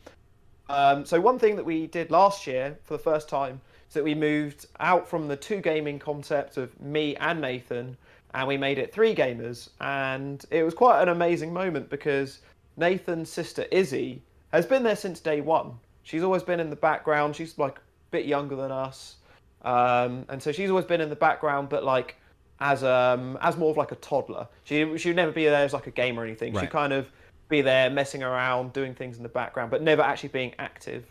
so one thing that we did last year for the first time is that we moved out from the 2 gaming concept of me and Nathan, and we made it 3 gamers. And it was quite an amazing moment, because Nathan's sister Izzy has been there since day one. She's always been in the background. She's like a bit younger than us. And so she's always been in the background, but like as more of like a toddler. She would never be there as like a game or anything. Right. She'd kind of be there messing around, doing things in the background, but never actually being active.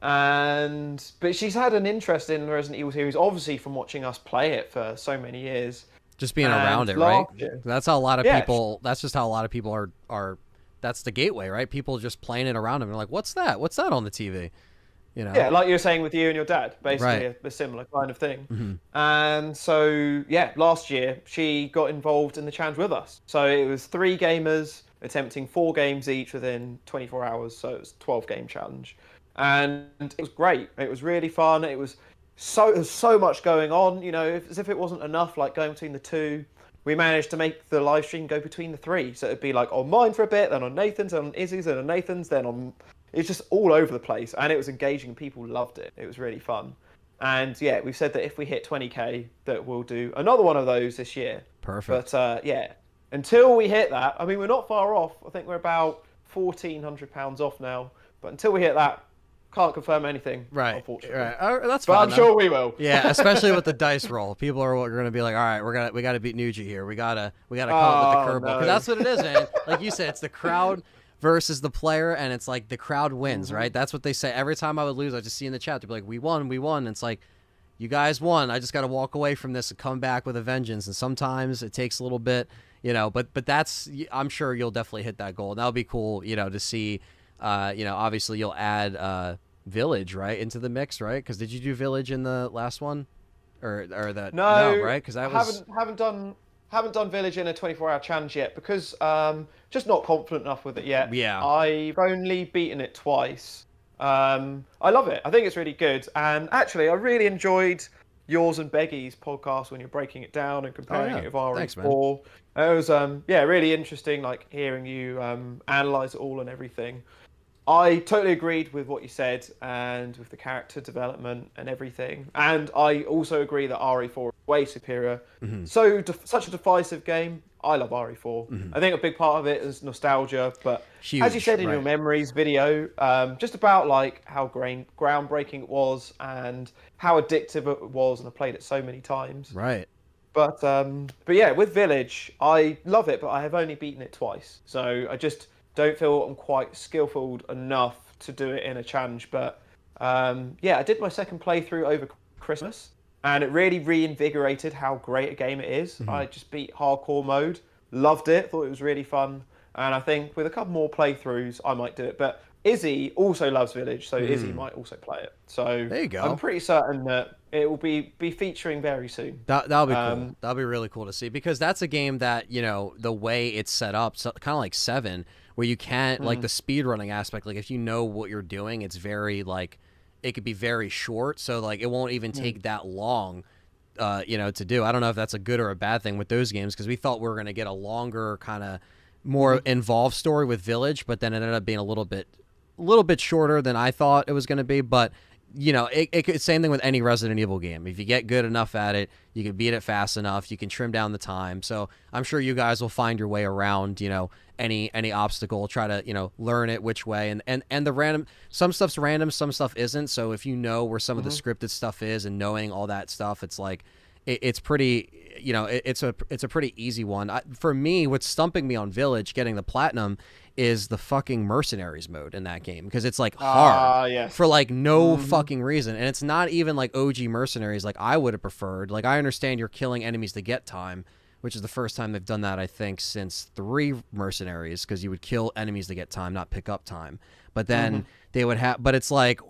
But she's had an interest in the Resident Evil series, obviously from watching us play it for so many years. Just being around it, right? That's how a lot of people. That's just how a lot of people are. That's the gateway, right? People just playing it around them. They're like, "What's that? What's that on the TV?" You know? Yeah, like you were saying with you and your dad, basically right. a similar kind of thing. And so, yeah, last year she got involved in the challenge with us. So it was 3 gamers attempting 4 games each within 24 hours. So it was a 12-game challenge. And it was great. It was really fun. It was so much going on, you know, as if it wasn't enough, like going between the 2. We managed to make the live stream go between the 3. So it'd be like on mine for a bit, then on Nathan's, then on Izzy's, then on Nathan's, then on... It's just all over the place, and it was engaging. People loved it. It was really fun. And yeah, we've said that if we hit 20K, that we'll do another one of those this year. Perfect. But yeah, until we hit that, I mean, we're not far off. I think we're about £1,400 off now. But until we hit that, can't confirm anything. Right. Unfortunately. Right. That's but fine. I'm sure we will. Yeah, especially with the dice roll. People are going to be like, all right, we got to beat Nougie here. We gotta come up with the curveball. 'Cause that's what it is, man. Like you said, it's the crowd versus the player, and it's like the crowd wins, right? That's what they say. Every time I would lose, I just see in the chat, they'd be like, we won. And it's like, you guys won. I just got to walk away from this and come back with a vengeance. And sometimes it takes a little bit, you know, but that's, I'm sure you'll definitely hit that goal. And that'll be cool, you know, to see, you know, obviously you'll add Village, right, into the mix, right? Because did you do Village in the last one? Or that? No, right? Because I haven't done Village in a 24-hour challenge yet, because just not confident enough with it yet. Yeah. I've only beaten it twice. I love it. I think it's really good. And actually, I really enjoyed yours and Beggy's podcast when you're breaking it down and comparing it with Thanks, man. RE4. It was really interesting, like hearing you analyze it all and everything. I totally agreed with what you said and with the character development and everything. And I also agree that RE4 is way superior. Such a divisive game. I love RE4. I think a big part of it is nostalgia. But as you said in your memories video, just about like how groundbreaking it was and how addictive it was, and I played it so many times. Right. But yeah, with Village, I love it, but I have only beaten it twice. So I just don't feel I'm quite skillful enough to do it in a challenge. But I did my second playthrough over Christmas, and it really reinvigorated how great a game it is. I just beat hardcore mode, loved it, thought it was really fun, and I think with a couple more playthroughs I might do it. But Izzy also loves Village, so Izzy might also play it. So there you go. I'm pretty certain that it will be featuring very soon. That'll be cool. That'll be really cool to see, because that's a game that, you know, the way it's set up, so, kind of like 7, where you can't like the speedrunning aspect. Like if you know what you're doing, it's very like it could be very short, so like it won't even take that long, to do. I don't know if that's a good or a bad thing with those games, because we thought we were going to get a longer, kind of more involved story with Village, but then it ended up being a little bit shorter than I thought it was going to be. But you know, it same thing with any Resident Evil game. If you get good enough at it, you can beat it fast enough. You can trim down the time. So I'm sure you guys will find your way around, you know, any obstacle. Try to, you know, learn it which way. And the random, some stuff's random, some stuff isn't. So if you know where some of the scripted stuff is and knowing all that stuff, it's like it's pretty, you know, it's a pretty easy one. For me, what's stumping me on Village, getting the platinum, is the fucking mercenaries mode in that game, because it's like hard for like no fucking reason, and it's not even like OG mercenaries like I would have preferred. Like I understand you're killing enemies to get time, which is the first time they've done that I think since 3 mercenaries, because you would kill enemies to get time, not pick up time. But then they would have, but it's like,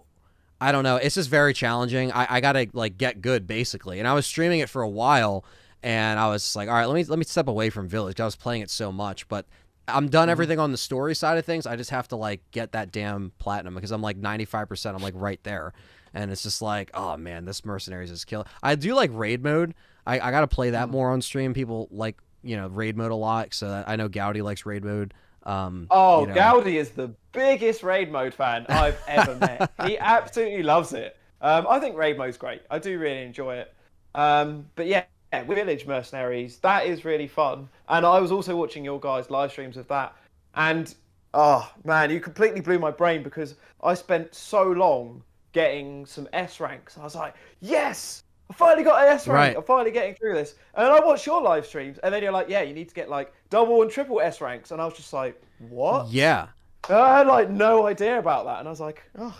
I don't know, it's just very challenging. I gotta like get good basically, and I was streaming it for a while, and I was just like, all right, let me step away from Village, 'cause I was playing it so much. But I'm done everything on the story side of things. I just have to like get that damn platinum, because I'm like 95%. I'm like right there, and it's just like, oh man, this mercenaries is killing. I do like raid mode. I got to play that more on stream. People like, you know, raid mode a lot, so I know Gowdy likes raid mode. You know. Gowdy is the biggest raid mode fan I've ever met. He absolutely loves it. I think raid mode's great. I do really enjoy it. But yeah, Village Mercenaries, that is really fun. And I was also watching your guys' live streams of that. And, oh, man, you completely blew my brain, because I spent so long getting some S ranks. I was like, yes, I finally got an S rank. Right. I'm finally getting through this. And then I watched your live streams, and then you're like, yeah, you need to get like double and triple S ranks. And I was just like, what? Yeah. I had like no idea about that. And I was like, oh.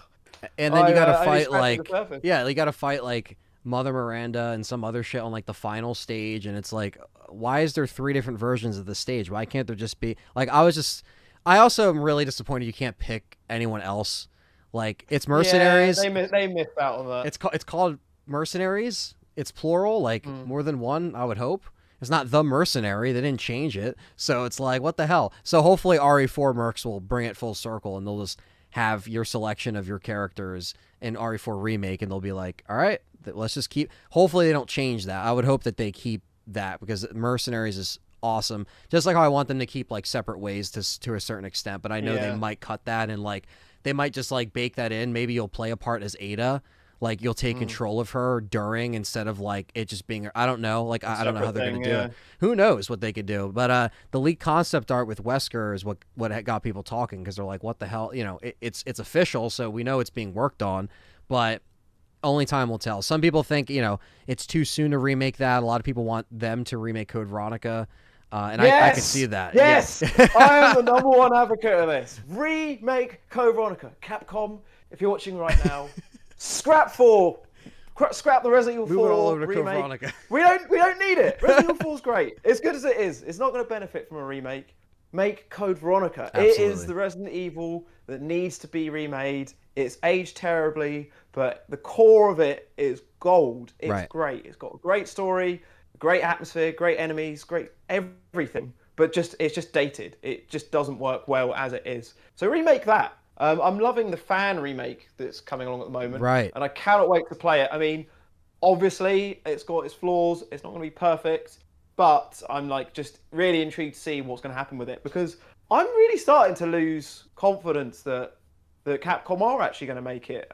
And then you got to fight like, you got to fight like Mother Miranda and some other shit on like the final stage, and it's like, why is there 3 different versions of the stage? Why can't there just be like, I also am really disappointed you can't pick anyone else. Like it's mercenaries. Yeah, they missed out on that. It's called mercenaries. It's plural, like more than one, I would hope. It's not the mercenary. They didn't change it. So it's like, what the hell? So hopefully RE4 Mercs will bring it full circle, and they'll just have your selection of your characters in RE4 Remake, and they'll be like, all right, let's just keep. Hopefully they don't change that. I would hope that they keep that, because mercenaries is awesome. Just like how I want them to keep like separate ways to a certain extent, but I know they might cut that, and like they might just like bake that in. Maybe you'll play a part as Ada. Like you'll take control of her during, instead of like it just being, I don't know, like I don't know how they're going to do it. Who knows what they could do? But the leaked concept art with Wesker is what got people talking, because they're like, what the hell? You know, it's official, so we know it's being worked on, but only time will tell. Some people think, you know, it's too soon to remake that. A lot of people want them to remake Code Veronica. And I can see that. Yes, I am the #1 advocate of this. Remake Code Veronica. Capcom, if you're watching right now, scrap the Resident Evil 4 Move it all over to remake. Code Veronica. We don't need it. Resident Evil 4 is great. As good as it is, it's not going to benefit from a remake. Make Code Veronica. Absolutely. It is the Resident Evil that needs to be remade. It's aged terribly, but the core of it is gold. It's great. It's got a great story, great atmosphere, great enemies, great everything. But it's just dated. It just doesn't work well as it is. So remake that. I'm loving the fan remake that's coming along at the moment. Right. And I cannot wait to play it. I mean, Obviously, it's got its flaws. It's not going to be perfect, but I'm like just really intrigued to see what's going to happen with it because I'm really starting to lose confidence that Capcom are actually going to make it.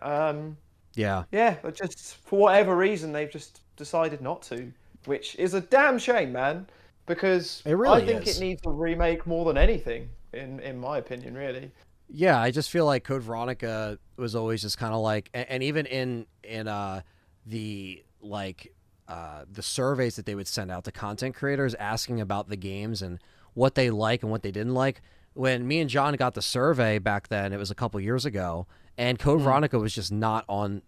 Yeah. Yeah, but just for whatever reason, they've just decided not to, which is a damn shame, man. Because It really I think is. it needs a remake more than anything, in my opinion, really. Yeah, I just feel like Code Veronica was always just kind of like, and even in the like the surveys that they would send out to content creators asking about the games and what they like and what they didn't like. When me and John got the survey back then, it was a couple years ago, and Code Veronica was just not on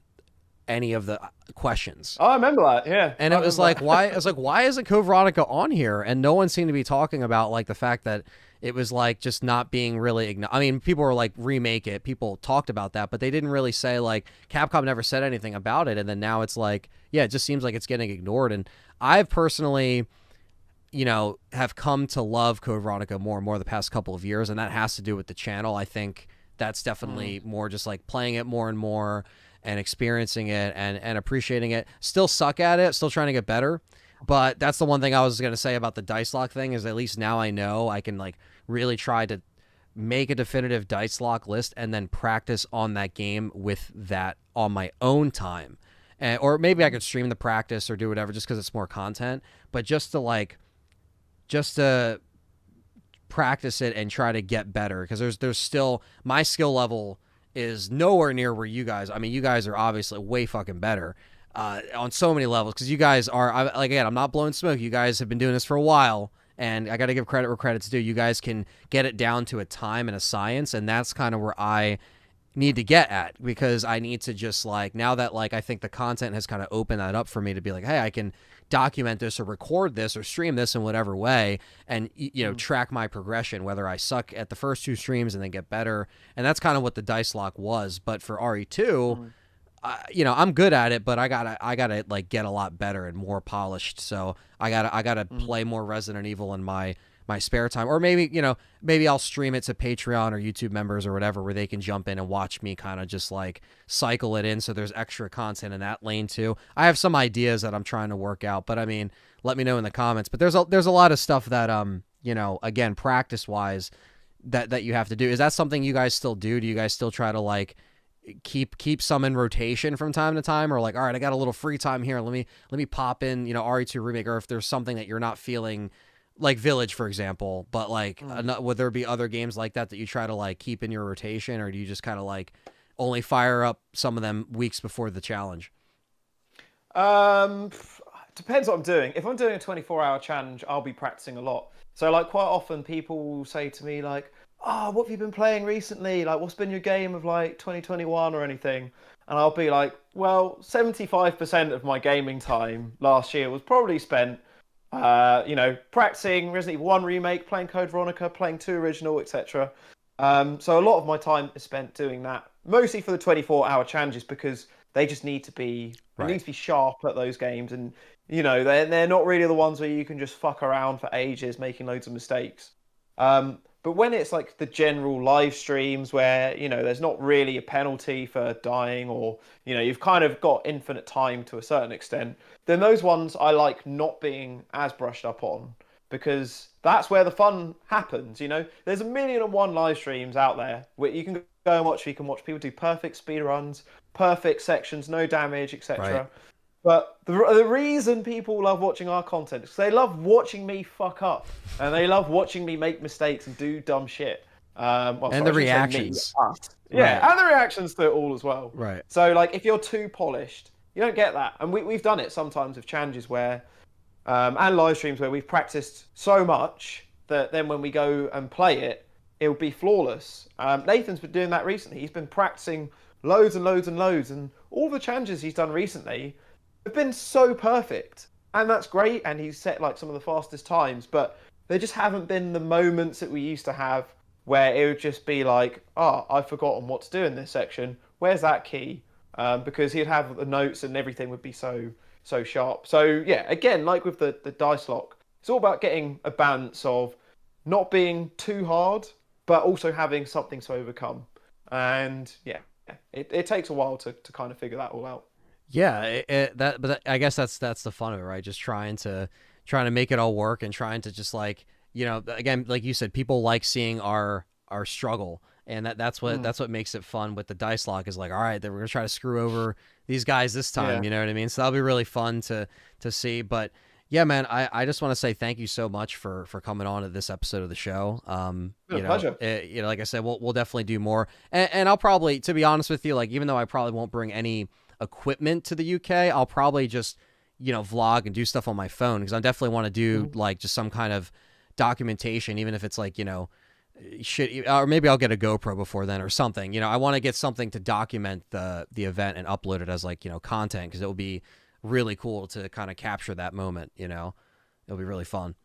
any of the questions. Oh, I remember that. Yeah, And it was like, why? I was like, why isn't Code Veronica on here? And no one seemed to be talking about like the fact that it was like just not being really. I mean, people were like remake it. People talked about that, but they didn't really say like Capcom never said anything about it. And then now it's like, yeah, it just seems like it's getting ignored. And I've personally, have come to love Code Veronica more and more the past couple of years, and that has to do with the channel. I think that's definitely more just like playing it more and more and experiencing it and appreciating it. Still suck at it, still trying to get better. But that's the one thing I was going to say about the dice lock thing is at least now I know I can like really try to make a definitive dice lock list and then practice on that game with that on my own time. Or maybe I could stream the practice or do whatever just because it's more content. But just to practice it and try to get better because there's still my skill level is nowhere near where you guys. I mean, you guys are obviously way fucking better on so many levels because you guys are like again. I'm not blowing smoke. You guys have been doing this for a while, and I got to give credit where credit's due. You guys can get it down to a time and a science, and that's kind of where I need to get at because I need to just like now that like I think the content has kind of opened that up for me to be like, hey, I can document this or record this or stream this in whatever way and track my progression, whether I suck at the first two streams and then get better. And that's kind of what the dice lock was. But for RE2, I'm good at it, but I gotta like get a lot better and more polished. So I gotta play more Resident Evil in my spare time, or maybe I'll stream it to Patreon or YouTube members or whatever, where they can jump in and watch me kind of just like cycle it in. So there's extra content in that lane too. I have some ideas that I'm trying to work out, but I mean, let me know in the comments. But there's a lot of stuff that again, practice wise, that you have to do. Is that something you guys still do? Do you guys still try to like keep some in rotation from time to time, or like, all right, I got a little free time here, let me pop in RE2 remake, or if there's something that you're not feeling, like Village, for example, but like, would there be other games like that you try to like keep in your rotation, or do you just kind of like only fire up some of them weeks before the challenge? Depends what I'm doing. If I'm doing a 24-hour challenge, I'll be practicing a lot. So like quite often people say to me like, "Oh, what have you been playing recently? Like, what's been your game of like 2021 or anything?" And I'll be like, "Well, 75% of my gaming time last year was probably spent practicing Resident Evil 1 Remake, playing Code Veronica, playing 2 Original, etc. So a lot of my time is spent doing that, mostly for the 24-hour challenges because they just need to be sharp at those games, and they're not really the ones where you can just fuck around for ages making loads of mistakes. But when it's like the general live streams where there's not really a penalty for dying, or you've kind of got infinite time to a certain extent, then those ones I like not being as brushed up on, because that's where the fun happens. There's 1,000,001 live streams out there where you can go and watch. You can watch people do perfect speed runs, perfect sections, no damage, etc. Right. But the reason people love watching our content is they love watching me fuck up, and they love watching me make mistakes and do dumb shit. And the reactions. Yeah, and the reactions to it all as well. Right. So like, if you're too polished, you don't get that. And we've done it sometimes with challenges where, and live streams where we've practiced so much that then when we go and play it, it'll be flawless. Nathan's been doing that recently. He's been practicing loads and loads and loads, and all the challenges he's done recently have been so perfect, and that's great, and he's set like some of the fastest times, but there just haven't been the moments that we used to have where it would just be like, I've forgotten what to do in this section, where's that key? Because he'd have the notes and everything would be so sharp. So yeah, again, like with the dice lock, it's all about getting a balance of not being too hard but also having something to overcome. And yeah, it takes a while to kind of figure that all out. Yeah, but I guess that's the fun of it, right? Just trying to make it all work and trying to just like, again, like you said, people like seeing our struggle, and that's what makes it fun with the dice lock is like, all right, then we're gonna try to screw over these guys this time, Yeah. you know what I mean? So that'll be really fun to see. But yeah, man, I just want to say thank you so much for coming on to this episode of the show. Been a pleasure. Like I said, we'll definitely do more, and I'll probably, to be honest with you, like even though I probably won't bring any equipment to the UK, I'll probably just vlog and do stuff on my phone, because I definitely want to do like just some kind of documentation, even if it's like shit, or maybe I'll get a GoPro before then or something. I want to get something to document the event and upload it as like content, because it will be really cool to kind of capture that moment. It'll be really fun.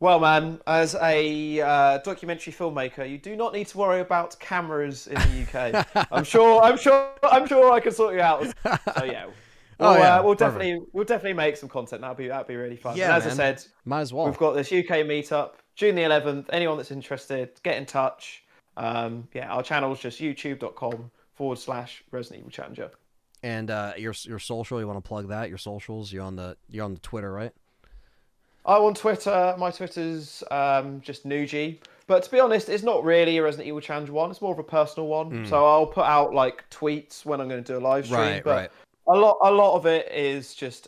Well, man, as a documentary filmmaker, you do not need to worry about cameras in the UK. I'm sure I can sort you out. So yeah, we'll definitely make some content. That'd be really fun. Yeah, and as man. I said, Might as well. we've got this UK meetup June the 11th. Anyone that's interested, get in touch. Our channel's just youtube.com/Resident Evil Challenger. And your social, you want to plug that? Your socials, you're on the Twitter, right? I'm on Twitter. My Twitter's just Nougie. But to be honest, it's not really a Resident Evil Challenge one. It's more of a personal one. So I'll put out like tweets when I'm going to do a live stream. Right, but right. a lot of it is just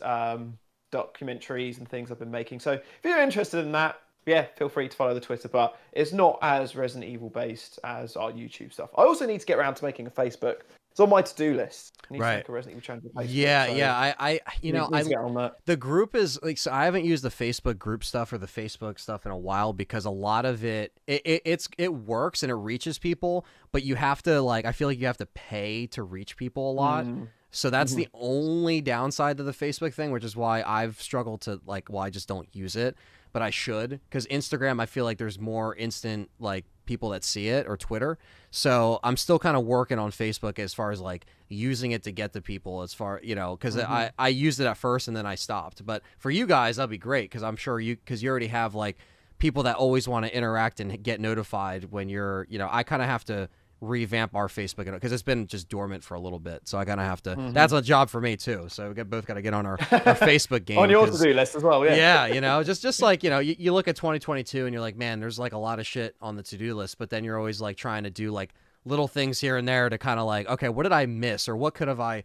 documentaries and things I've been making. So if you're interested in that, yeah, feel free to follow the Twitter. But it's not as Resident Evil based as our YouTube stuff. I also need to get around to making a Facebook. It's on my to-do list. I need to make a Resident Evil Challenge Facebook. Yeah, so yeah. I need to get on that. The group is like, so I haven't used the Facebook group stuff or the Facebook stuff in a while, because a lot of it works and it reaches people, but you have to, like, I feel like you have to pay to reach people a lot. So that's the only downside to the Facebook thing, which is why I've struggled to, like, well, I just don't use it, but I should, because Instagram, I feel like there's more instant, like, people that see it, or Twitter. So I'm still kind of working on Facebook as far as like using it to get to people, as far, because I used it at first and then I stopped. But for you guys, that'd be great, because I'm sure because you already have like people that always want to interact and get notified when you're, I kind of have to revamp our Facebook, because it's been just dormant for a little bit. So I kind of have to, that's a job for me too. So we both got to get on our Facebook game. On your to-do list as well, yeah. Yeah, just like, you look at 2022 and you're like, man, there's like a lot of shit on the to-do list, but then you're always like trying to do like little things here and there to kind of like, okay, what did I miss, or what could have I,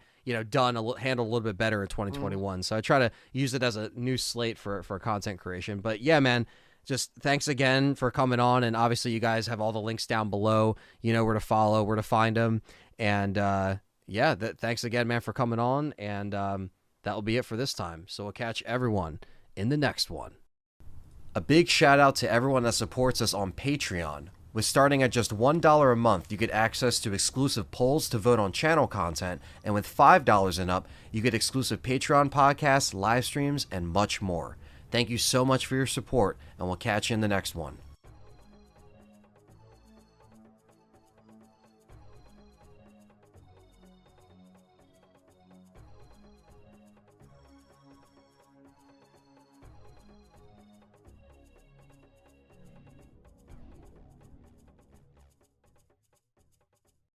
done, handled a little bit better in 2021. So I try to use it as a new slate for content creation. But yeah, man, just thanks again for coming on. And obviously you guys have all the links down below, where to follow, where to find them. And thanks again, man, for coming on. And that'll be it for this time. So we'll catch everyone in the next one. A big shout out to everyone that supports us on Patreon. With starting at just $1 a month, you get access to exclusive polls to vote on channel content, and with $5 and up, you get exclusive Patreon podcasts, live streams, and much more. Thank you so much for your support, and we'll catch you in the next one.